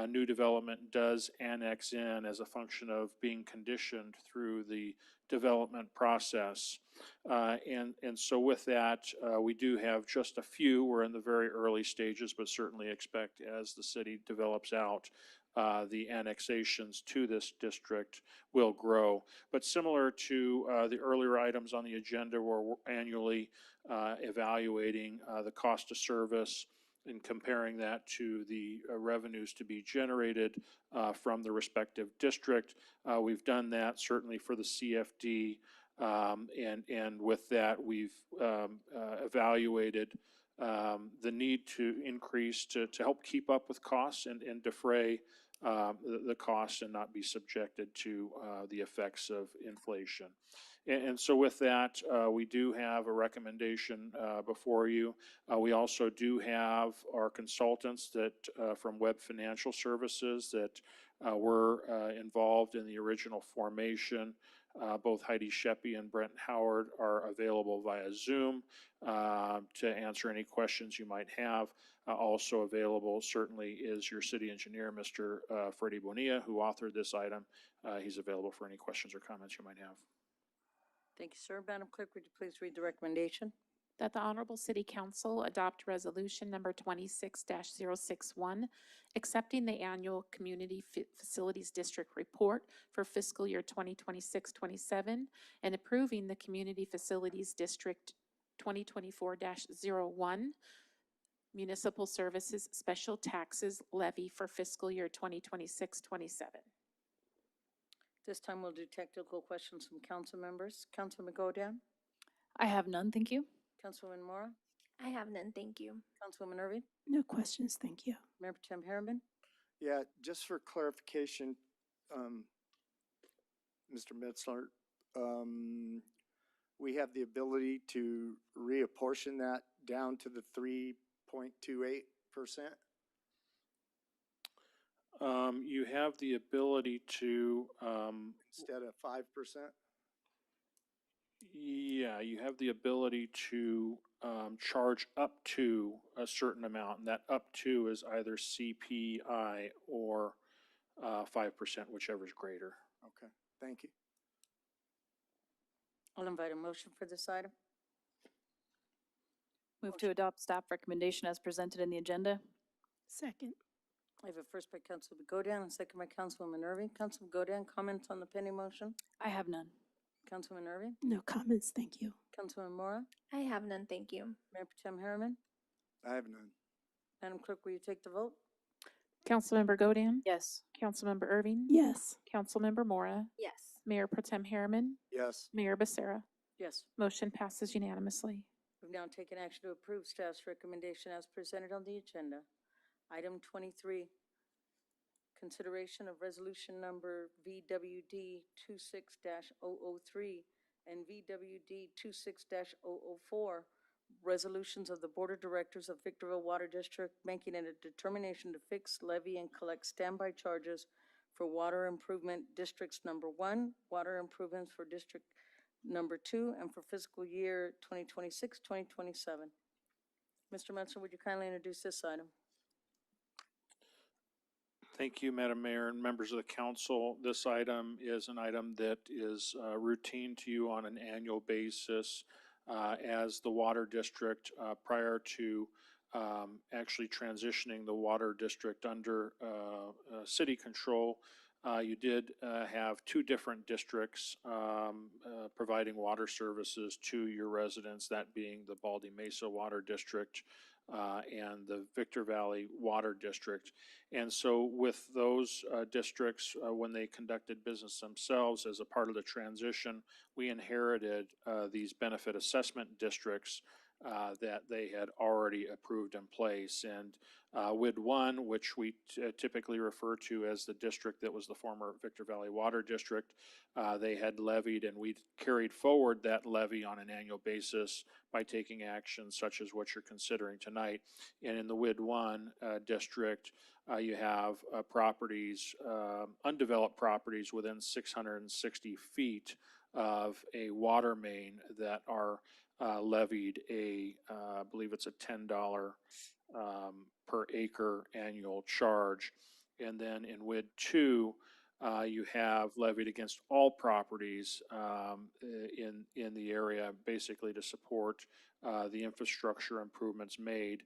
new development does annex in as a function of being conditioned through the development process. And so with that, we do have just a few. We're in the very early stages, but certainly expect as the city develops out, the annexations to this district will grow. But similar to the earlier items on the agenda, we're annually evaluating the cost of service and comparing that to the revenues to be generated from the respective district. We've done that certainly for the CFD, and with that, we've evaluated the need to increase to help keep up with costs and defray the costs and not be subjected to the effects of inflation. And so with that, we do have a recommendation before you. We also do have our consultants that from Web Financial Services that were involved in the original formation. Both Heidi Sheppy and Brent Howard are available via Zoom to answer any questions you might have. Also available certainly is your city engineer, Mr. Freddie Bonilla, who authored this item. He's available for any questions or comments you might have. Thank you, sir. Madam Clerk, would you please read the recommendation? That the Honorable City Council adopt Resolution number 26-061, accepting the annual Community Facilities District Report for fiscal year 2026-27 and approving the Community Facilities District 2024-01 Municipal Services Special Taxes Levy for fiscal year 2026-27. This time we'll do technical questions from council members. Councilman Godin, I have none, thank you. Councilwoman Mora, I have none, thank you. Councilwoman Irby, No questions, thank you. Mayor Pro Tem Harriman. Yeah, just for clarification, Mr. Metzler, we have the ability to reapportion that down to the 3.28%? You have the ability to, Instead of 5%? yeah, you have the ability to charge up to a certain amount, and that up to is either CPI or 5%, whichever is greater. Okay, thank you. I'll invite a motion for this item. Move to adopt staff recommendation as presented in the agenda. Second. I have a first by Councilman Godan and a second by Councilwoman Irving. Councilman Godan, comments on the pending motion? I have none. Councilwoman Irving? No comments, thank you. Councilwoman Mora? I have none, thank you. Mayor Pro Tem Harriman? I have none. Madam Clerk, will you take the vote? Councilmember Godin? Yes. Councilmember Irving? Yes. Councilmember Mora? Yes. Mayor Pro Tem Harriman? Yes. Mayor Becerra? Yes. Motion passes unanimously. We've now taken action to approve staff's recommendation as presented on the agenda. Item 23, consideration of resolution number VWD 26-003 and VWD 26-004, resolutions of the Board of Directors of Victorville Water District making it a determination to fix, levy, and collect standby charges for water improvement districts number 1, water improvements for district number 2, and for fiscal year 2026, 2027. Mr. Metzger, would you kindly introduce this item? Thank you, Madam Mayor and members of the council. This item is an item that is routine to you on an annual basis as the water district prior to actually transitioning the water district under city control. You did have two different districts providing water services to your residents, that being the Baldy Mesa Water District and the Victor Valley Water District. And so with those districts, when they conducted business themselves as a part of the transition, we inherited these benefit assessment districts that they had already approved in place. And WID 1, which we typically refer to as the district that was the former Victor Valley Water District, they had levied, and we carried forward that levy on an annual basis by taking actions such as what you're considering tonight. And in the WID 1 district, you have properties, undeveloped properties within 660 feet of a water main that are levied I believe it's a $10 per acre annual charge. And then in WID 2, you have levied against all properties in the area, basically to support the infrastructure improvements made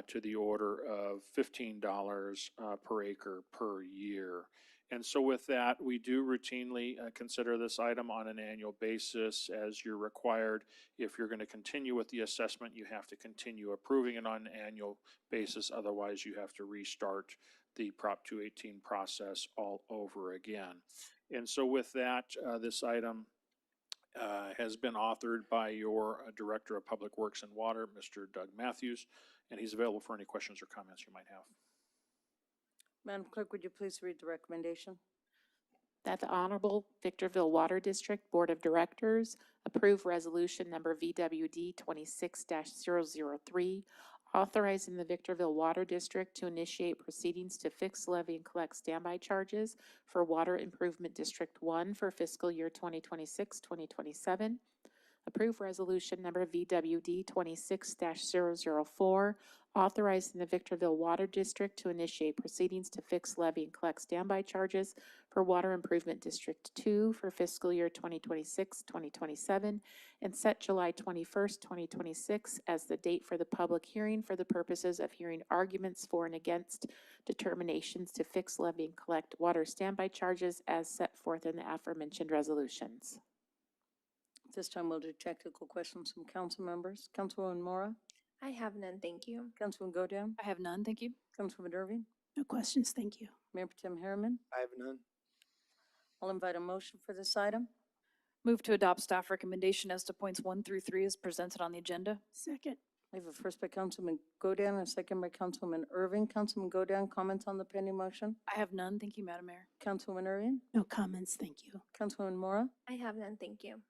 to the order of $15 per acre per year. And so with that, we do routinely consider this item on an annual basis as you're required. If you're going to continue with the assessment, you have to continue approving it on an annual basis. Otherwise, you have to restart the Prop 218 process all over again. And so with that, this item has been authored by your Director of Public Works and Water, Mr. Doug Matthews, and he's available for any questions or comments you might have. Madam Clerk, would you please read the recommendation? That the Honorable Victorville Water District Board of Directors approve resolution number VWD 26-003, authorizing the Victorville Water District to initiate proceedings to fix, levy, and collect standby charges for Water Improvement District 1 for fiscal year 2026-2027. Approve resolution number VWD 26-004, authorizing the Victorville Water District to initiate proceedings to fix, levy, and collect standby charges for Water Improvement District 2 for fiscal year 2026-2027, and set July 21st, 2026 as the date for the public hearing for the purposes of hearing arguments for and against determinations to fix, levy, and collect water standby charges as set forth in the aforementioned resolutions. This time we'll do technical questions from council members. Councilwoman Mora? I have none, thank you. Councilwoman Godin? I have none, thank you. Councilwoman Irving? No questions, thank you. Mayor Pro Tem Harriman? I have none. I'll invite a motion for this item. Move to adopt staff recommendation as to points 1 through 3 as presented on the agenda. Second. I have a first by Councilman Godin and a second by Councilwoman Irving. Councilman Godin, comments on the pending motion? I have none, thank you, Madam Mayor. Councilwoman Irving? No comments, thank you. Councilwoman Mora? I have none, thank you.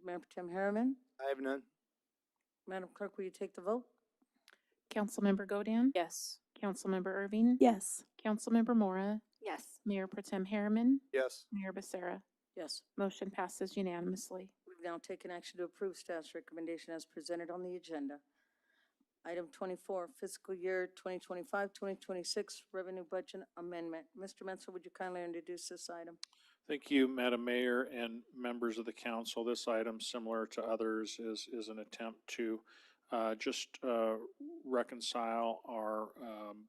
Mayor Pro Tem Harriman? I have none. Madam Clerk, will you take the vote? Councilmember Godin? Yes. Councilmember Irving? Yes. Councilmember Mora? Yes. Mayor Pro Tem Harriman? Yes. Mayor Becerra? Yes. Motion passes unanimously. We've now taken action to approve staff's recommendation as presented on the agenda. Item 24, fiscal year 2025-2026 revenue budget amendment. Mr. Metzger, would you kindly introduce this item? Thank you, Madam Mayor and members of the council. This item, similar to others, is an attempt to just reconcile our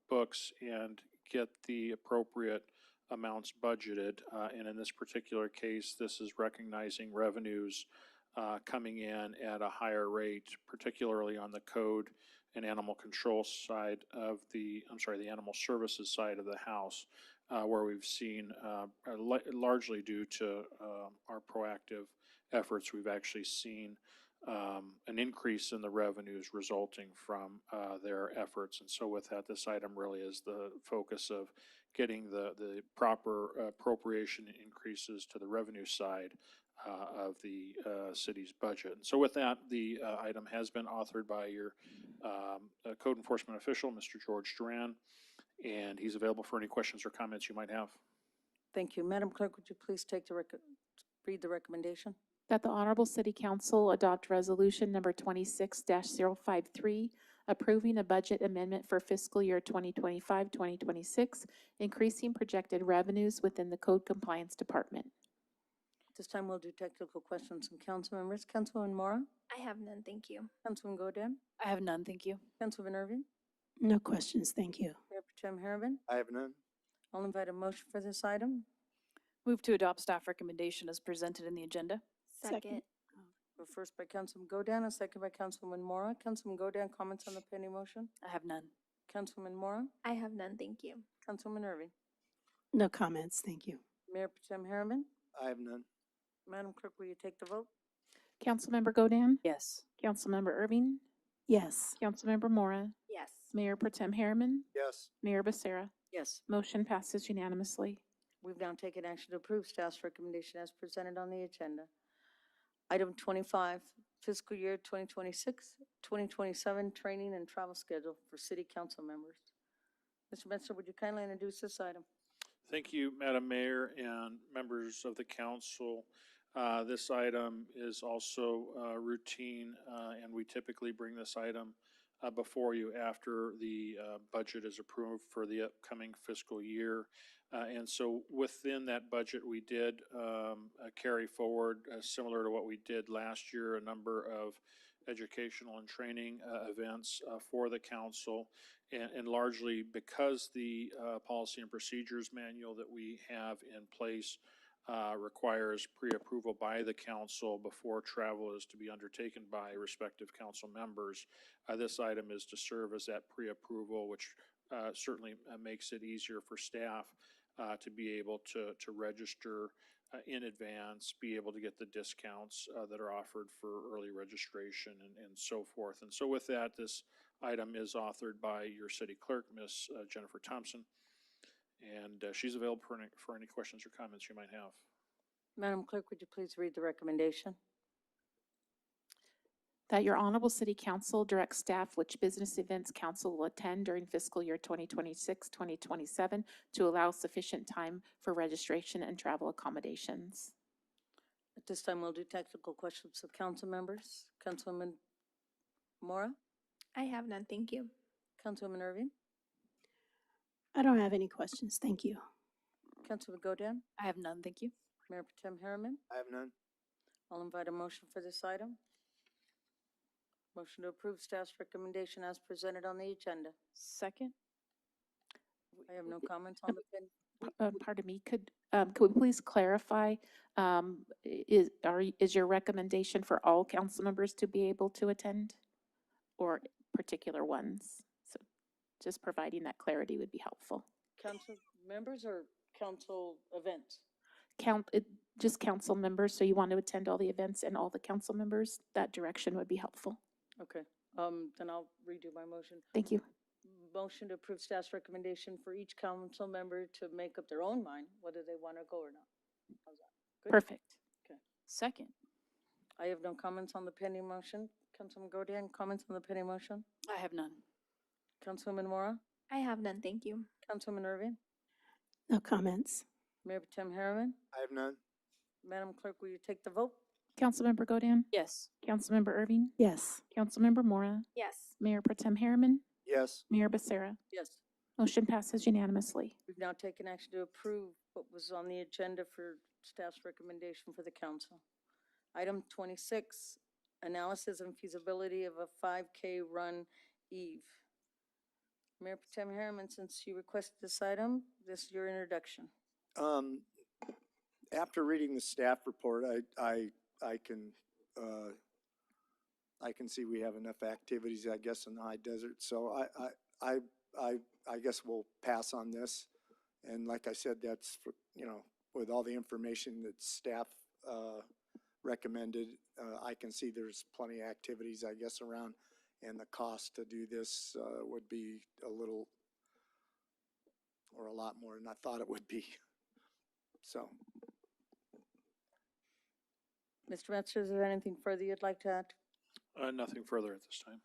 books and get the appropriate amounts budgeted. And in this particular case, this is recognizing revenues coming in at a higher rate, particularly on the code and animal control side of the animal services side of the house, where we've seen, largely due to our proactive efforts, we've actually seen an increase in the revenues resulting from their efforts. And so with that, this item really is the focus of getting the proper appropriation increases to the revenue side of the city's budget. And so with that, the item has been authored by your code enforcement official, Mr. George Duran, and he's available for any questions or comments you might have. Thank you. Madam Clerk, would you please read the recommendation? That the Honorable City Council adopt Resolution Number 26-053, approving a budget amendment for fiscal year 2025-2026, increasing projected revenues within the Code Compliance Department. This time we'll do technical questions from council members. Councilwoman Mora? I have none, thank you. Councilwoman Godin? I have none, thank you. Councilwoman Irving? No questions, thank you. Mayor Pro Tem Harriman? I have none. I'll invite a motion for this item. Move to adopt staff recommendation as presented in the agenda. Second. First by Councilwoman Godin, a second by Councilwoman Mora. Councilwoman Godin, comments on the pending motion? I have none. Councilwoman Mora? I have none, thank you. Councilwoman Irving? No comments, thank you. Mayor Pro Tem Harriman? I have none. Madam Clerk, will you take the vote? Councilmember Godin? Yes. Councilmember Irving? Yes. Councilmember Mora? Yes. Mayor Pro Tem Harriman? Yes. Mayor Becerra? Yes. Motion passes unanimously. We've now taken action to approve staff's recommendation as presented on the agenda. Item 25, fiscal year 2026-2027 training and travel schedule for city council members. Mr. Metzger, would you kindly introduce this item? Thank you, Madam Mayor and members of the council. This item is also routine, and we typically bring this item before you after the budget is approved for the upcoming fiscal year. And so within that budget, we did carry forward, similar to what we did last year, a number of educational and training events for the council. And largely because the policy and procedures manual that we have in place requires pre-approval by the council before travel is to be undertaken by respective council members. This item is to serve as that pre-approval, which certainly makes it easier for staff to be able to register in advance, be able to get the discounts that are offered for early registration and so forth. And so with that, this item is authored by your city clerk, Ms. Jennifer Thompson, and she's available for any questions or comments you might have. Madam Clerk, would you please read the recommendation? That your Honorable City Council directs staff which business events council will attend during fiscal year 2026-2027 to allow sufficient time for registration and travel accommodations. At this time, we'll do technical questions of council members. Councilwoman Mora? I have none, thank you. Councilwoman Irving? I don't have any questions, thank you. Councilwoman Godin? I have none, thank you. Mayor Pro Tem Harriman? I have none. I'll invite a motion for this item. Motion to approve staff's recommendation as presented on the agenda. Second. I have no comments on the pen. Pardon me, could we please clarify, is your recommendation for all council members to be able to attend or particular ones? So just providing that clarity would be helpful. Council members or council events? Just council members, so you want to attend all the events and all the council members, that direction would be helpful. Okay, then I'll redo my motion. Thank you. Motion to approve staff's recommendation for each council member to make up their own mind whether they want to go or not. How's that? Good? Perfect. Okay. Second. I have no comments on the pending motion. Councilwoman Godin, comments on the pending motion? I have none. Councilwoman Mora? I have none, thank you. Councilwoman Irving? No comments. Mayor Pro Tem Harriman? I have none. Madam Clerk, will you take the vote? Councilmember Godin? Yes. Councilmember Irving? Yes. Councilmember Mora? Yes. Mayor Pro Tem Harriman? Yes. Mayor Becerra? Yes. Motion passes unanimously. We've now taken action to approve what was on the agenda for staff's recommendation for the council. Item 26, analysis and feasibility of a 5K run eve. Mayor Pro Tem Harriman, since you requested this item, this is your introduction. After reading the staff report, I can see we have enough activities, I guess, in the high desert. So I guess we'll pass on this. And like I said, that's, with all the information that staff, recommended, I can see there's plenty of activities, I guess, around, and the cost to do this, would be a little, or a lot more than I thought it would be. So. Mr. Metzger, is there anything further you'd like to add? Nothing further at this time.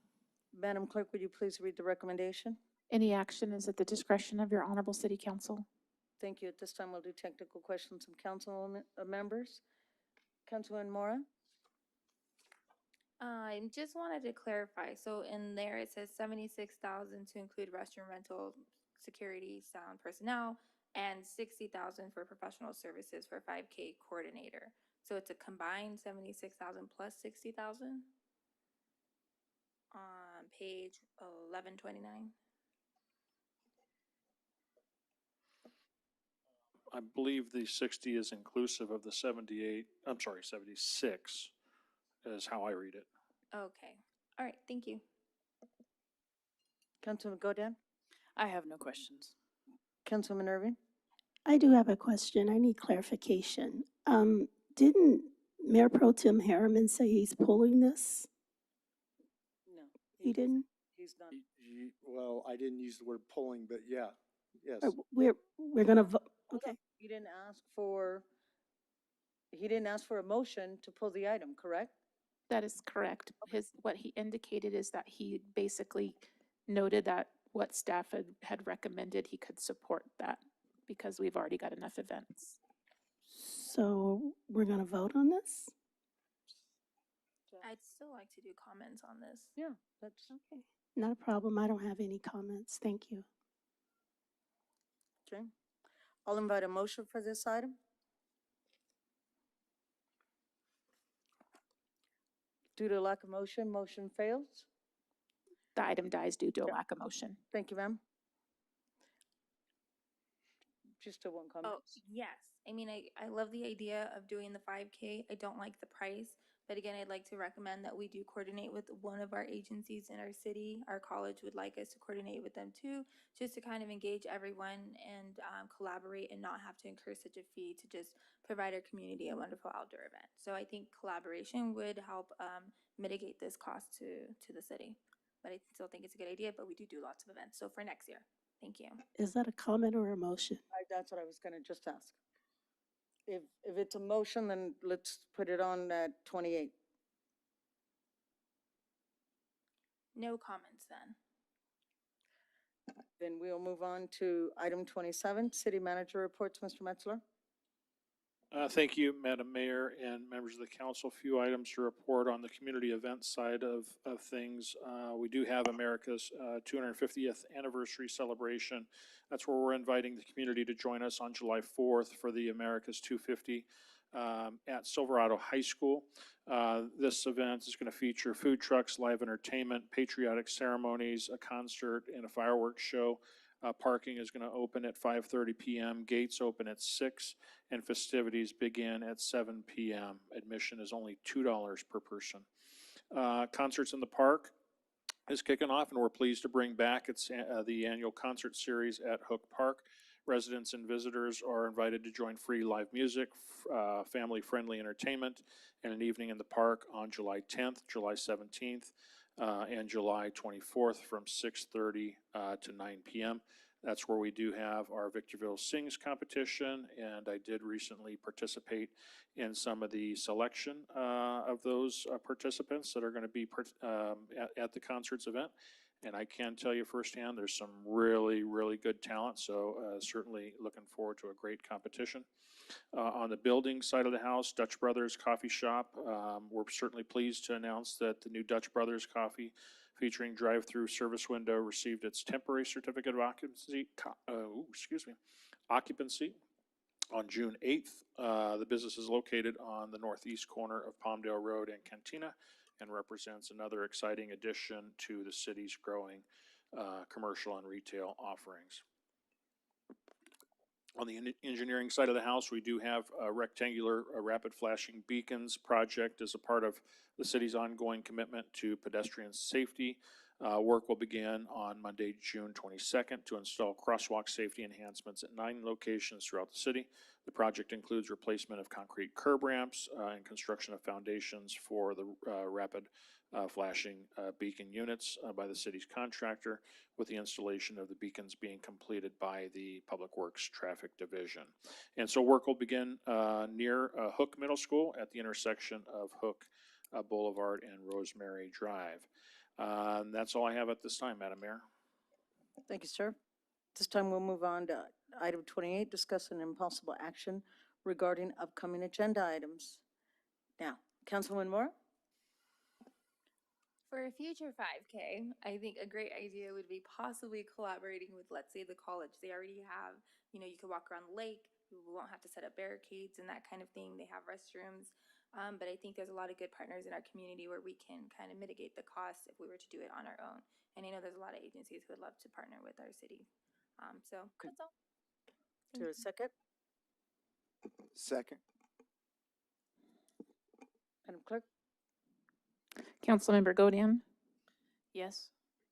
Madam Clerk, would you please read the recommendation? Any action is at the discretion of your honorable city council. Thank you. At this time, we'll do technical questions from council members. Councilman Mora? I just wanted to clarify, so in there it says 76,000 to include restroom rental, security, sound, personnel, and 60,000 for professional services for 5K coordinator. So it's a combined 76,000 plus 60,000 on page 1129. I believe the 60 is inclusive of the 76 is how I read it. Okay, all right, thank you. Councilman Godin? I have no questions. Councilman Irving? I do have a question. I need clarification. Didn't Mayor Pro Tem Harriman say he's pulling this? No. He didn't? He's not. Well, I didn't use the word pulling, but yeah, yes. We're gonna vote, okay. He didn't ask for a motion to pull the item, correct? That is correct. What he indicated is that he basically noted that what staff had recommended, he could support that because we've already got enough events. So we're gonna vote on this? I'd still like to do comments on this. Yeah, that's Okay. Not a problem. I don't have any comments. Thank you. okay. I'll invite a motion for this item. Due to lack of motion, motion fails. The item dies due to a lack of motion. Thank you, ma'am. Just a one comment. Oh, yes. I mean, I love the idea of doing the 5K. I don't like the price. But again, I'd like to recommend that we do coordinate with one of our agencies in our city. Our college would like us to coordinate with them too, just to kind of engage everyone and collaborate and not have to incur such a fee to just provide our community a wonderful outdoor event. So I think collaboration would help mitigate this cost to the city. But I still think it's a good idea, but we do lots of events. So for next year, thank you. Is that a comment or a motion? That's what I was gonna just ask. If it's a motion, then let's put it on at 28. No comments then. Then we'll move on to item 27, city manager reports, Mr. Metzler. Thank you, Madam Mayor and members of the council. A few items to report on the community event side of things. We do have America's 250th anniversary celebration. That's where we're inviting the community to join us on July 4th for the America's 250 at Silverado High School. This event is going to feature food trucks, live entertainment, patriotic ceremonies, a concert, and a fireworks show. Parking is going to open at 5:30 p.m., gates open at 6, and festivities begin at 7 p.m. Admission is only $2 per person. Concerts in the Park is kicking off, and we're pleased to bring back the annual concert series at Hook Park. Residents and visitors are invited to join free live music, family-friendly entertainment, and an evening in the park on July 10th, July 17th, and July 24th from 6:30 to 9 p.m. That's where we do have our Victorville Sings competition, and I did recently participate in some of the selection of those participants that are going to be at the concerts event. And I can tell you firsthand, there's some really, really good talent. So certainly looking forward to a great competition. On the building side of the house, Dutch Brothers Coffee Shop, we're certainly pleased to announce that the new Dutch Brothers Coffee featuring drive-through service window received its temporary certificate of occupancy on June 8th. The business is located on the northeast corner of Palmdale Road and Cantina and represents another exciting addition to the city's growing commercial and retail offerings. On the engineering side of the house, we do have a rectangular rapid flashing beacons project as a part of the city's ongoing commitment to pedestrian safety. Work will begin on Monday, June 22nd to install crosswalk safety enhancements at 9 locations throughout the city. The project includes replacement of concrete curb ramps and construction of foundations for the rapid flashing beacon units by the city's contractor, with the installation of the beacons being completed by the Public Works Traffic Division. And so work will begin near Hook Middle School at the intersection of Hook Boulevard and Rosemary Drive. That's all I have at this time, Madam Mayor. Thank you, sir. This time we'll move on to item 28, discuss an impossible action regarding upcoming agenda items. Now, Councilwoman Moore? For a future 5K, I think a great idea would be possibly collaborating with, let's say, the college. They already have, you could walk around the lake. You won't have to set up barricades and that kind of thing. They have restrooms. But I think there's a lot of good partners in our community where we can kind of mitigate the cost if we were to do it on our own. And I know there's a lot of agencies who would love to partner with our city. That's all. Is there a second? Second. Madam Clerk? Councilmember Godin, Yes.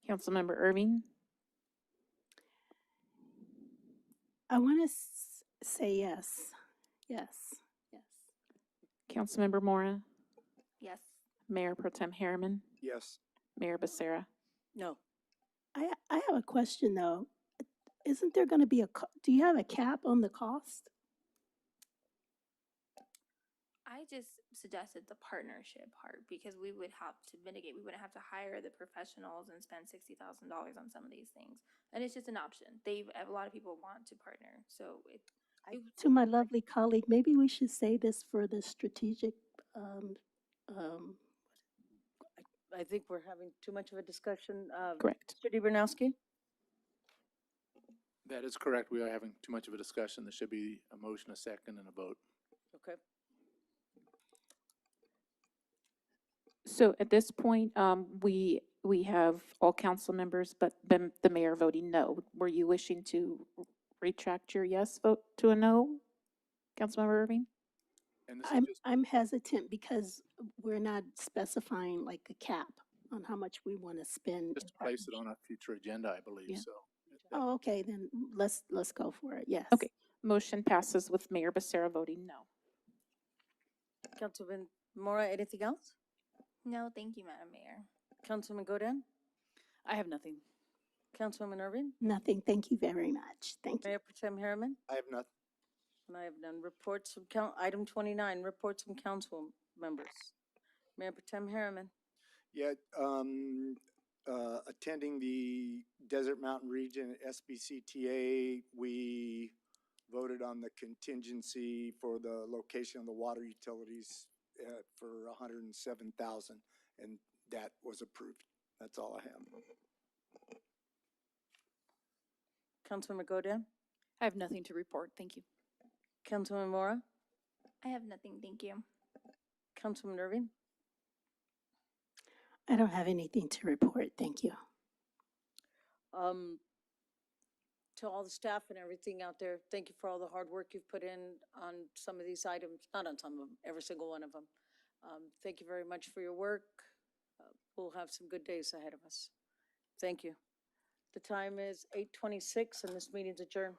Councilmember Irving, I want to say yes. Yes. Yes. Councilmember Mora, Yes. Mayor Pro Tem Harriman, Yes. Mayor Becerra. No. I have a question though. Isn't there going to be do you have a cap on the cost? I just suggested the partnership part because we would have to mitigate. We wouldn't have to hire the professionals and spend $60,000 on some of these things. And it's just an option. A lot of people want to partner. So To my lovely colleague, maybe we should say this for the strategic, I think we're having too much of a discussion. Correct. Mr. Dobranowski? That is correct. We are having too much of a discussion. There should be a motion, a second, and a vote. Okay. So at this point, we have all council members, but the mayor voting no. Were you wishing to retract your yes vote to a no, Councilmember Irving? And this is just, I'm hesitant because we're not specifying like a cap on how much we want to spend. just to place it on a future agenda, I believe, Yeah. so. Oh, okay, then let's go for it, yes. Okay, motion passes with Mayor Becerra voting no. Councilman Mora, anything else? no, thank you, Madam Mayor. Councilman Godin? I have nothing. Councilwoman Irving? Nothing, thank you very much. Thank you. Mayor Pro Tem Harriman? I have nothing. And I have none. Reports from item 29, reports from council members. Mayor Pro Tem Harriman? Yeah, attending the Desert Mountain Region SBCTA, we voted on the contingency for the location of the water utilities for $107,000, and that was approved. That's all I have. Councilman Godin? I have nothing to report. Thank you. Councilman Mora? I have nothing, thank you. Councilman Irving? I don't have anything to report, thank you. To all the staff and everything out there, thank you for all the hard work you've put in on some of these items, not on some of them, every single one of them. Thank you very much for your work. We'll have some good days ahead of us. Thank you. The time is 8:26 and this meeting's adjourned.